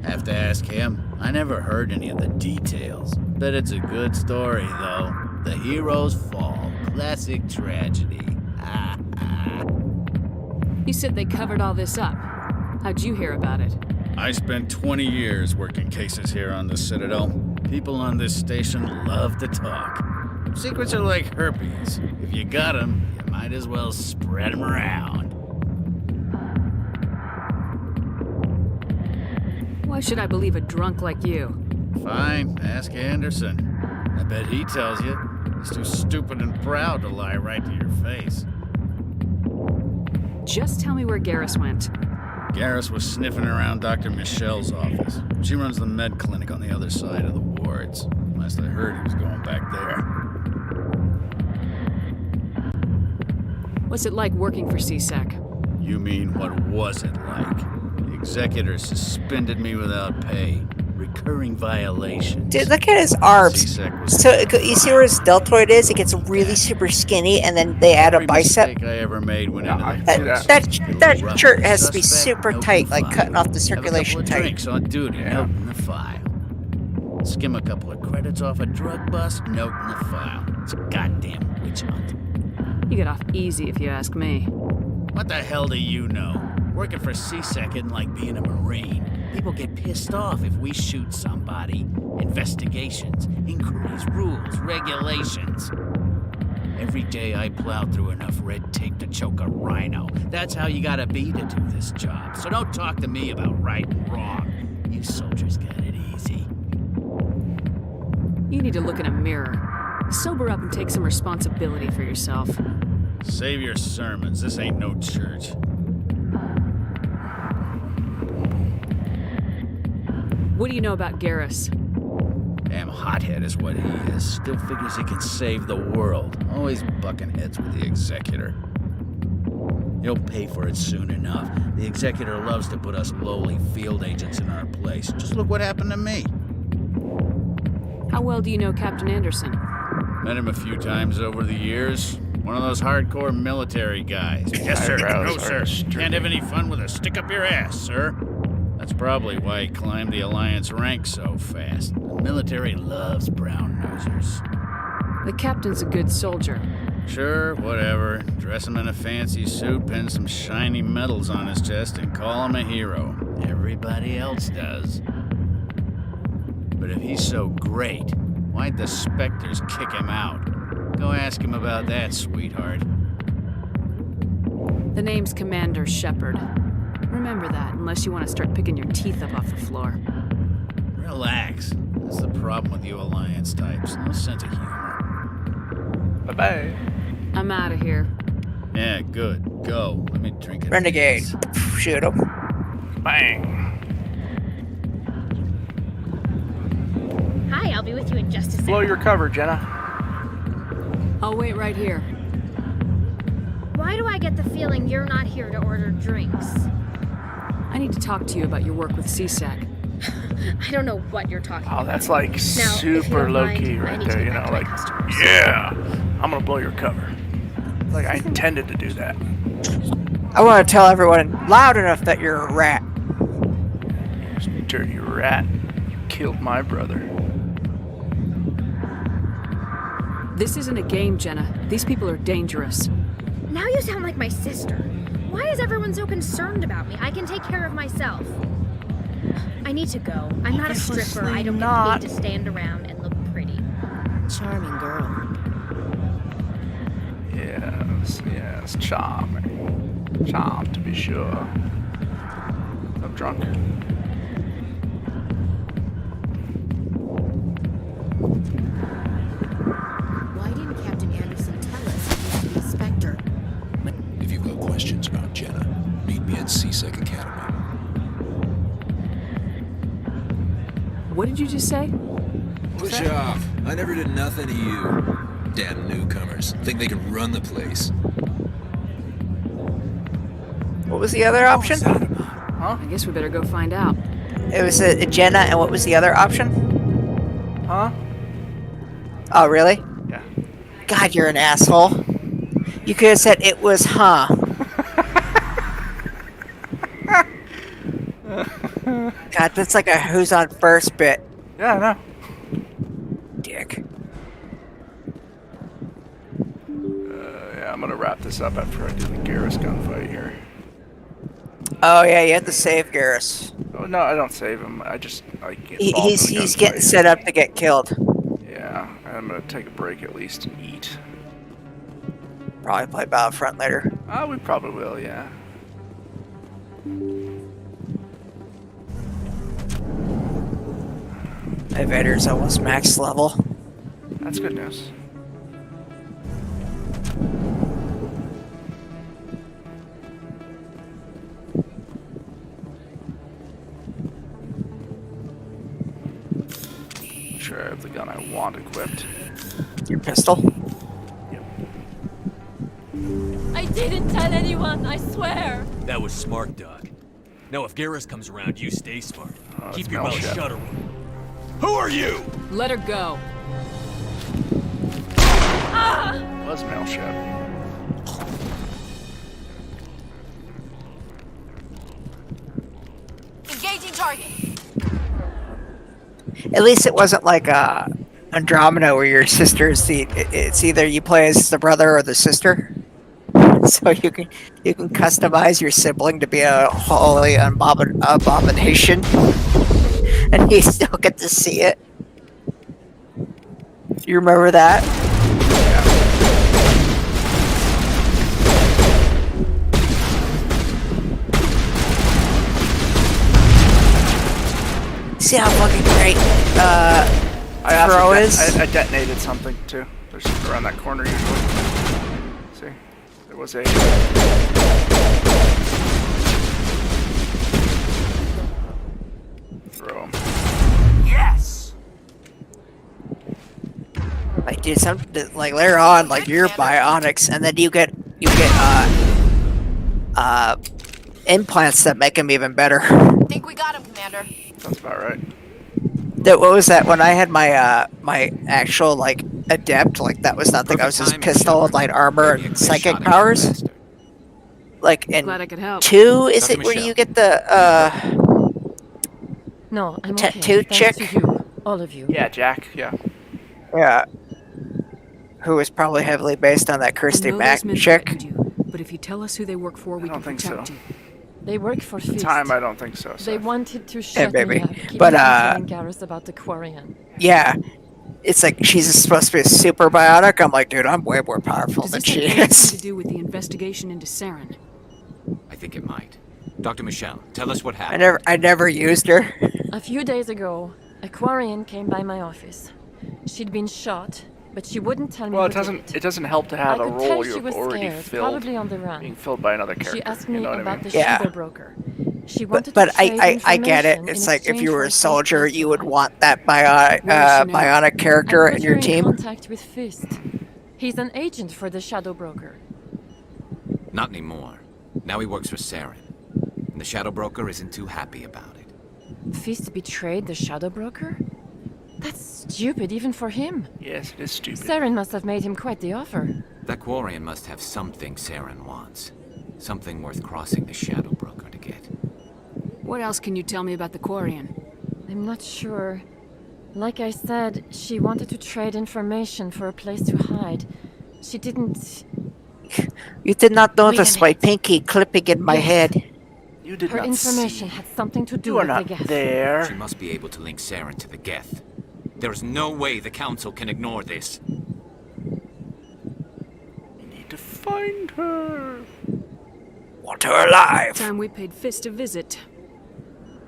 Have to ask him. I never heard any of the details. Bet it's a good story, though. The heroes fall. Classic tragedy. You said they covered all this up. How'd you hear about it? I spent 20 years working cases here on the Citadel. People on this station love to talk. Secrets are like herpes. If you got them, you might as well spread them around. Why should I believe a drunk like you? Fine, ask Anderson. I bet he tells you. He's too stupid and proud to lie right to your face. Just tell me where Garrus went. Garrus was sniffing around Dr. Michelle's office. She runs the med clinic on the other side of the wards. Last I heard, he was going back there. What's it like working for CSEC? You mean, what was it like? The executor suspended me without pay. Recurring violations. Dude, look at his arms. CSEC was So you see where his deltoid is? It gets really super skinny, and then they add a every bicep. mistake I ever made went into the That shirt has to be super tight, like cutting off the circulation Have a couple of tight. drinks on duty, note in the file. Skim a couple of credits off a drug bust, note in the file. It's a goddamn witch hunt. You get off easy if you ask me. What the hell do you know? Working for CSEC isn't like being a Marine. People get pissed off if we shoot somebody. Investigations, inquiries, rules, regulations. Every day I plow through enough red tape to choke a rhino. That's how you gotta be to do this job. So don't talk to me about right and wrong. You soldiers got it easy. You need to look in a mirror. Sober up and take some responsibility for yourself. Save your sermons. This ain't no church. What do you know about Garrus? Damn hothead is what he is. Still figures he can save the world. Always bucking heads with the executor. He'll pay for it soon enough. The Executor loves to put us lowly field agents in our place. Just look what happened to me. How well do you know Captain Anderson? Met him a few times over the years. One of those hardcore military guys. Yes, sir. No, sir. Can't have any fun with a stick up your ass, sir. That's probably why he climbed the Alliance ranks so fast. The military loves brown nosers. The captain's a good soldier. Sure, whatever. Dress him in a fancy suit, pin some shiny medals on his chest, and call him a hero. Everybody else does. But if he's so great, why'd the Spectres kick him out? Go ask him about that, sweetheart. The name's Commander Shepard. Remember that, unless you want to start picking your teeth up off the floor. Relax. That's the problem with you Alliance types. No sense of humor. Bye-bye. I'm out of here. Yeah, good. Go. Let me drink it. Renegade. Shoot him. Bang. Hi, I'll be with you in just a second. Blow your cover, Jenna. I'll wait right here. Why do I get the feeling you're not here to order drinks? I need to talk to you about your work with CSAC. I don't know what you're talking about. Oh, that's like Now, super low-key right there, you know, like, yeah, I'm gonna blow your cover. Like, I intended to do that. I want to tell everyone loud enough that you're a rat. You dirty rat. You killed my brother. This isn't a game, Jenna. These people are dangerous. Now you sound like my sister. Why is everyone so concerned about me? I can take care of myself. I need to go. I'm not a stripper. I don't get paid to stand around and look pretty. Charming girl. Yes, charming. Charm, to be sure. I'm drunk. Why didn't Captain Anderson tell us he used to be a Spectre? If you've got questions about Jenna, meet me at CSEC Academy. What did you just say? Push off. I never did nothing to you. Damn newcomers. Think they can run the place. What was the other option? Huh? I guess we better go find out. It was a Jenna, and what was the other option? Huh? Oh, really? Yeah. God, you're an asshole. You could have said it was, huh? God, that's like a who's on first bit. Yeah, I know. Dick. Yeah, I'm gonna wrap this up after I do the Garrus gunfight here. Oh yeah, you have to save Garrus. Oh no, I don't save him. I just get He's getting set up to get killed. Yeah, I'm gonna take a break at least and eat. Probably play Battlefront later. We probably will, yeah. My Vader's almost max level. That's good news. Sure, I have the gun I want equipped. Your pistol? Yep. I didn't tell anyone, I swear. That was smart, Doc. Now if Garrus comes around, you stay smart. Keep your Mel mouth Shepard. shut or... Who are you? Let her go. Was Mel Shepard. Engaging target. At least it wasn't like Andromeda where your sister is it's either you play as the brother or the sister. So you can customize your sibling to be a holy abomination. And you still get to see it. You remember that? See how fucking great throw is? I detonated something too. There's something around that corner usually. See? There was a... Throw him. Yes! Like, dude, something like later on, like you're bionics, and then you get implants that make him even better. Think we got him, Commander. Sounds about right. What was that? When I had my my actual like adept, like that was nothing. I was just pistol, light armor, and psychic powers. Like in Glad I could help. 2, is it where you get the No, I'm tattoo okay. chick? Thanks to you, all of you. Yeah, Jack. Yeah. Yeah. Who was probably heavily based on that Kirsty I know Mack those men chick. threatened you, but if you tell us who they work for, we can think protect so. you. They work for At the Fist. time, I don't think so. They Seth. wanted to shut maybe. me up, keep But, me from telling Garrus about the Quarian. Yeah. It's like she's supposed to be a super biotic. I'm like, dude, I'm way more powerful Does than this she have anything is. to do with the investigation into Saren? I think it might. Dr. Michelle, tell us what happened. I never used her. A few days ago, a Quarian came by my office. She'd been shot, but she wouldn't tell me. Well, who did it doesn't help to have I a could tell role she you've was already scared, filled probably on the run. being filled by another character. She asked you me know what about I mean? the shadow broker. She wanted But to trade I get it. information It's in like if exchange you were for a soldier, place you to would hide. want that Where is she now? bionic character I put in your her team. in contact with Fist. He's an agent for the shadow broker. Not anymore. Now he works for Saren. And the Shadow Broker isn't too happy about it. Fist betrayed the shadow broker? That's stupid even for him. Yes, it is stupid. Saren must have made him quite the offer. That Quarian must have something Saren wants. Something worth crossing the Shadow Broker to get. What else can you tell me about the Quarian? I'm not sure. Like I said, she wanted to trade information for a place to hide. She didn't... You did not Wait a notice my pinky clipping in my Yes. head. You did Her not information see. had something to do You are with not the Geth. there. She must be able to link Saren to the Geth. There is no way the Council can ignore this. We need to find her. Want her alive. Time we paid Fist a visit.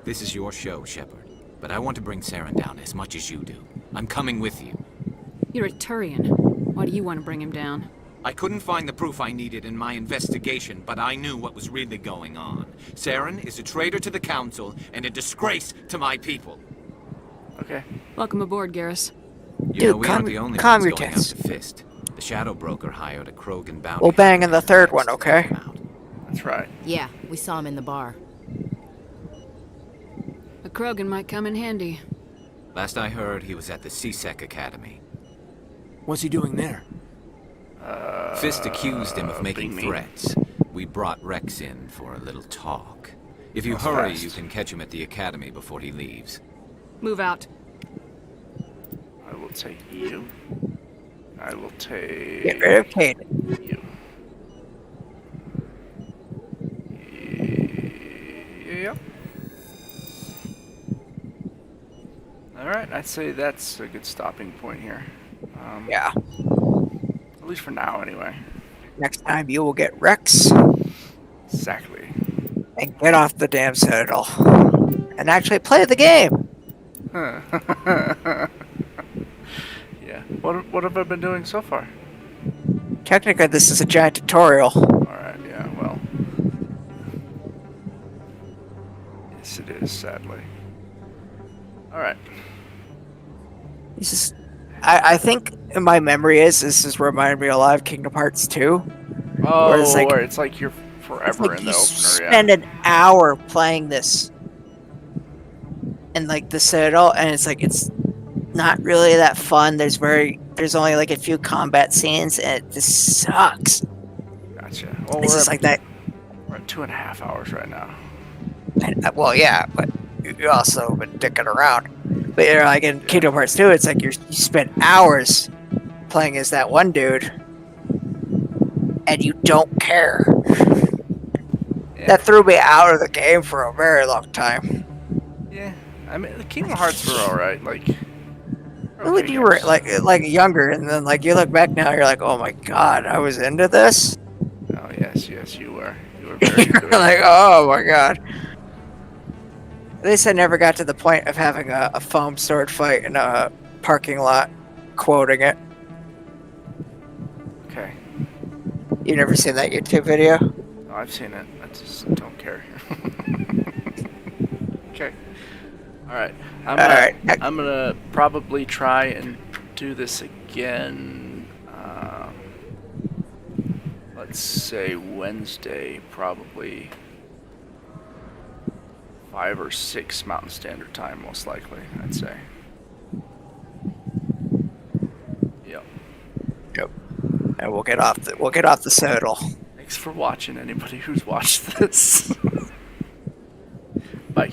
This is your show, Shepard. But I want to bring Saren down as much as you do. I'm coming with you. You're a Turian. Why do you want to bring him down? I couldn't find the proof I needed in my investigation, but I knew what was really going on. Saren is a traitor to the Council and a disgrace to my people. Okay. Welcome aboard, Garrus. You know, we aren't the only calm ones your going tits. after Fist. The Shadow Broker hired a Krogan bounty. We'll bang in the third one, okay? That's right. Yeah, we saw him in the bar. A Krogan might come in handy. Last I heard, he was at the CSEC Academy. What's he doing there? Fist accused him of making being mean. threats. We brought Rex in for a little talk. If you That's hurry, fast. you can catch him at the Academy before he leaves. Move out. I will take you. I will take Get rid of Kate. you. Yep. Alright, I'd say that's a good stopping point here. Yeah. At least for now, anyway. Next time you will get Rex Exactly. and get off the damn Citadel. And actually play the game. Yeah. What have I been doing so far? Technically, this is a giant tutorial. Alright, yeah, well. Yes, it is, sadly. Alright. This is, I think in my memory this is reminding me a lot of Kingdom Hearts 2. Oh, where it's like you're forever it's like in you the opener, spend an hour playing this in like the Citadel, and it's like it's not really that fun. There's only like a few combat scenes, and it just sucks. Gotcha. Well, It's just like that. We're at 2.5 hours right now. And, well, yeah, but you also been dicking around. But you're like in Kingdom Hearts 2, it's like you spend hours playing as that one dude, and you don't care. Yeah. That threw me out of the game for a very long time. Yeah. I mean, the Kingdom Hearts were alright. Like, When you were like younger, and then like you look back now, you're like, oh my god, I was into this. oh yes, you were. You were very You're good. like, oh my god. At least I never got to the point of having a foam sword fight in a parking lot, quoting it. Okay. You never seen that YouTube video? No, I've seen it. I just don't care. Okay. Alright. I'm gonna probably try and do this again. let's say Wednesday, probably 5 or 6 Mountain Standard Time, most likely, I'd say. Yep. And we'll get off the Citadel. Thanks for watching, anybody who's watched this. Bye.